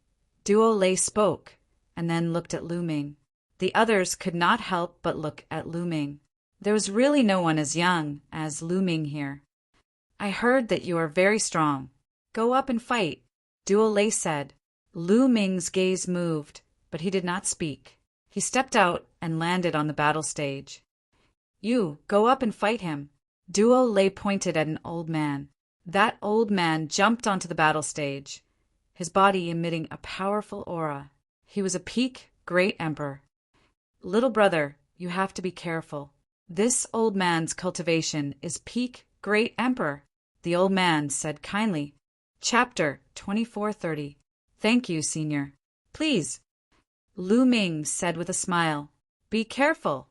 Duo Lei spoke, and then looked at Lu Ming. The others could not help but look at Lu Ming. There was really no one as young as Lu Ming here. I heard that you are very strong. Go up and fight, Duo Lei said. Lu Ming's gaze moved, but he did not speak. He stepped out and landed on the battle stage. You, go up and fight him. Duo Lei pointed at an old man. That old man jumped onto the battle stage, his body emitting a powerful aura. He was a peak great emperor. Little brother, you have to be careful. This old man's cultivation is peak great emperor, the old man said kindly. Chapter 2430. Thank you, senior. Please. Lu Ming said with a smile. Be careful.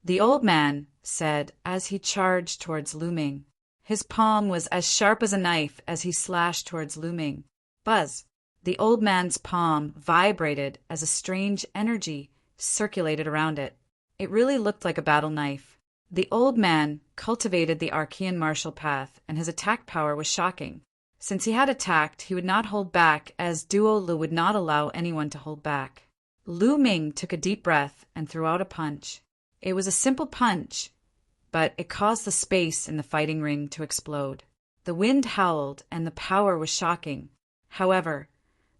The old man said as he charged towards Lu Ming. His palm was as sharp as a knife as he slashed towards Lu Ming. Buzz. The old man's palm vibrated as a strange energy circulated around it. It really looked like a battle knife. The old man cultivated the Archean martial path, and his attack power was shocking. Since he had attacked, he would not hold back, as Duo Lu would not allow anyone to hold back. Lu Ming took a deep breath and threw out a punch. It was a simple punch, but it caused the space in the fighting ring to explode. The wind howled, and the power was shocking. However,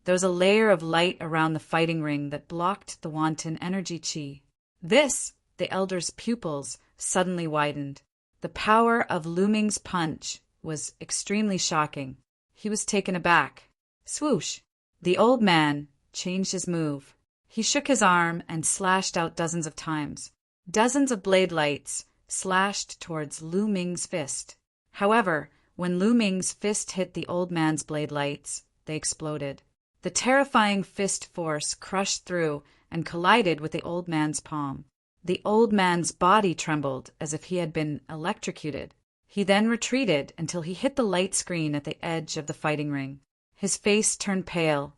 there was a layer of light around the fighting ring that blocked the wanton energy chi. The elder's pupils suddenly widened. The power of Lu Ming's punch was extremely shocking. He was taken aback. Swoosh! The old man changed his move. He shook his arm and slashed out dozens of times. Dozens of blade lights slashed towards Lu Ming's fist. However, when Lu Ming's fist hit the old man's blade lights, they exploded. The terrifying fist force crushed through and collided with the old man's palm. The old man's body trembled as if he had been electrocuted. He then retreated until he hit the light screen at the edge of the fighting ring. His face turned pale.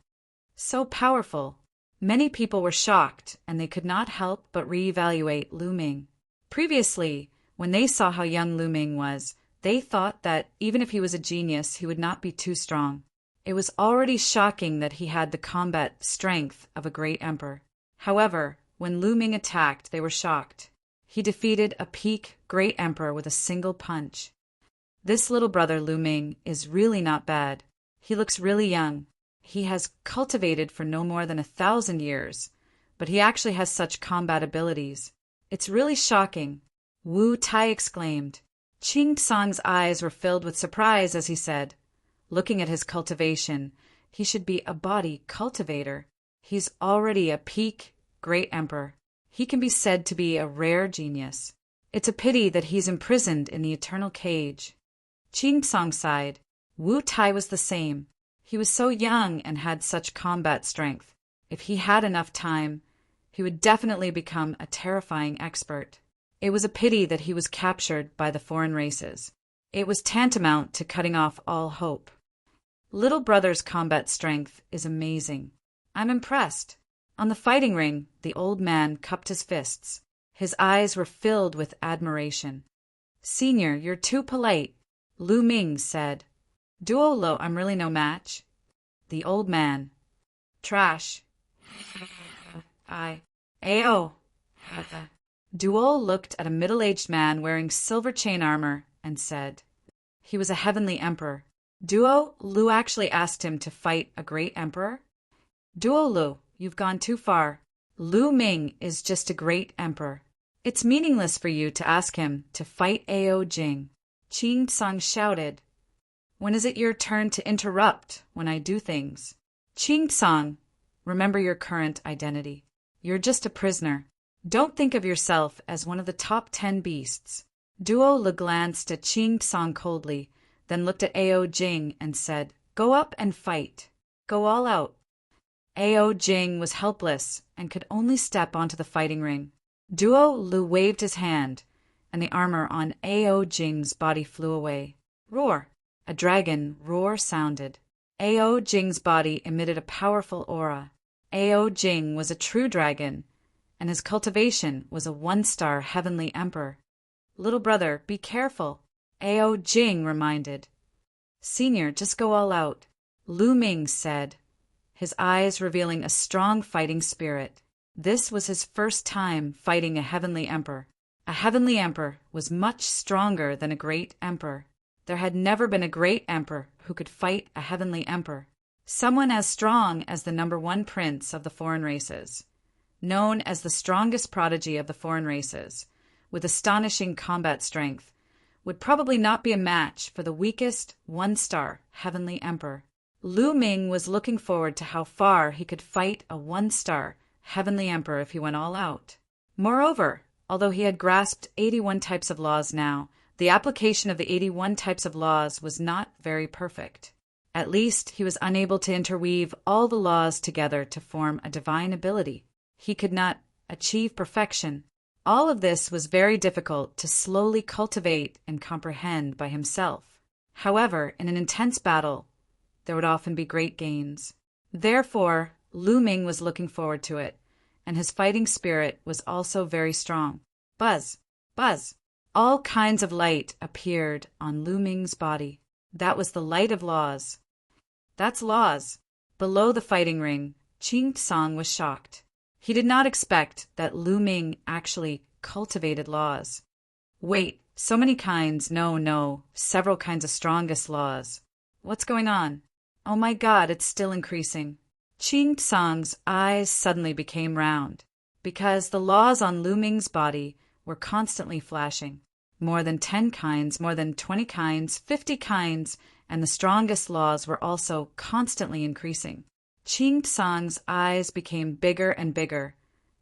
So powerful. Many people were shocked, and they could not help but reevaluate Lu Ming. Previously, when they saw how young Lu Ming was, they thought that even if he was a genius, he would not be too strong. It was already shocking that he had the combat strength of a great emperor. However, when Lu Ming attacked, they were shocked. He defeated a peak great emperor with a single punch. This little brother Lu Ming is really not bad. He looks really young. He has cultivated for no more than 1,000 years, but he actually has such combat abilities. It's really shocking. Wu Tai exclaimed. Qing Song's eyes were filled with surprise as he said, looking at his cultivation, he should be a body cultivator. He's already a peak great emperor. He can be said to be a rare genius. It's a pity that he's imprisoned in the eternal cage. Qing Song sighed. Wu Tai was the same. He was so young and had such combat strength. If he had enough time, he would definitely become a terrifying expert. It was a pity that he was captured by the foreign races. It was tantamount to cutting off all hope. Little brother's combat strength is amazing. I'm impressed. On the fighting ring, the old man cupped his fists. His eyes were filled with admiration. Senior, you're too polite, Lu Ming said. Duolo, I'm really no match. The old man. Trash. Ao. Duo looked at a middle-aged man wearing silver chain armor and said, he was a heavenly emperor. Duo, Lu actually asked him to fight a great emperor? Duo Lu, you've gone too far. Lu Ming is just a great emperor. It's meaningless for you to ask him to fight Ao Jing. Qing Song shouted. When is it your turn to interrupt when I do things? Qing Song, remember your current identity. You're just a prisoner. Don't think of yourself as one of the top 10 beasts. Duo Lu glanced at Qing Song coldly, then looked at Ao Jing and said, go up and fight. Go all out. Ao Jing was helpless and could only step onto the fighting ring. Duo Lu waved his hand, and the armor on Ao Jing's body flew away. Roar! A dragon roar sounded. Ao Jing's body emitted a powerful aura. Ao Jing was a true dragon, and his cultivation was a 1-star heavenly emperor. Little brother, be careful, Ao Jing reminded. Senior, just go all out, Lu Ming said, his eyes revealing a strong fighting spirit. This was his first time fighting a heavenly emperor. A heavenly emperor was much stronger than a great emperor. There had never been a great emperor who could fight a heavenly emperor. Someone as strong as the #1 prince of the foreign races, known as the strongest prodigy of the foreign races, with astonishing combat strength, would probably not be a match for the weakest 1-star heavenly emperor. Lu Ming was looking forward to how far he could fight a 1-star heavenly emperor if he went all out. Moreover, although he had grasped 81 types of laws now, the application of the 81 types of laws was not very perfect. At least he was unable to interweave all the laws together to form a divine ability. He could not achieve perfection. All of this was very difficult to slowly cultivate and comprehend by himself. However, in an intense battle, there would often be great gains. Therefore, Lu Ming was looking forward to it, and his fighting spirit was also very strong. Buzz! Buzz! All kinds of light appeared on Lu Ming's body. That was the light of laws. That's laws. Below the fighting ring, Qing Song was shocked. He did not expect that Lu Ming actually cultivated laws. Wait, so many kinds, no, several kinds of strongest laws. What's going on? Oh my God, it's still increasing. Qing Song's eyes suddenly became round, because the laws on Lu Ming's body were constantly flashing. More than 10 kinds, more than 20 kinds, 50 kinds, and the strongest laws were also constantly increasing. Qing Song's eyes became bigger and bigger,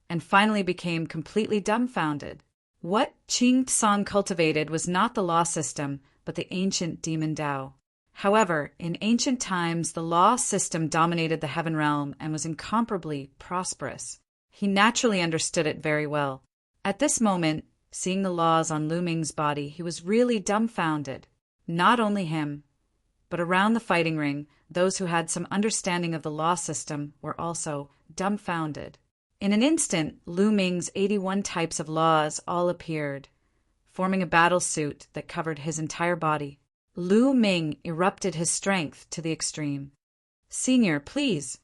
and finally became completely dumbfounded. What Qing Song cultivated was not the law system, but the ancient demon Tao. However, in ancient times, the law system dominated the heaven realm and was incomparably prosperous. He naturally understood it very well. At this moment, seeing the laws on Lu Ming's body, he was really dumbfounded. Not only him, but around the fighting ring, those who had some understanding of the law system were also dumbfounded. In an instant, Lu Ming's 81 types of laws all appeared, forming a battle suit that covered his entire body. Lu Ming erupted his strength to the extreme. "Senior, please."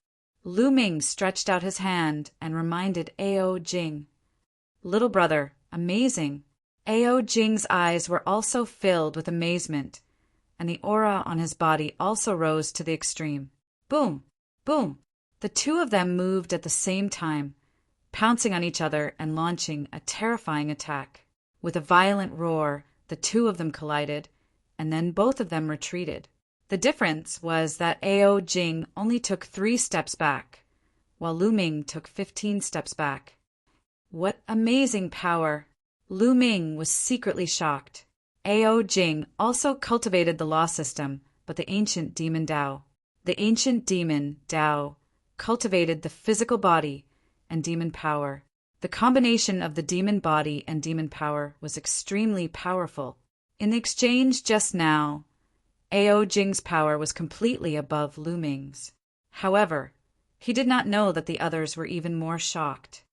Lu Ming stretched out his hand and reminded Ao Jing. "Little brother, amazing." Ao Jing's eyes were also filled with amazement, and the aura on his body also rose to the extreme. Boom! Boom! The two of them moved at the same time, pouncing on each other and launching a terrifying attack. With a violent roar, the two of them collided, and then both of them retreated. The difference was that Ao Jing only took 3 steps back, while Lu Ming took 15 steps back. What amazing power! Lu Ming was secretly shocked. Ao Jing also cultivated the law system, but the ancient demon Tao. The ancient demon Tao cultivated the physical body and demon power. The combination of the demon body and demon power was extremely powerful. In the exchange just now, Ao Jing's power was completely above Lu Ming's. However, he did not know that the others were even more shocked.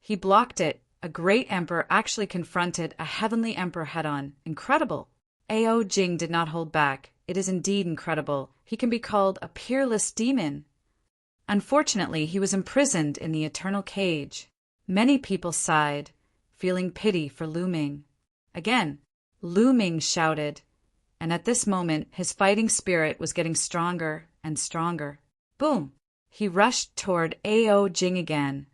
He blocked it. A great emperor actually confronted a heavenly emperor head-on. Incredible! Ao Jing did not hold back. It is indeed incredible. He can be called a peerless demon. Unfortunately, he was imprisoned in the eternal cage. Many people sighed, feeling pity for Lu Ming. Again, Lu Ming shouted, and at this moment his fighting spirit was getting stronger and stronger. Boom! He rushed toward Ao Jing again,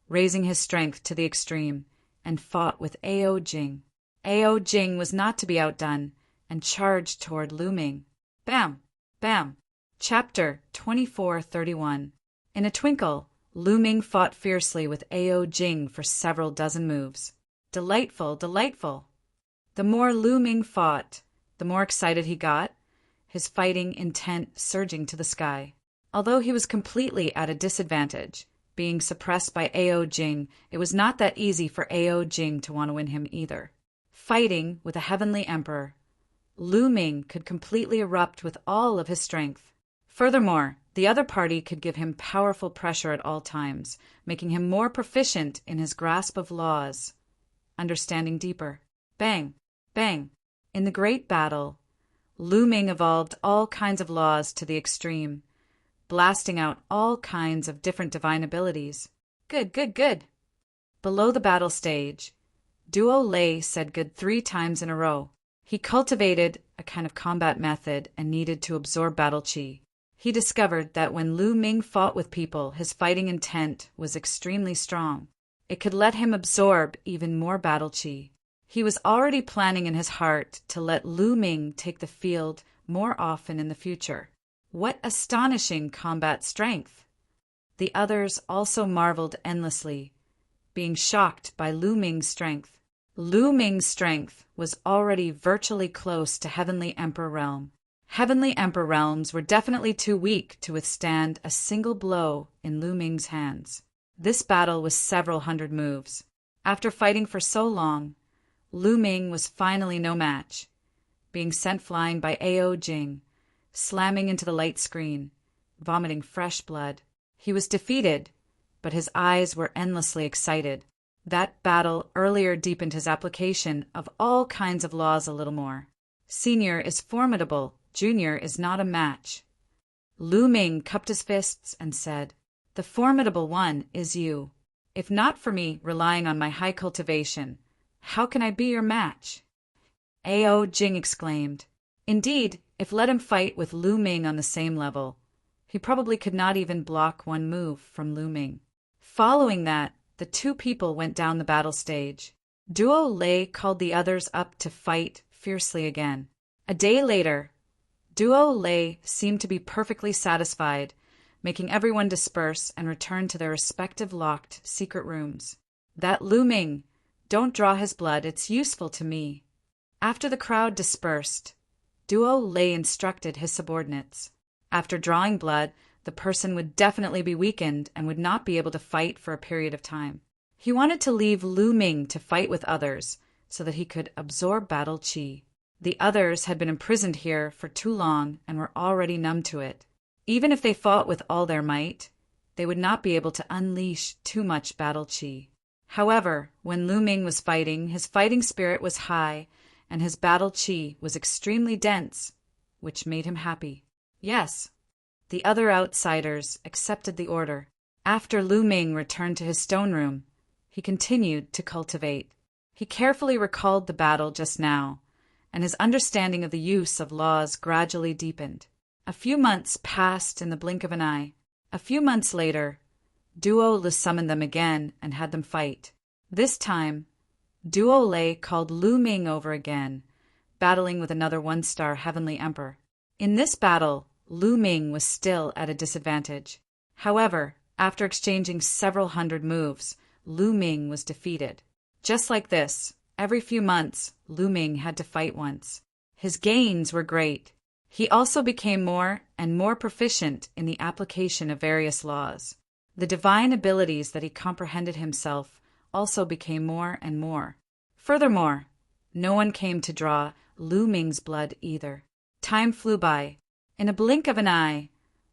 raising his strength to the extreme, and fought with Ao Jing. Ao Jing was not to be outdone, and charged toward Lu Ming. Bam! Bam! Chapter 2431. In a twinkle, Lu Ming fought fiercely with Ao Jing for several dozen moves. Delightful, delightful! The more Lu Ming fought, the more excited he got, his fighting intent surging to the sky. Although he was completely at a disadvantage, being suppressed by Ao Jing, it was not that easy for Ao Jing to want to win him either. Fighting with a heavenly emperor, Lu Ming could completely erupt with all of his strength. Furthermore, the other party could give him powerful pressure at all times, making him more proficient in his grasp of laws, understanding deeper. Bang! Bang! In the great battle, Lu Ming evolved all kinds of laws to the extreme, blasting out all kinds of different divine abilities. Good, good, good! Below the battle stage, Duo Lei said good 3 times in a row. He cultivated a kind of combat method and needed to absorb battle chi. He discovered that when Lu Ming fought with people, his fighting intent was extremely strong. It could let him absorb even more battle chi. He was already planning in his heart to let Lu Ming take the field more often in the future. What astonishing combat strength! The others also marveled endlessly, being shocked by Lu Ming's strength. Lu Ming's strength was already virtually close to Heavenly Emperor Realm. Heavenly Emperor Realms were definitely too weak to withstand a single blow in Lu Ming's hands. This battle was several hundred moves. After fighting for so long, Lu Ming was finally no match, being sent flying by Ao Jing, slamming into the light screen, vomiting fresh blood. He was defeated, but his eyes were endlessly excited. That battle earlier deepened his application of all kinds of laws a little more. Senior is formidable, junior is not a match. Lu Ming cupped his fists and said, "The formidable one is you. If not for me relying on my high cultivation, how can I be your match?" Ao Jing exclaimed. Indeed, if let him fight with Lu Ming on the same level, he probably could not even block one move from Lu Ming. Following that, the two people went down the battle stage. Duo Lei called the others up to fight fiercely again. A day later, Duo Lei seemed to be perfectly satisfied, making everyone disperse and return to their respective locked secret rooms. "That Lu Ming, don't draw his blood, it's useful to me." After the crowd dispersed, Duo Lei instructed his subordinates. After drawing blood, the person would definitely be weakened and would not be able to fight for a period of time. He wanted to leave Lu Ming to fight with others so that he could absorb battle qi. The others had been imprisoned here for too long and were already numb to it. Even if they fought with all their might, they would not be able to unleash too much battle qi. However, when Lu Ming was fighting, his fighting spirit was high and his battle qi was extremely dense, which made him happy. Yes, the other outsiders accepted the order. After Lu Ming returned to his stone room, he continued to cultivate. He carefully recalled the battle just now, and his understanding of the use of laws gradually deepened. A few months passed in the blink of an eye. A few months later, Duo Lu summoned them again and had them fight. This time, Duo Lei called Lu Ming over again, battling with another one-star heavenly emperor. In this battle, Lu Ming was still at a disadvantage. However, after exchanging several hundred moves, Lu Ming was defeated. Just like this, every few months, Lu Ming had to fight once. His gains were great. He also became more and more proficient in the application of various laws. The divine abilities that he comprehended himself also became more and more. Furthermore, no one came to draw Lu Ming's blood either. Time flew by. In a blink of an eye,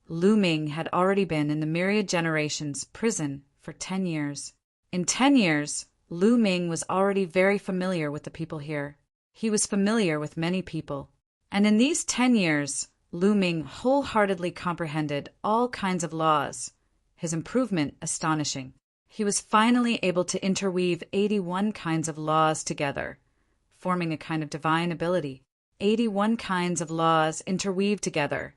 Lu Ming had already been in the myriad generations prison for 10 years. In 10 years, Lu Ming was already very familiar with the people here. He was familiar with many people. And in these 10 years, Lu Ming wholeheartedly comprehended all kinds of laws, his improvement astonishing. He was finally able to interweave 81 kinds of laws together, forming a kind of divine ability. 81 kinds of laws interweaved together,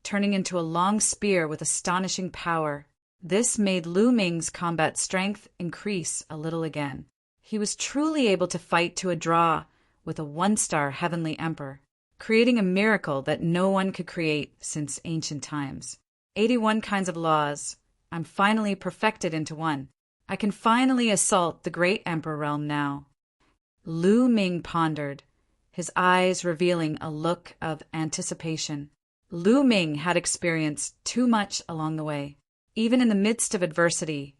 turning into a long spear with astonishing power. This made Lu Ming's combat strength increase a little again. He was truly able to fight to a draw with a one-star heavenly emperor, creating a miracle that no one could create since ancient times. 81 kinds of laws. I'm finally perfected into one. I can finally assault the great emperor realm now. Lu Ming pondered, his eyes revealing a look of anticipation. Lu Ming had experienced too much along the way. Even in the midst of adversity,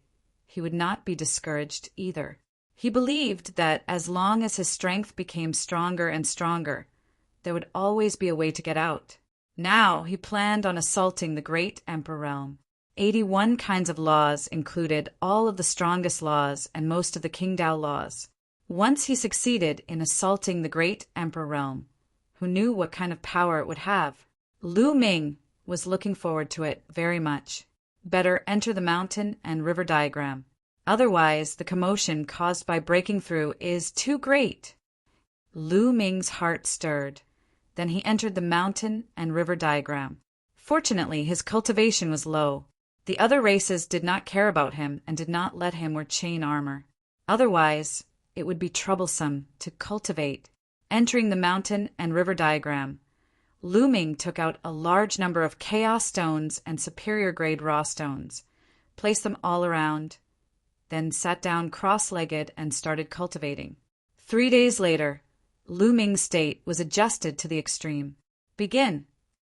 he would not be discouraged either. He believed that as long as his strength became stronger and stronger, there would always be a way to get out. Now he planned on assaulting the great emperor realm. 81 kinds of laws included all of the strongest laws and most of the Qingdao laws. Once he succeeded in assaulting the great emperor realm, who knew what kind of power it would have. Lu Ming was looking forward to it very much. Better enter the mountain and river diagram. Otherwise, the commotion caused by breaking through is too great. Lu Ming's heart stirred. Then he entered the mountain and river diagram. Fortunately, his cultivation was low. The other races did not care about him and did not let him wear chain armor. Otherwise, it would be troublesome to cultivate. Entering the mountain and river diagram, Lu Ming took out a large number of chaos stones and superior grade raw stones, placed them all around, then sat down cross-legged and started cultivating. 3 days later, Lu Ming's state was adjusted to the extreme. Begin,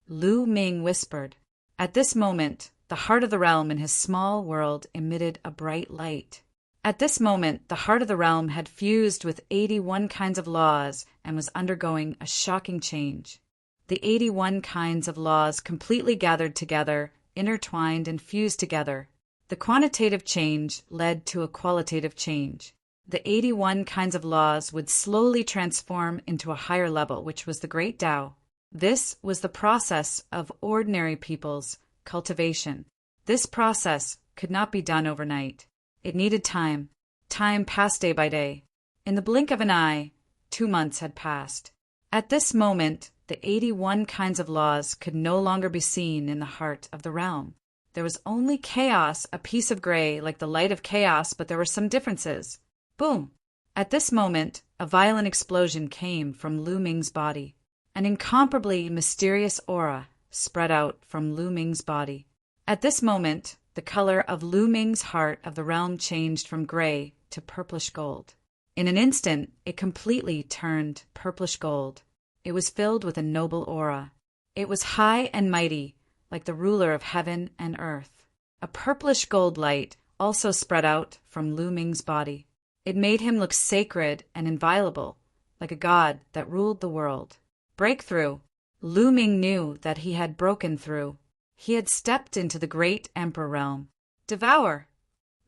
Lu Ming whispered. At this moment, the heart of the realm in his small world emitted a bright light. At this moment, the heart of the realm had fused with 81 kinds of laws and was undergoing a shocking change. The 81 kinds of laws completely gathered together, intertwined and fused together. The quantitative change led to a qualitative change. The 81 kinds of laws would slowly transform into a higher level, which was the Great Tao. This was the process of ordinary people's cultivation. This process could not be done overnight. It needed time. Time passed day by day. In the blink of an eye, 2 months had passed. At this moment, the 81 kinds of laws could no longer be seen in the heart of the realm. There was only chaos, a piece of gray like the light of chaos, but there were some differences. Boom! At this moment, a violent explosion came from Lu Ming's body. An incomparably mysterious aura spread out from Lu Ming's body. At this moment, the color of Lu Ming's heart of the realm changed from gray to purplish gold. In an instant, it completely turned purplish gold. It was filled with a noble aura. It was high and mighty, like the ruler of heaven and earth. A purplish gold light also spread out from Lu Ming's body. It made him look sacred and inviolable, like a god that ruled the world. Breakthrough. Lu Ming knew that he had broken through. He had stepped into the great emperor realm. Devour.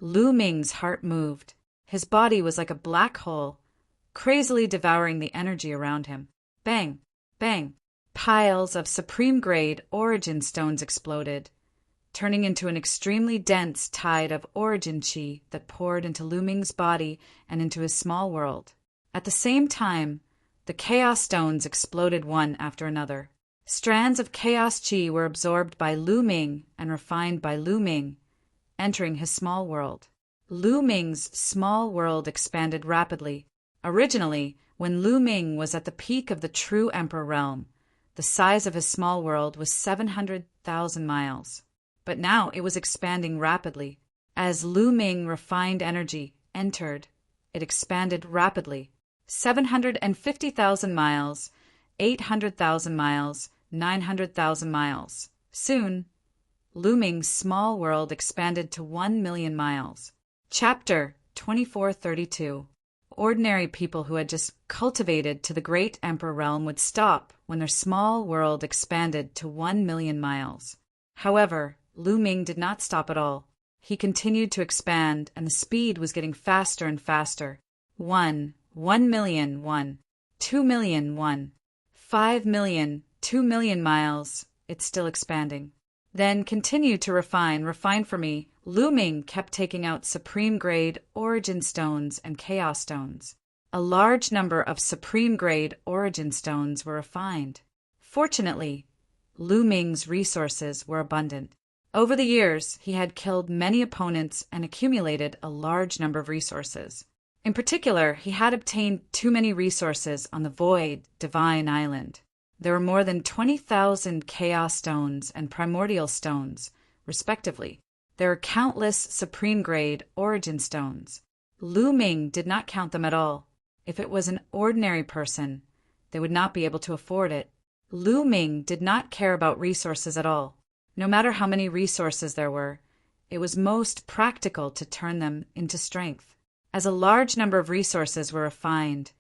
Lu Ming's heart moved. His body was like a black hole, crazily devouring the energy around him. Bang, bang. Piles of supreme-grade origin stones exploded, turning into an extremely dense tide of origin chi that poured into Lu Ming's body and into his small world. At the same time, the chaos stones exploded one after another. Strands of chaos chi were absorbed by Lu Ming and refined by Lu Ming, entering his small world. Lu Ming's small world expanded rapidly. Originally, when Lu Ming was at the peak of the true emperor realm, the size of his small world was 700,000 miles. But now it was expanding rapidly. As Lu Ming refined energy entered, it expanded rapidly. 750,000 miles, 800,000 miles, 900,000 miles. Soon, Lu Ming's small world expanded to 1 million miles. Chapter 2432. Ordinary people who had just cultivated to the great emperor realm would stop when their small world expanded to 1 million miles. However, Lu Ming did not stop at all. He continued to expand, and the speed was getting faster and faster. 1 million, 2 million, 5 million, 2 million miles. It's still expanding. Then continue to refine for me. Lu Ming kept taking out supreme-grade origin stones and chaos stones. A large number of supreme-grade origin stones were refined. Fortunately, Lu Ming's resources were abundant. Over the years, he had killed many opponents and accumulated a large number of resources. In particular, he had obtained too many resources on the Void Divine Island. There were more than 20,000 chaos stones and primordial stones, respectively. There are countless supreme-grade origin stones. Lu Ming did not count them at all. If it was an ordinary person, they would not be able to afford it. Lu Ming did not care about resources at all. No matter how many resources there were, it was most practical to turn them into strength. As a large number of resources were refined,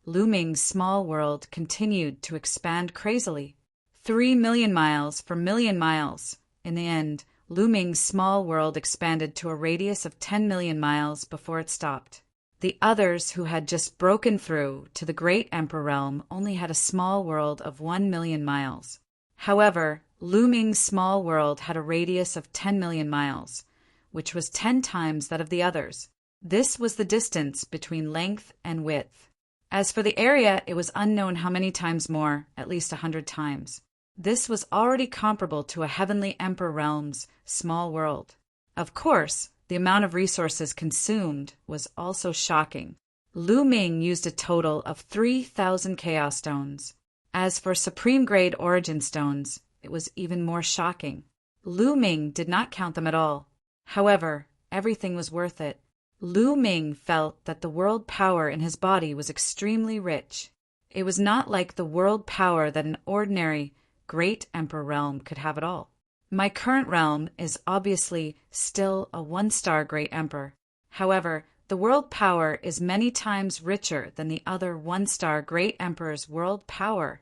Lu Ming's small world continued to expand crazily. 3 million miles for million miles. In the end, Lu Ming's small world expanded to a radius of 10 million miles before it stopped. The others who had just broken through to the great emperor realm only had a small world of 1 million miles. However, Lu Ming's small world had a radius of 10 million miles, which was 10 times that of the others. This was the distance between length and width. As for the area, it was unknown how many times more, at least 100 times. This was already comparable to a heavenly emperor realm's small world. Of course, the amount of resources consumed was also shocking. Lu Ming used a total of 3,000 chaos stones. As for supreme-grade origin stones, it was even more shocking. Lu Ming did not count them at all. However, everything was worth it. Lu Ming felt that the world power in his body was extremely rich. It was not like the world power that an ordinary great emperor realm could have at all. My current realm is obviously still a 1-star great emperor. However, the world power is many times richer than the other 1-star great emperor's world power.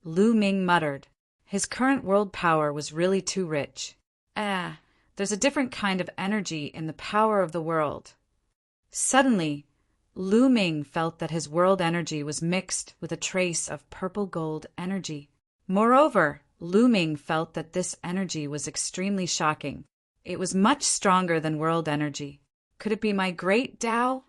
Lu Ming muttered. His current world power was really too rich. There's a different kind of energy in the power of the world. Suddenly, Lu Ming felt that his world energy was mixed with a trace of purple gold energy. Moreover, Lu Ming felt that this energy was extremely shocking. It was much stronger than world energy. Could it be my great Tao?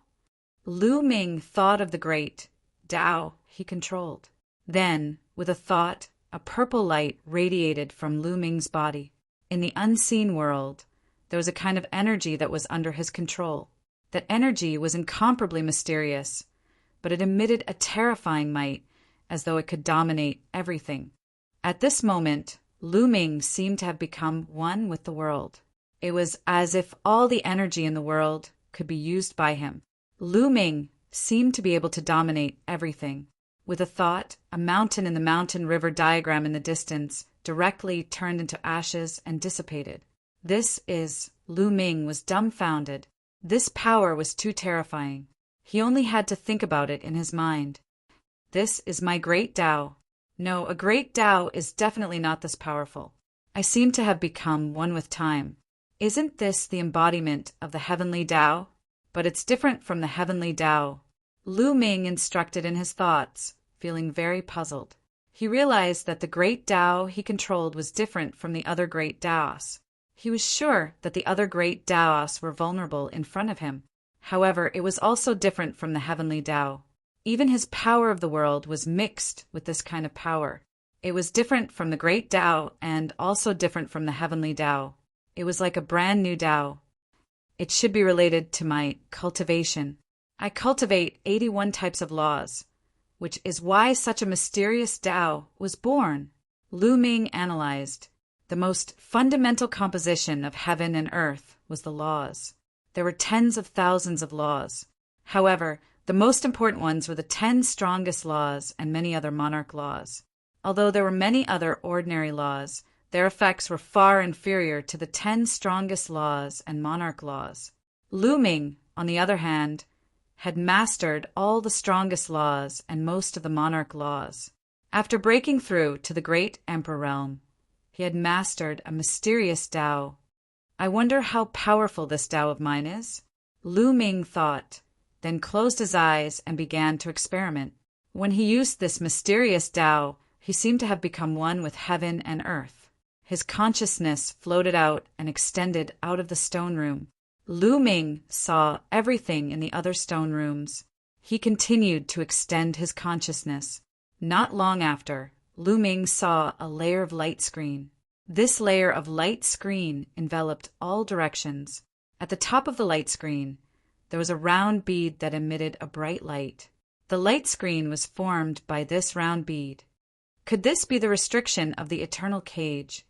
Lu Ming thought of the great Tao he controlled. Then, with a thought, a purple light radiated from Lu Ming's body. In the unseen world, there was a kind of energy that was under his control. That energy was incomparably mysterious, but it emitted a terrifying might, as though it could dominate everything. At this moment, Lu Ming seemed to have become one with the world. It was as if all the energy in the world could be used by him. Lu Ming seemed to be able to dominate everything. With a thought, a mountain in the mountain river diagram in the distance directly turned into ashes and dissipated. Lu Ming was dumbfounded. This power was too terrifying. He only had to think about it in his mind. This is my great Tao. No, a great Tao is definitely not this powerful. I seem to have become one with time. Isn't this the embodiment of the heavenly Tao? But it's different from the heavenly Tao. Lu Ming instructed in his thoughts, feeling very puzzled. He realized that the great Tao he controlled was different from the other great Taos. He was sure that the other great Taos were vulnerable in front of him. However, it was also different from the heavenly Tao. Even his power of the world was mixed with this kind of power. It was different from the great Tao and also different from the heavenly Tao. It was like a brand new Tao. It should be related to my cultivation. I cultivate 81 types of laws, which is why such a mysterious Tao was born. Lu Ming analyzed. The most fundamental composition of heaven and earth was the laws. There were tens of thousands of laws. However, the most important ones were the 10 strongest laws and many other monarch laws. Although there were many other ordinary laws, their effects were far inferior to the 10 strongest laws and monarch laws. Lu Ming, on the other hand, had mastered all the strongest laws and most of the monarch laws. After breaking through to the great emperor realm, he had mastered a mysterious Tao. I wonder how powerful this Tao of mine is? Lu Ming thought, then closed his eyes and began to experiment. When he used this mysterious Tao, he seemed to have become one with heaven and earth. His consciousness floated out and extended out of the stone room. Lu Ming saw everything in the other stone rooms. He continued to extend his consciousness. Not long after, Lu Ming saw a layer of light screen. This layer of light screen enveloped all directions. At the top of the light screen, there was a round bead that emitted a bright light. The light screen was formed by this round bead. Could this be the restriction of the eternal cage?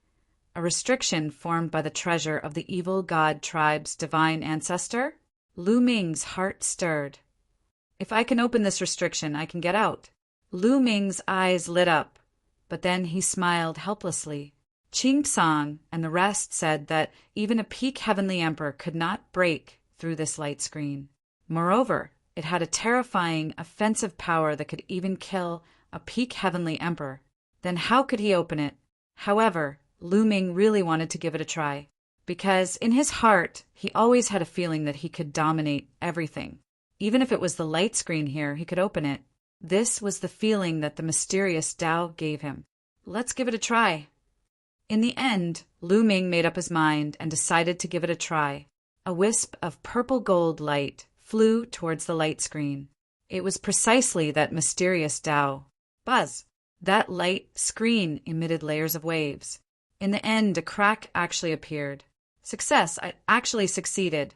A restriction formed by the treasure of the evil god tribe's divine ancestor? Lu Ming's heart stirred. If I can open this restriction, I can get out. Lu Ming's eyes lit up, but then he smiled helplessly. Qing Song and the rest said that even a peak heavenly emperor could not break through this light screen. Moreover, it had a terrifying, offensive power that could even kill a peak heavenly emperor. Then how could he open it? However, Lu Ming really wanted to give it a try, because in his heart, he always had a feeling that he could dominate everything. Even if it was the light screen here, he could open it. This was the feeling that the mysterious Tao gave him. Let's give it a try. In the end, Lu Ming made up his mind and decided to give it a try. A wisp of purple gold light flew towards the light screen. It was precisely that mysterious Tao. Buzz! That light screen emitted layers of waves. In the end, a crack actually appeared. Success! I actually succeeded.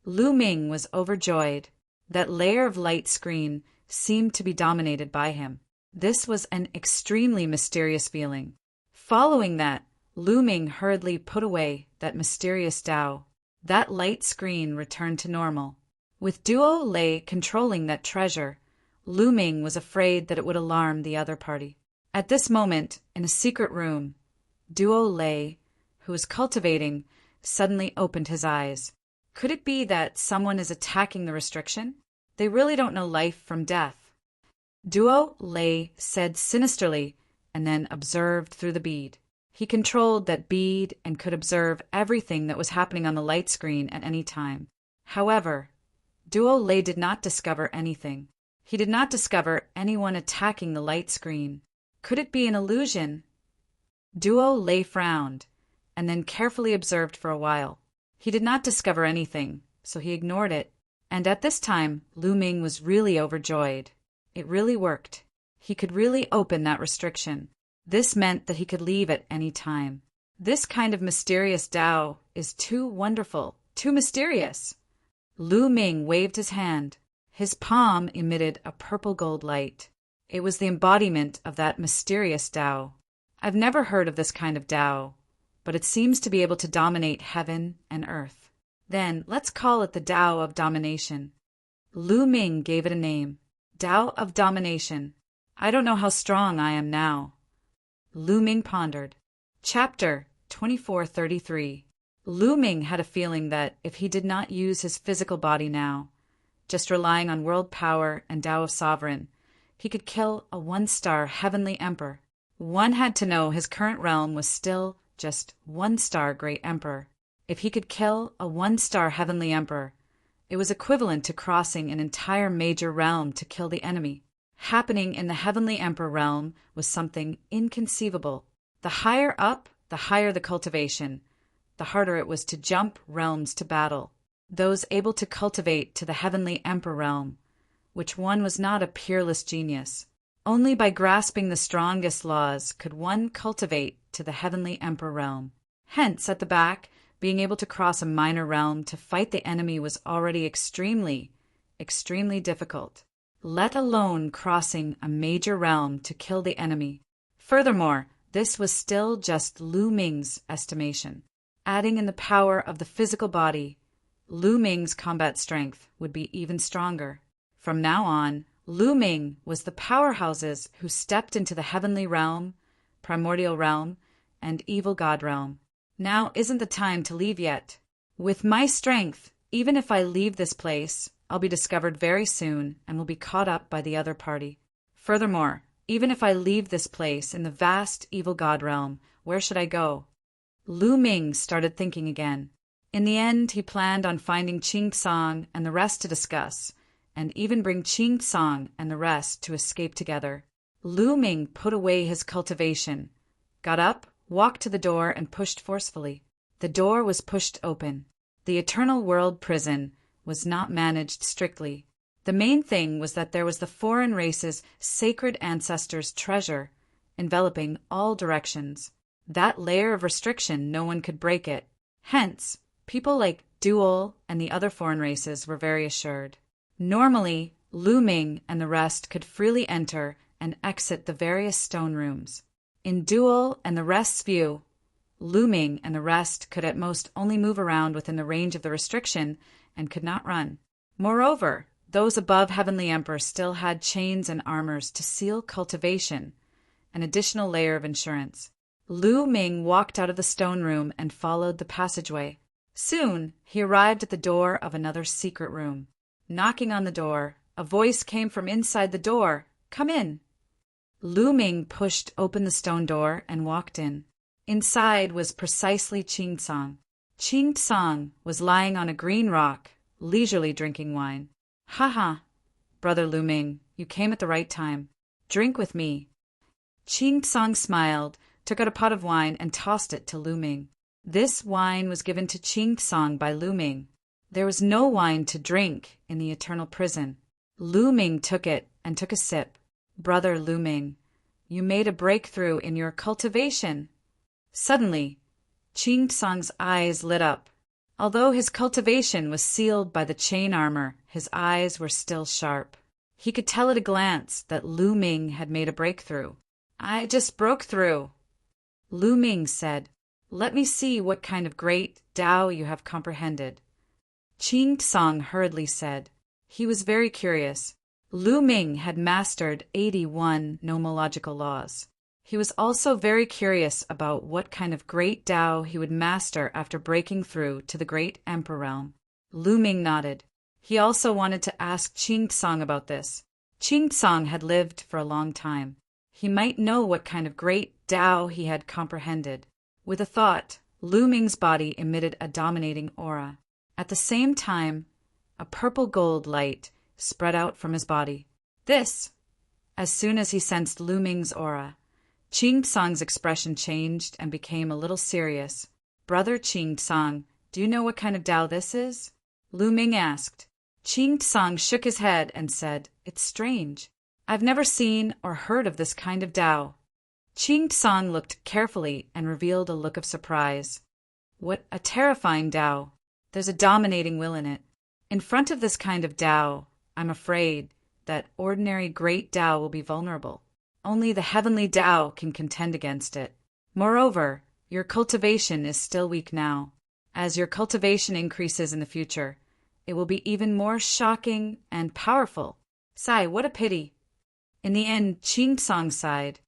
Lu Ming was overjoyed. That layer of light screen seemed to be dominated by him. This was an extremely mysterious feeling. Following that, Lu Ming hurriedly put away that mysterious Tao. That light screen returned to normal. With Duo Lei controlling that treasure, Lu Ming was afraid that it would alarm the other party. At this moment, in a secret room, Duo Lei, who was cultivating, suddenly opened his eyes. Could it be that someone is attacking the restriction? They really don't know life from death. Duo Lei said sinisterly and then observed through the bead. He controlled that bead and could observe everything that was happening on the light screen at any time. However, Duo Lei did not discover anything. He did not discover anyone attacking the light screen. Could it be an illusion? Duo Lei frowned and then carefully observed for a while. He did not discover anything, so he ignored it. And at this time, Lu Ming was really overjoyed. It really worked. He could really open that restriction. This meant that he could leave at any time. This kind of mysterious Tao is too wonderful, too mysterious. Lu Ming waved his hand. His palm emitted a purple gold light. It was the embodiment of that mysterious Tao. I've never heard of this kind of Tao, but it seems to be able to dominate heaven and earth. Then let's call it the Tao of domination. Lu Ming gave it a name. Tao of Domination. I don't know how strong I am now. Lu Ming pondered. Chapter 2433. Lu Ming had a feeling that if he did not use his physical body now, just relying on world power and Tao of Sovereign, he could kill a one-star heavenly emperor. One had to know his current realm was still just one-star great emperor. If he could kill a one-star heavenly emperor, it was equivalent to crossing an entire major realm to kill the enemy. Happening in the heavenly emperor realm was something inconceivable. The higher up, the higher the cultivation, the harder it was to jump realms to battle. Those able to cultivate to the heavenly emperor realm, which one was not a peerless genius. Only by grasping the strongest laws could one cultivate to the heavenly emperor realm. Hence, at the back, being able to cross a minor realm to fight the enemy was already extremely, extremely difficult, let alone crossing a major realm to kill the enemy. Furthermore, this was still just Lu Ming's estimation. Adding in the power of the physical body, Lu Ming's combat strength would be even stronger. From now on, Lu Ming was the powerhouses who stepped into the heavenly realm, primordial realm, and evil god realm. Now isn't the time to leave yet. With my strength, even if I leave this place, I'll be discovered very soon and will be caught up by the other party. Furthermore, even if I leave this place in the vast evil god realm, where should I go? Lu Ming started thinking again. In the end, he planned on finding Qing Tsang and the rest to discuss, and even bring Qing Tsang and the rest to escape together. Lu Ming put away his cultivation, got up, walked to the door, and pushed forcefully. The door was pushed open. The Eternal World Prison was not managed strictly. The main thing was that there was the foreign race's sacred ancestors' treasure, enveloping all directions. That layer of restriction, no one could break it. Hence, people like Duol and the other foreign races were very assured. Normally, Lu Ming and the rest could freely enter and exit the various stone rooms. In Duol and the rest's view, Lu Ming and the rest could at most only move around within the range of the restriction and could not run. Moreover, those above Heavenly Emperor still had chains and armors to seal cultivation, an additional layer of insurance. Lu Ming walked out of the stone room and followed the passageway. Soon, he arrived at the door of another secret room. Knocking on the door, a voice came from inside the door. "Come in." Lu Ming pushed open the stone door and walked in. Inside was precisely Qing Tsang. Qing Tsang was lying on a green rock, leisurely drinking wine. "Ha ha, brother Lu Ming, you came at the right time. Drink with me." Qing Tsang smiled, took out a pot of wine, and tossed it to Lu Ming. This wine was given to Qing Tsang by Lu Ming. There was no wine to drink in the eternal prison. Lu Ming took it and took a sip. "Brother Lu Ming, you made a breakthrough in your cultivation." Suddenly, Qing Tsang's eyes lit up. Although his cultivation was sealed by the chain armor, his eyes were still sharp. He could tell at a glance that Lu Ming had made a breakthrough. "I just broke through." Lu Ming said, "Let me see what kind of great Tao you have comprehended." Qing Tsang hurriedly said. He was very curious. Lu Ming had mastered 81 nomological laws. He was also very curious about what kind of great Tao he would master after breaking through to the great Emperor realm. Lu Ming nodded. He also wanted to ask Qing Tsang about this. Qing Tsang had lived for a long time. He might know what kind of great Tao he had comprehended. With a thought, Lu Ming's body emitted a dominating aura. At the same time, a purple gold light spread out from his body. As soon as he sensed Lu Ming's aura, Qing Tsang's expression changed and became a little serious. "Brother Qing Tsang, do you know what kind of Tao this is?" Lu Ming asked. Qing Tsang shook his head and said, "It's strange. I've never seen or heard of this kind of Tao." Qing Tsang looked carefully and revealed a look of surprise. "What a terrifying Tao. There's a dominating will in it. In front of this kind of Tao, I'm afraid that ordinary great Tao will be vulnerable. Only the heavenly Tao can contend against it. Moreover, your cultivation is still weak now. As your cultivation increases in the future, it will be even more shocking and powerful. Sigh, what a pity. In the end, Qing Song sighed.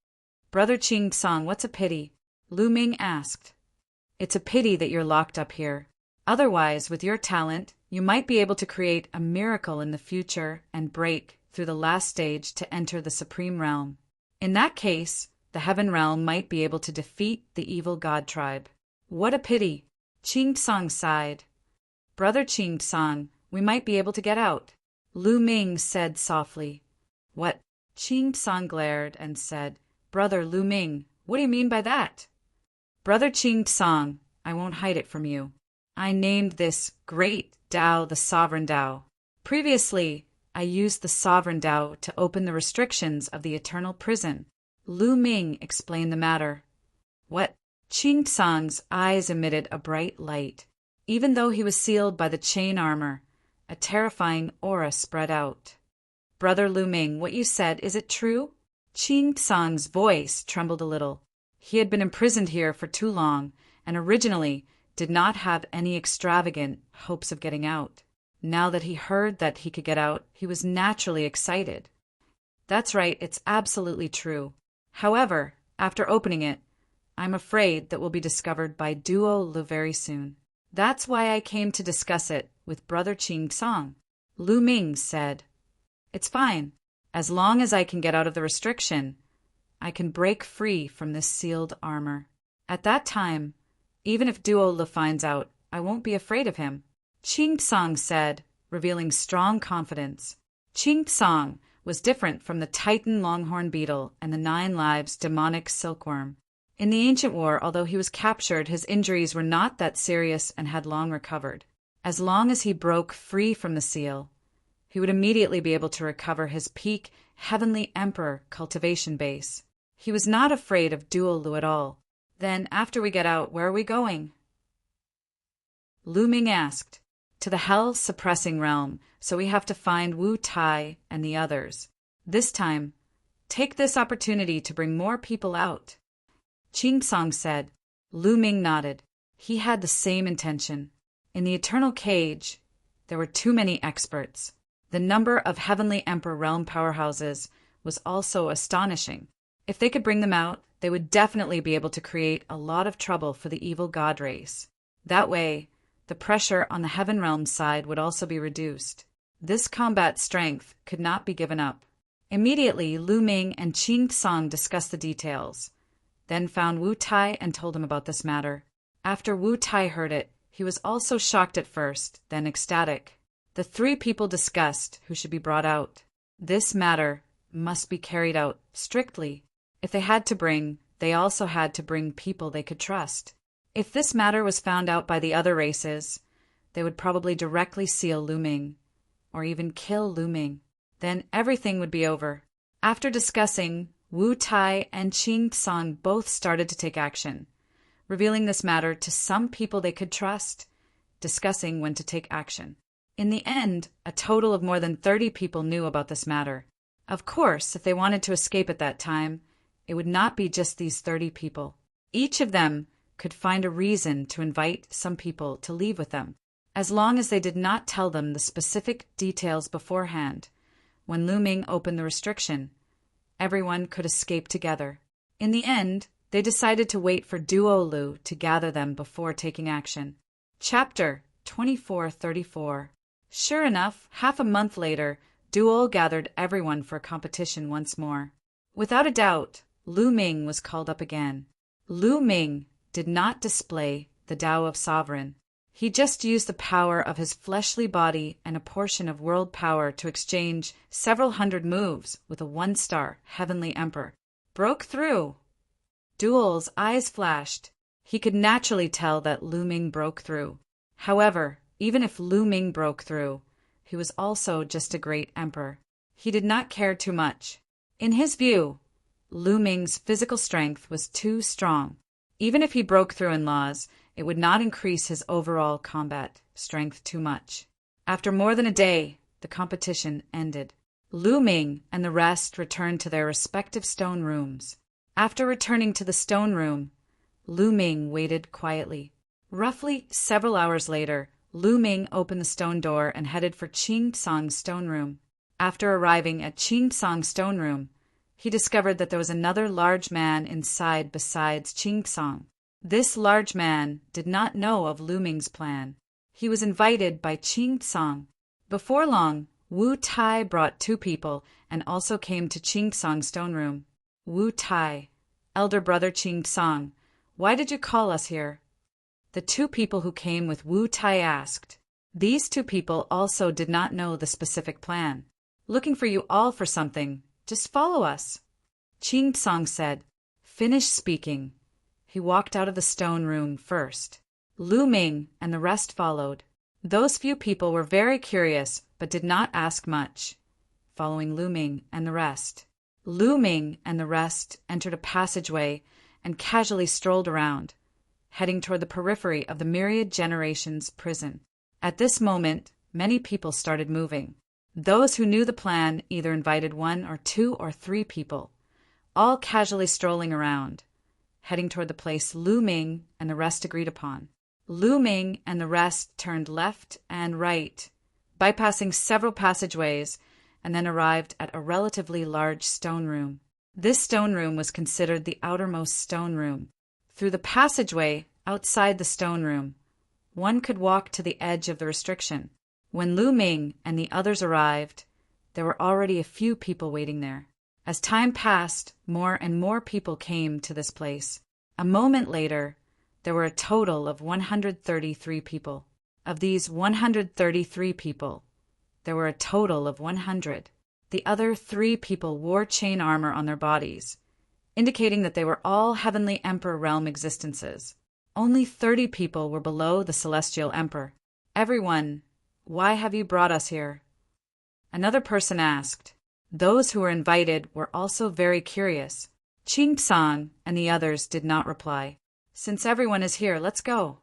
Brother Qing Song, what's a pity? Lu Ming asked. It's a pity that you're locked up here. Otherwise, with your talent, you might be able to create a miracle in the future and break through the last stage to enter the Supreme Realm. In that case, the Heaven Realm might be able to defeat the evil God tribe. What a pity. Qing Song sighed. Brother Qing Song, we might be able to get out. Lu Ming said softly. What? Qing Song glared and said, Brother Lu Ming, what do you mean by that? Brother Qing Song, I won't hide it from you. I named this great Tao the Sovereign Tao. Previously, I used the Sovereign Tao to open the restrictions of the eternal prison. Lu Ming explained the matter. What? Qing Song's eyes emitted a bright light. Even though he was sealed by the chain armor, a terrifying aura spread out. Brother Lu Ming, what you said, is it true? Qing Song's voice trembled a little. He had been imprisoned here for too long, and originally did not have any extravagant hopes of getting out. Now that he heard that he could get out, he was naturally excited. That's right, it's absolutely true. However, after opening it, I'm afraid that will be discovered by Duo Lu very soon. That's why I came to discuss it with Brother Qing Song. Lu Ming said, It's fine. As long as I can get out of the restriction, I can break free from this sealed armor. At that time, even if Duo Lu finds out, I won't be afraid of him. Qing Song said, revealing strong confidence. Qing Song was different from the Titan longhorn beetle and the 9 lives demonic silkworm. In the ancient war, although he was captured, his injuries were not that serious and had long recovered. As long as he broke free from the seal, he would immediately be able to recover his peak Heavenly Emperor cultivation base. He was not afraid of Duo Lu at all. Then, after we get out, where are we going? Lu Ming asked. To the hell-suppressing realm, so we have to find Wu Tai and the others. This time, take this opportunity to bring more people out. Qing Song said. Lu Ming nodded. He had the same intention. In the Eternal Cage, there were too many experts. The number of Heavenly Emperor realm powerhouses was also astonishing. If they could bring them out, they would definitely be able to create a lot of trouble for the evil god race. That way, the pressure on the Heaven Realm side would also be reduced. This combat strength could not be given up. Immediately, Lu Ming and Qing Song discussed the details, then found Wu Tai and told him about this matter. After Wu Tai heard it, he was also shocked at first, then ecstatic. The 3 people discussed who should be brought out. This matter must be carried out strictly. If they had to bring, they also had to bring people they could trust. If this matter was found out by the other races, they would probably directly seal Lu Ming, or even kill Lu Ming. Then everything would be over. After discussing, Wu Tai and Qing Song both started to take action, revealing this matter to some people they could trust, discussing when to take action. In the end, a total of more than 30 people knew about this matter. Of course, if they wanted to escape at that time, it would not be just these 30 people. Each of them could find a reason to invite some people to leave with them, as long as they did not tell them the specific details beforehand. When Lu Ming opened the restriction, everyone could escape together. In the end, they decided to wait for Duo Lu to gather them before taking action. Chapter 2434. Sure enough, half a month later, Duo gathered everyone for a competition once more. Without a doubt, Lu Ming was called up again. Lu Ming did not display the Tao of Sovereign. He just used the power of his fleshly body and a portion of world power to exchange several hundred moves with a 1-star Heavenly Emperor. Broke through! Duo's eyes flashed. He could naturally tell that Lu Ming broke through. However, even if Lu Ming broke through, he was also just a great emperor. He did not care too much. In his view, Lu Ming's physical strength was too strong. Even if he broke through in laws, it would not increase his overall combat strength too much. After more than a day, the competition ended. Lu Ming and the rest returned to their respective stone rooms. After returning to the stone room, Lu Ming waited quietly. Roughly several hours later, Lu Ming opened the stone door and headed for Qing Tsang's stone room. After arriving at Qing Tsang's stone room, he discovered that there was another large man inside besides Qing Tsang. This large man did not know of Lu Ming's plan. He was invited by Qing Tsang. Before long, Wu Tai brought 2 people and also came to Qing Tsang's stone room. Wu Tai, elder brother Qing Tsang, why did you call us here? The 2 people who came with Wu Tai asked. These 2 people also did not know the specific plan. Looking for you all for something. Just follow us. Qing Tsang said. Finish speaking. He walked out of the stone room first. Lu Ming and the rest followed. Those few people were very curious but did not ask much. Following Lu Ming and the rest. Lu Ming and the rest entered a passageway and casually strolled around, heading toward the periphery of the Myriad Generations prison. At this moment, many people started moving. Those who knew the plan either invited 1 or 2 or 3 people, all casually strolling around, heading toward the place Lu Ming and the rest agreed upon. Lu Ming and the rest turned left and right, bypassing several passageways, and then arrived at a relatively large stone room. This stone room was considered the outermost stone room. Through the passageway outside the stone room, one could walk to the edge of the restriction. When Lu Ming and the others arrived, there were already a few people waiting there. As time passed, more and more people came to this place. A moment later, there were a total of 133 people. Of these 133 people, there were a total of 100. The other 3 people wore chain armor on their bodies, indicating that they were all Heavenly Emperor realm existences. Only 30 people were below the Celestial Emperor. Everyone, why have you brought us here? Another person asked. Those who were invited were also very curious. Qing Tsang and the others did not reply. Since everyone is here, let's go.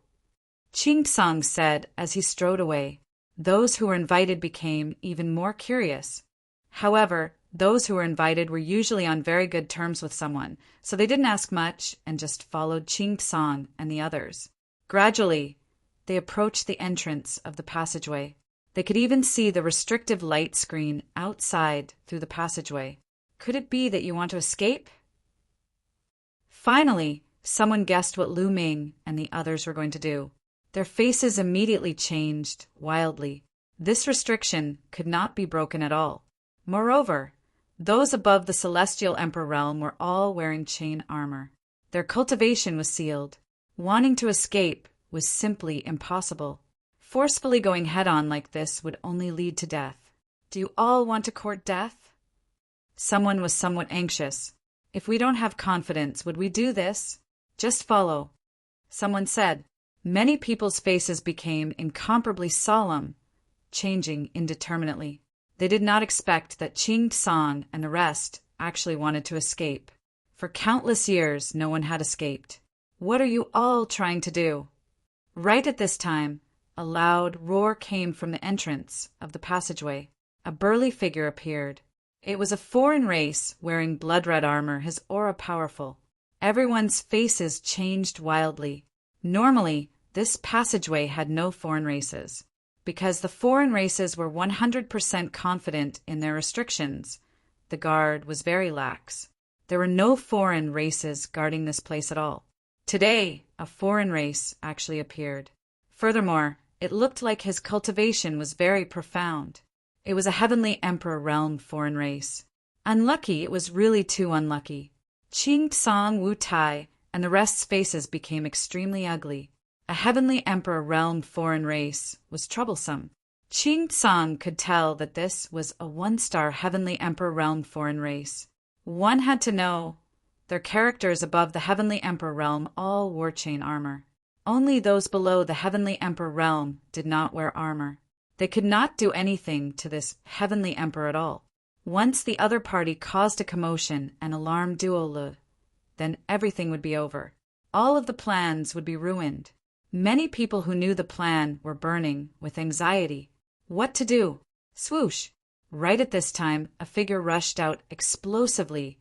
Qing Tsang said as he strode away. Those who were invited became even more curious. However, those who were invited were usually on very good terms with someone, so they didn't ask much and just followed Qing Tsang and the others. Gradually, they approached the entrance of the passageway. They could even see the restrictive light screen outside through the passageway. Could it be that you want to escape? Finally, someone guessed what Lu Ming and the others were going to do. Their faces immediately changed wildly. This restriction could not be broken at all. Moreover, those above the Celestial Emperor realm were all wearing chain armor. Their cultivation was sealed. Wanting to escape was simply impossible. Forcefully going head-on like this would only lead to death. Do you all want to court death? Someone was somewhat anxious. If we don't have confidence, would we do this? Just follow. Someone said. Many people's faces became incomparably solemn, changing indeterminately. They did not expect that Qing Tsang and the rest actually wanted to escape. For countless years, no one had escaped. What are you all trying to do? Right at this time, a loud roar came from the entrance of the passageway. A burly figure appeared. It was a foreign race wearing blood-red armor, his aura powerful. Everyone's faces changed wildly. Normally, this passageway had no foreign races. Because the foreign races were 100% confident in their restrictions, the guard was very lax. There were no foreign races guarding this place at all. Today, a foreign race actually appeared. Furthermore, it looked like his cultivation was very profound. It was a Heavenly Emperor realm foreign race. Unlucky, it was really too unlucky. Qing Tsang, Wu Tai, and the rest's faces became extremely ugly. A Heavenly Emperor realm foreign race was troublesome. Qing Tsang could tell that this was a 1-star Heavenly Emperor realm foreign race. One had to know. Their characters above the Heavenly Emperor realm all wore chain armor. Only those below the Heavenly Emperor realm did not wear armor. They could not do anything to this Heavenly Emperor at all. Once the other party caused a commotion and alarmed Duolu, then everything would be over. All of the plans would be ruined. Many people who knew the plan were burning with anxiety. What to do? Swoosh! Right at this time, a figure rushed out explosively,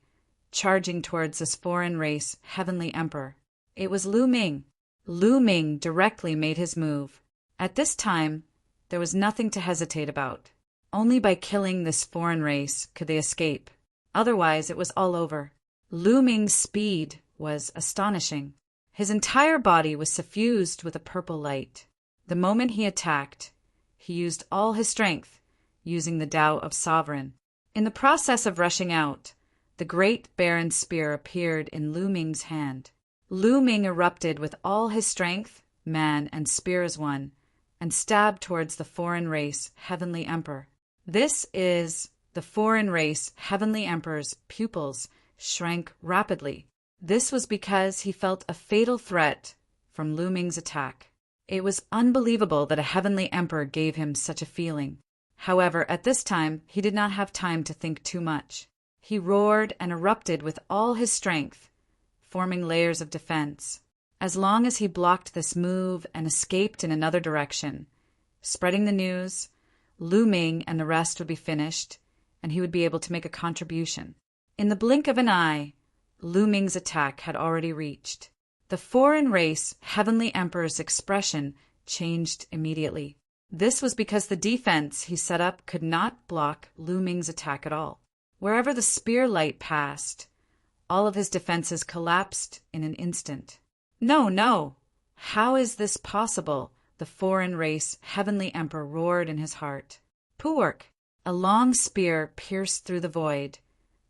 charging towards this foreign race Heavenly Emperor. It was Lu Ming. Lu Ming directly made his move. At this time, there was nothing to hesitate about. Only by killing this foreign race could they escape. Otherwise, it was all over. Lu Ming's speed was astonishing. His entire body was suffused with a purple light. The moment he attacked, he used all his strength, using the Tao of Sovereign. In the process of rushing out, the great barren spear appeared in Lu Ming's hand. Lu Ming erupted with all his strength, man and spear as one, and stabbed towards the foreign race Heavenly Emperor. This is the foreign race Heavenly Emperor's pupils shrank rapidly. This was because he felt a fatal threat from Lu Ming's attack. It was unbelievable that a Heavenly Emperor gave him such a feeling. However, at this time, he did not have time to think too much. He roared and erupted with all his strength, forming layers of defense. As long as he blocked this move and escaped in another direction, spreading the news, Lu Ming and the rest would be finished, and he would be able to make a contribution. In the blink of an eye, Lu Ming's attack had already reached. The foreign race Heavenly Emperor's expression changed immediately. This was because the defense he set up could not block Lu Ming's attack at all. Wherever the spear light passed, all of his defenses collapsed in an instant. No, no! How is this possible? The foreign race Heavenly Emperor roared in his heart. Puark! A long spear pierced through the void,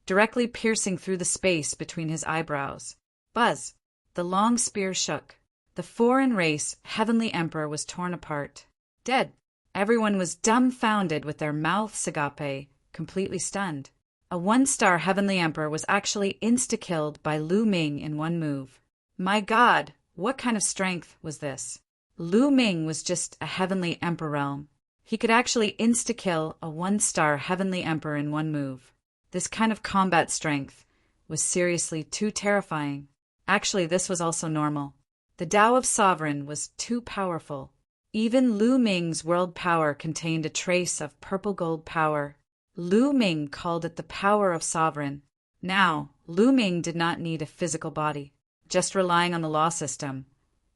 directly piercing through the space between his eyebrows. Buzz! The long spear shook. The foreign race Heavenly Emperor was torn apart. Dead. Everyone was dumbfounded with their mouths agape, completely stunned. A one-star Heavenly Emperor was actually insta-killed by Lu Ming in one move. My God, what kind of strength was this? Lu Ming was just a Heavenly Emperor realm. He could actually insta-kill a one-star Heavenly Emperor in one move. This kind of combat strength was seriously too terrifying. Actually, this was also normal. The Tao of Sovereign was too powerful. Even Lu Ming's world power contained a trace of purple gold power. Lu Ming called it the power of Sovereign. Now, Lu Ming did not need a physical body, just relying on the law system.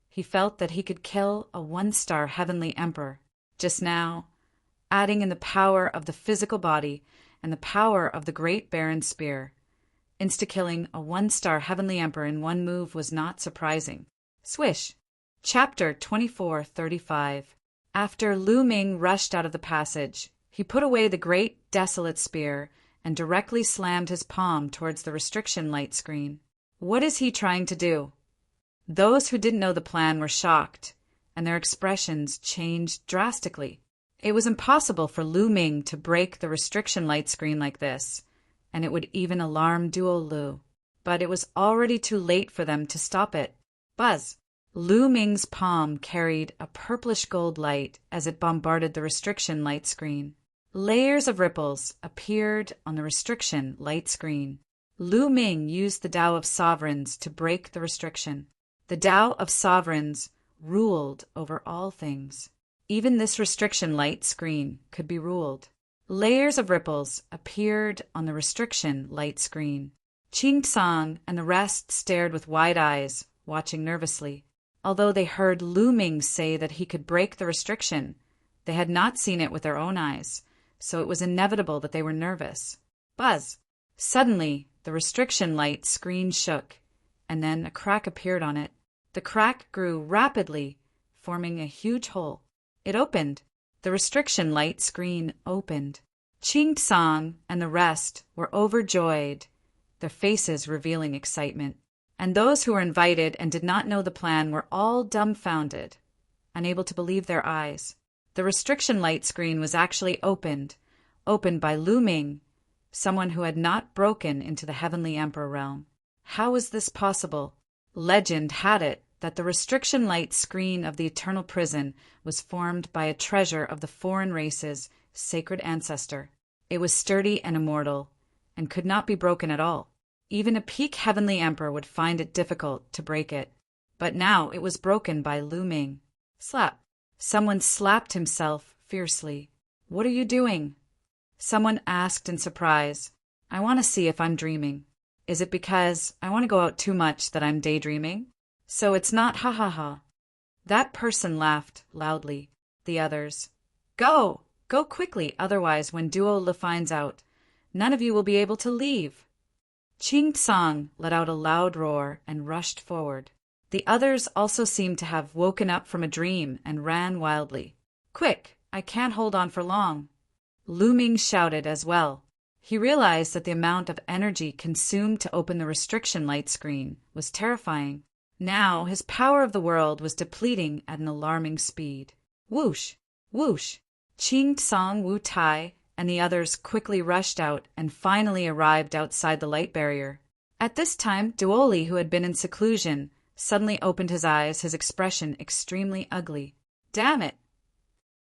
He felt that he could kill a one-star Heavenly Emperor. Just now, adding in the power of the physical body and the power of the Great Barren Spear, insta-killing a one-star Heavenly Emperor in one move was not surprising. Swish! Chapter 2435. After Lu Ming rushed out of the passage, he put away the great desolate spear and directly slammed his palm towards the restriction light screen. What is he trying to do? Those who didn't know the plan were shocked, and their expressions changed drastically. It was impossible for Lu Ming to break the restriction light screen like this, and it would even alarm Duo Lu. But it was already too late for them to stop it. Buzz! Lu Ming's palm carried a purplish gold light as it bombarded the restriction light screen. Layers of ripples appeared on the restriction light screen. Lu Ming used the Tao of Sovereigns to break the restriction. The Tao of Sovereigns ruled over all things. Even this restriction light screen could be ruled. Layers of ripples appeared on the restriction light screen. Qing Tsang and the rest stared with wide eyes, watching nervously. Although they heard Lu Ming say that he could break the restriction, they had not seen it with their own eyes, so it was inevitable that they were nervous. Buzz! Suddenly, the restriction light screen shook, and then a crack appeared on it. The crack grew rapidly, forming a huge hole. It opened. The restriction light screen opened. Qing Tsang and the rest were overjoyed, their faces revealing excitement. And those who were invited and did not know the plan were all dumbfounded, unable to believe their eyes. The restriction light screen was actually opened by Lu Ming, someone who had not broken into the Heavenly Emperor realm. How was this possible? Legend had it that the restriction light screen of the eternal prison was formed by a treasure of the foreign race's sacred ancestor. It was sturdy and immortal, and could not be broken at all. Even a peak Heavenly Emperor would find it difficult to break it. But now it was broken by Lu Ming. Slap! Someone slapped himself fiercely. What are you doing? Someone asked in surprise. I want to see if I'm dreaming. Is it because I want to go out too much that I'm daydreaming? So it's not ha ha ha. That person laughed loudly. the others. Go! Go quickly, otherwise when Duo finds out, none of you will be able to leave. Ching Tsang let out a loud roar and rushed forward. The others also seemed to have woken up from a dream and ran wildly. Quick! I can't hold on for long. Lu Ming shouted as well. He realized that the amount of energy consumed to open the restriction light screen was terrifying. Now his power of the world was depleting at an alarming speed. Whoosh! Whoosh! Ching Tsang, Wu Tai, and the others quickly rushed out and finally arrived outside the light barrier. At this time, Duoli, who had been in seclusion, suddenly opened his eyes, his expression extremely ugly. Damn it!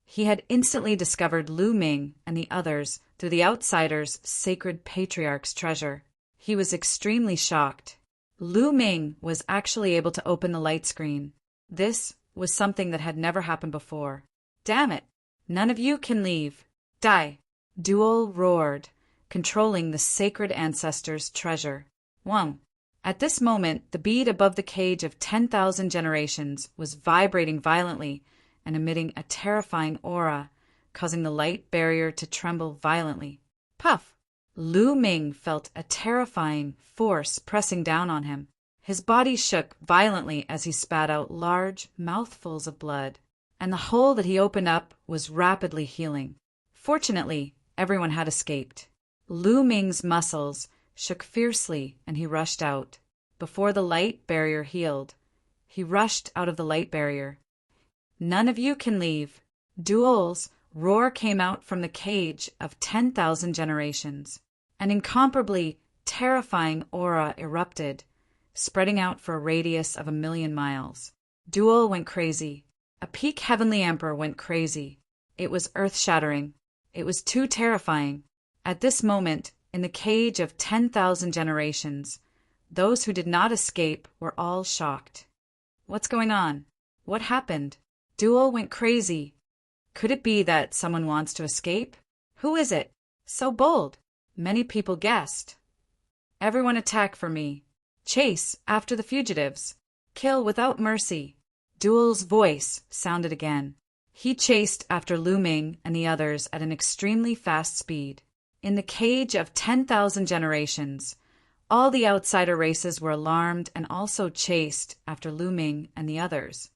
He had instantly discovered Lu Ming and the others through the outsider's sacred patriarch's treasure. He was extremely shocked. Lu Ming was actually able to open the light screen. This was something that had never happened before. Damn it! None of you can leave. Die! Duo roared, controlling the sacred ancestor's treasure. Wang. At this moment, the bead above the cage of 10,000 generations was vibrating violently and emitting a terrifying aura, causing the light barrier to tremble violently. Puff! Lu Ming felt a terrifying force pressing down on him. His body shook violently as he spat out large mouthfuls of blood, and the hole that he opened up was rapidly healing. Fortunately, everyone had escaped. Lu Ming's muscles shook fiercely and he rushed out. Before the light barrier healed, he rushed out of the light barrier. None of you can leave. Duol's roar came out from the cage of 10,000 generations. An incomparably terrifying aura erupted, spreading out for a radius of 1,000,000 miles. Duol went crazy. A peak heavenly emperor went crazy. It was earth-shattering. It was too terrifying. At this moment, in the cage of 10,000 generations, those who did not escape were all shocked. What's going on? What happened? Duol went crazy. Could it be that someone wants to escape? Who is it? So bold. Many people guessed. Everyone attack for me. Chase after the fugitives. Kill without mercy. Duol's voice sounded again. He chased after Lu Ming and the others at an extremely fast speed. In the cage of 10,000 generations, all the outsider races were alarmed and also chased after Lu Ming and the others.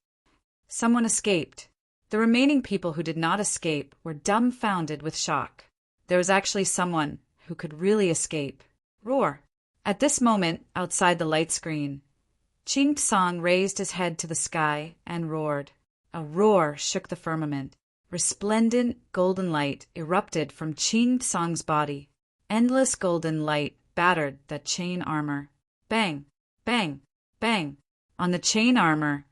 Someone escaped. The remaining people who did not escape were dumbfounded with shock. There was actually someone who could really escape. Roar! At this moment, outside the light screen, Ching Tsang raised his head to the sky and roared. A roar shook the firmament. Resplendent golden light erupted from Ching Tsang's body. Endless golden light battered that chain armor. Bang! Bang! Bang! On the chain armor,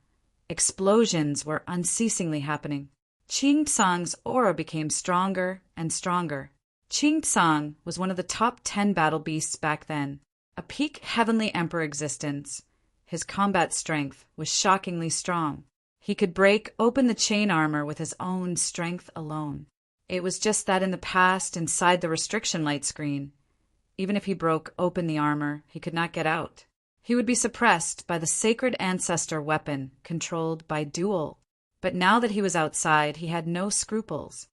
explosions were unceasingly happening. Ching Tsang's aura became stronger and stronger. Ching Tsang was one of the top 10 battle beasts back then. A peak heavenly emperor existence. His combat strength was shockingly strong. He could break open the chain armor with his own strength alone. It was just that in the past, inside the restriction light screen, even if he broke open the armor, he could not get out. He would be suppressed by the sacred ancestor weapon controlled by Duol. But now that he was outside, he had no scruples.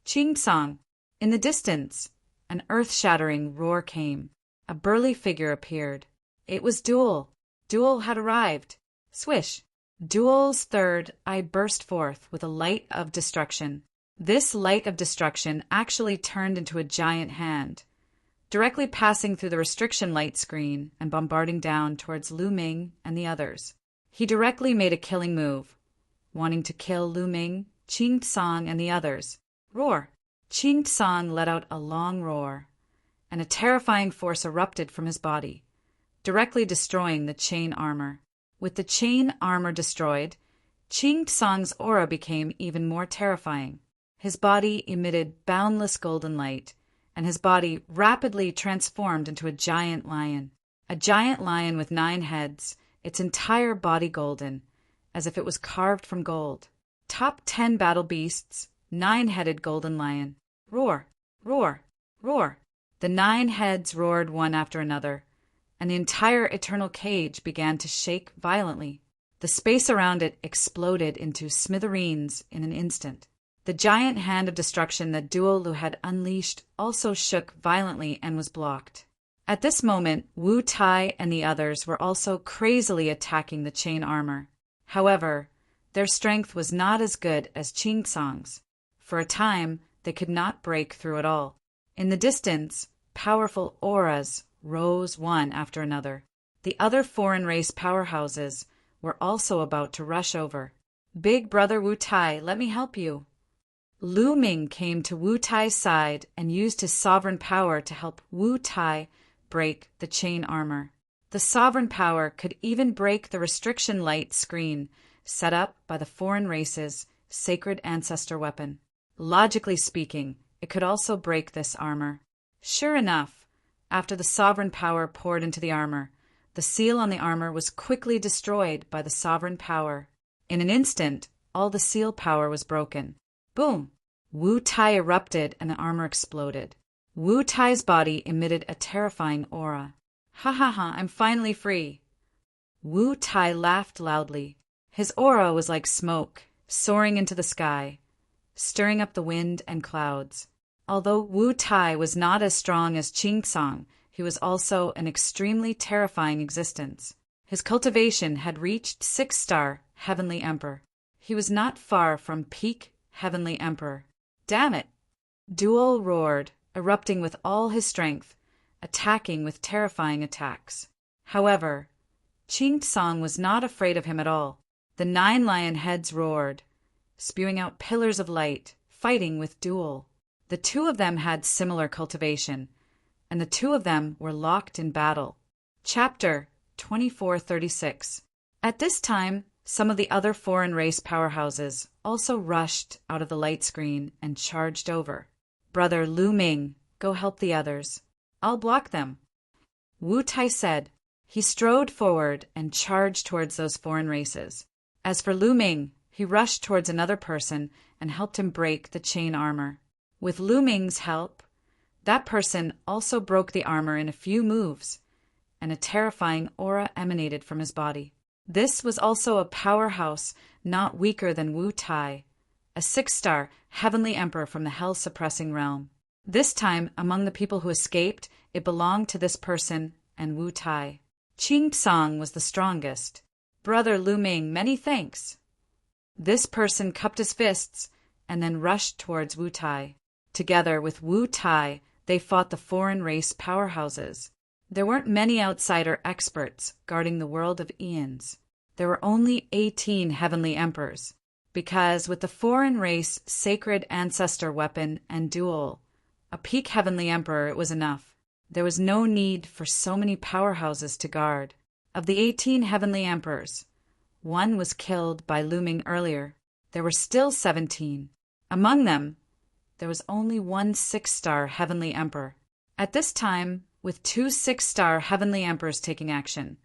Ching Tsang. In the distance, an earth-shattering roar came. A burly figure appeared. It was Duol. Duol had arrived. Swish! Duol's third eye burst forth with a light of destruction. This light of destruction actually turned into a giant hand, directly passing through the restriction light screen and bombarding down towards Lu Ming and the others. He directly made a killing move, wanting to kill Lu Ming, Ching Tsang, and the others. Roar! Ching Tsang let out a long roar, and a terrifying force erupted from his body, directly destroying the chain armor. With the chain armor destroyed, Ching Tsang's aura became even more terrifying. His body emitted boundless golden light, and his body rapidly transformed into a giant lion. A giant lion with 9 heads, its entire body golden, as if it was carved from gold. Top 10 battle beasts, 9-headed golden lion. Roar! Roar! Roar! The 9 heads roared one after another, and the entire eternal cage began to shake violently. The space around it exploded into smithereens in an instant. The giant hand of destruction that Duo Lu had unleashed also shook violently and was blocked. At this moment, Wu Tai and the others were also crazily attacking the chain armor. However, their strength was not as good as Qing Song's. For a time, they could not break through at all. In the distance, powerful auras rose one after another. The other foreign race powerhouses were also about to rush over. "Big brother Wu Tai, let me help you." Lu Ming came to Wu Tai's side and used his sovereign power to help Wu Tai break the chain armor. The sovereign power could even break the restriction light screen set up by the foreign race's sacred ancestor weapon. Logically speaking, it could also break this armor. Sure enough, after the sovereign power poured into the armor, the seal on the armor was quickly destroyed by the sovereign power. In an instant, all the seal power was broken. Boom! Wu Tai erupted and the armor exploded. Wu Tai's body emitted a terrifying aura. "Ha ha ha, I'm finally free." Wu Tai laughed loudly. His aura was like smoke, soaring into the sky, stirring up the wind and clouds. Although Wu Tai was not as strong as Qing Song, he was also an extremely terrifying existence. His cultivation had reached 6-star Heavenly Emperor. He was not far from peak Heavenly Emperor. "Damn it!" Duo roared, erupting with all his strength, attacking with terrifying attacks. However, Qing Song was not afraid of him at all. The 9 lion heads roared, spewing out pillars of light, fighting with Duo. The two of them had similar cultivation, and the two of them were locked in battle. Chapter 2436. At this time, some of the other foreign race powerhouses also rushed out of the light screen and charged over. "Brother Lu Ming, go help the others. I'll block them," Wu Tai said. He strode forward and charged towards those foreign races. As for Lu Ming, he rushed towards another person and helped him break the chain armor. With Lu Ming's help, that person also broke the armor in a few moves, and a terrifying aura emanated from his body. This was also a powerhouse not weaker than Wu Tai, a 6-star Heavenly Emperor from the hell-suppressing realm. This time, among the people who escaped, it belonged to this person and Wu Tai. Qing Song was the strongest. "Brother Lu Ming, many thanks." This person cupped his fists and then rushed towards Wu Tai. Together with Wu Tai, they fought the foreign race powerhouses. There weren't many outsider experts guarding the world of Eons. There were only 18 Heavenly Emperors, because with the foreign race sacred ancestor weapon and duel, a peak Heavenly Emperor, it was enough. There was no need for so many powerhouses to guard. Of the 18 Heavenly Emperors, one was killed by Lu Ming earlier. There were still 17. Among them, there was only one 6-star Heavenly Emperor. At this time, with 2 6-star Heavenly Emperors taking action,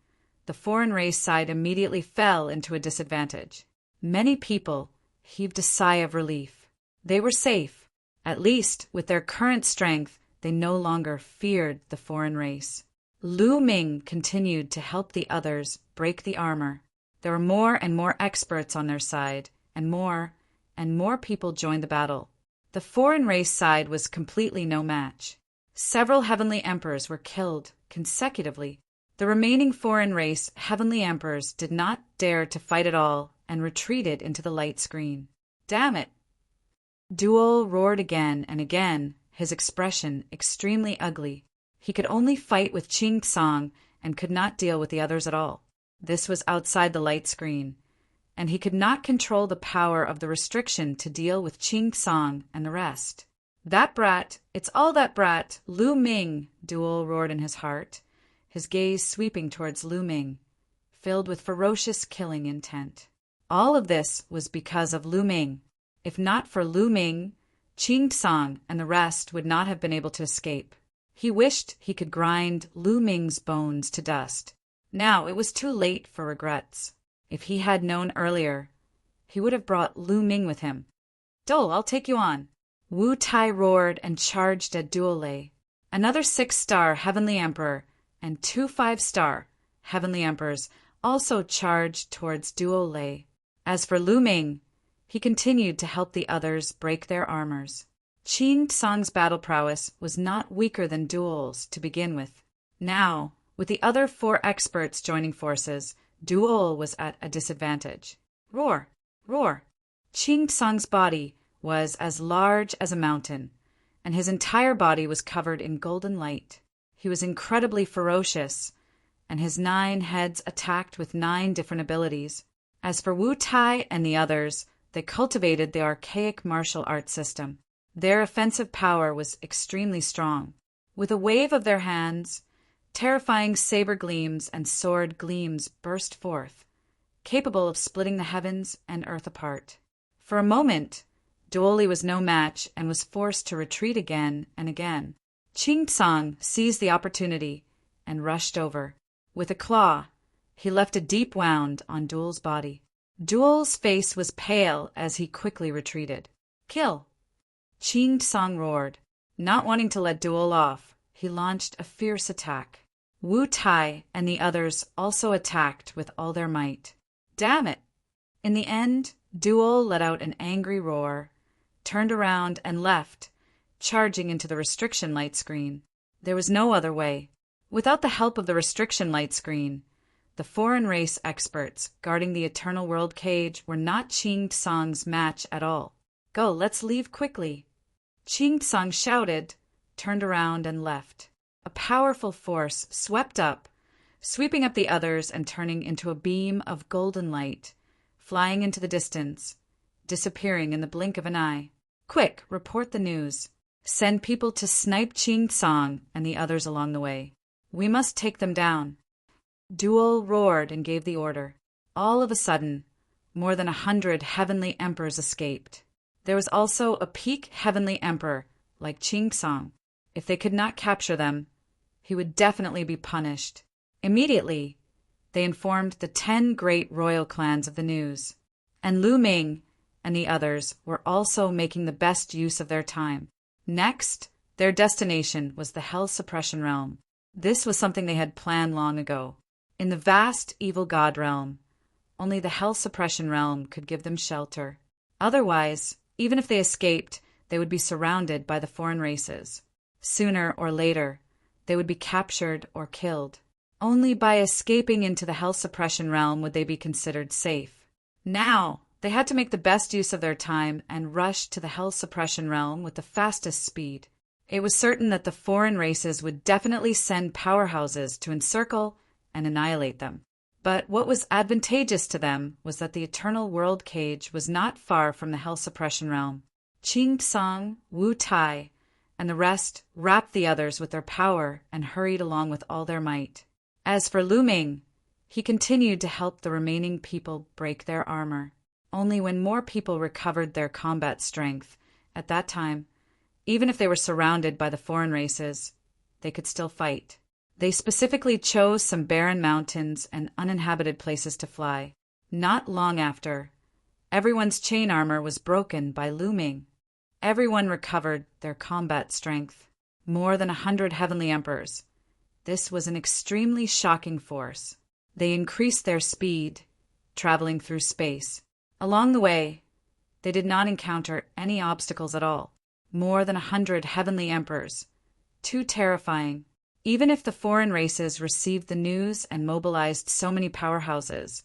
the foreign race side immediately fell into a disadvantage. Many people heaved a sigh of relief. They were safe. At least, with their current strength, they no longer feared the foreign race. Lu Ming continued to help the others break the armor. There were more and more experts on their side, and more people joined the battle. The foreign race side was completely no match. Several Heavenly Emperors were killed consecutively. The remaining foreign race Heavenly Emperors did not dare to fight at all and retreated into the light screen. "Damn it!" Duo roared again and again, his expression extremely ugly. He could only fight with Qing Song and could not deal with the others at all. This was outside the light screen, and he could not control the power of the restriction to deal with Qing Song and the rest. "That brat, it's all that brat, Lu Ming," Duo roared in his heart, his gaze sweeping towards Lu Ming, filled with ferocious killing intent. All of this was because of Lu Ming. If not for Lu Ming, Qing Song and the rest would not have been able to escape. He wished he could grind Lu Ming's bones to dust. Now it was too late for regrets. If he had known earlier, he would have brought Lu Ming with him. "Dole, I'll take you on." Wu Tai roared and charged at Duolei. Another 6-star Heavenly Emperor and 2 5-star Heavenly Emperors also charged towards Duo Lei. As for Lu Ming, he continued to help the others break their armors. Qin Song's battle prowess was not weaker than Duo's to begin with. Now, with the other 4 experts joining forces, Duo was at a disadvantage. Roar! Roar! Qin Song's body was as large as a mountain, and his entire body was covered in golden light. He was incredibly ferocious, and his 9 heads attacked with 9 different abilities. As for Wu Tai and the others, they cultivated the archaic martial arts system. Their offensive power was extremely strong. With a wave of their hands, terrifying saber gleams and sword gleams burst forth, capable of splitting the heavens and earth apart. For a moment, Duoli was no match and was forced to retreat again and again. Qin Song seized the opportunity and rushed over. With a claw, he left a deep wound on Duel's body. Duel's face was pale as he quickly retreated. Kill! Qin Song roared. Not wanting to let Duel off, he launched a fierce attack. Wu Tai and the others also attacked with all their might. Damn it! In the end, Duel let out an angry roar, turned around and left, charging into the restriction light screen. There was no other way. Without the help of the restriction light screen, the foreign race experts guarding the Eternal World Cage were not Qin Song's match at all. Go, let's leave quickly. Qin Song shouted, turned around and left. A powerful force swept up, sweeping up the others and turning into a beam of golden light, flying into the distance, disappearing in the blink of an eye. Quick, report the news. Send people to snipe Qin Song and the others along the way. We must take them down. Duel roared and gave the order. All of a sudden, more than 100 heavenly emperors escaped. There was also a peak heavenly emperor, like Qin Song. If they could not capture them, he would definitely be punished. Immediately, they informed the 10 great royal clans of the news, and Lu Ming and the others were also making the best use of their time. Next, their destination was the Hell Suppression Realm. This was something they had planned long ago. In the vast evil god realm, only the Hell Suppression Realm could give them shelter. Otherwise, even if they escaped, they would be surrounded by the foreign races. Sooner or later, they would be captured or killed. Only by escaping into the Hell Suppression Realm would they be considered safe. Now, they had to make the best use of their time and rush to the Hell Suppression Realm with the fastest speed. It was certain that the foreign races would definitely send powerhouses to encircle and annihilate them. But what was advantageous to them was that the Eternal World Cage was not far from the Hell Suppression Realm. Qin Song, Wu Tai, and the rest wrapped the others with their power and hurried along with all their might. As for Lu Ming, he continued to help the remaining people break their armor. Only when more people recovered their combat strength, at that time, even if they were surrounded by the foreign races, they could still fight. They specifically chose some barren mountains and uninhabited places to fly. Not long after, everyone's chain armor was broken by Lu Ming. Everyone recovered their combat strength. More than 100 heavenly emperors. This was an extremely shocking force. They increased their speed, traveling through space. Along the way, they did not encounter any obstacles at all. More than 100 heavenly emperors. Too terrifying. Even if the foreign races received the news and mobilized so many powerhouses,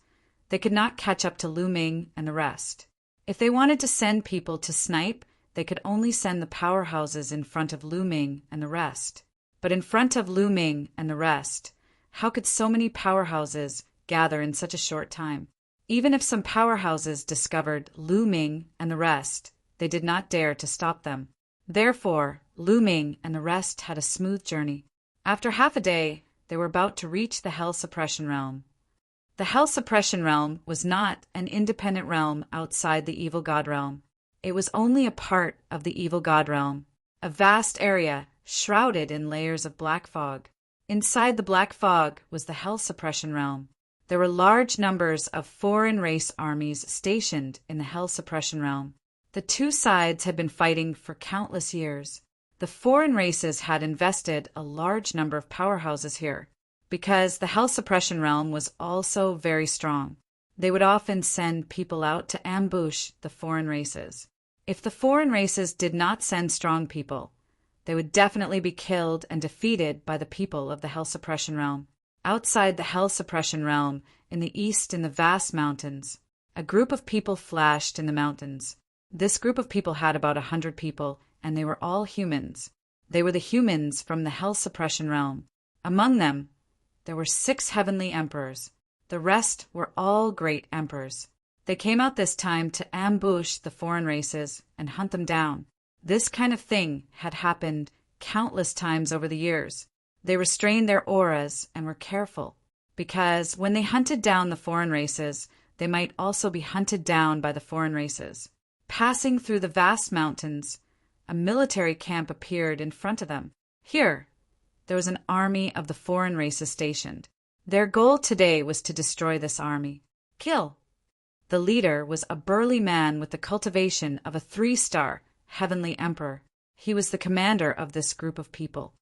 they could not catch up to Lu Ming and the rest. If they wanted to send people to snipe, they could only send the powerhouses in front of Lu Ming and the rest. But in front of Lu Ming and the rest, how could so many powerhouses gather in such a short time? Even if some powerhouses discovered Lu Ming and the rest, they did not dare to stop them. Therefore, Lu Ming and the rest had a smooth journey. After half a day, they were about to reach the Hell Suppression Realm. The Hell Suppression Realm was not an independent realm outside the Evil God Realm. It was only a part of the Evil God Realm, a vast area shrouded in layers of black fog. Inside the black fog was the Hell Suppression Realm. There were large numbers of foreign race armies stationed in the Hell Suppression Realm. The two sides had been fighting for countless years. The foreign races had invested a large number of powerhouses here, because the hell suppression realm was also very strong. They would often send people out to ambush the foreign races. If the foreign races did not send strong people, they would definitely be killed and defeated by the people of the hell suppression realm. Outside the hell suppression realm, in the east in the vast mountains, a group of people flashed in the mountains. This group of people had about 100 people, and they were all humans. They were the humans from the hell suppression realm. Among them, there were 6 heavenly emperors. The rest were all great emperors. They came out this time to ambush the foreign races and hunt them down. This kind of thing had happened countless times over the years. They restrained their auras and were careful, because when they hunted down the foreign races, they might also be hunted down by the foreign races. Passing through the vast mountains, a military camp appeared in front of them. Here, there was an army of the foreign races stationed. Their goal today was to destroy this army. Kill. The leader was a burly man with the cultivation of a 3-star heavenly emperor. He was the commander of this group of people.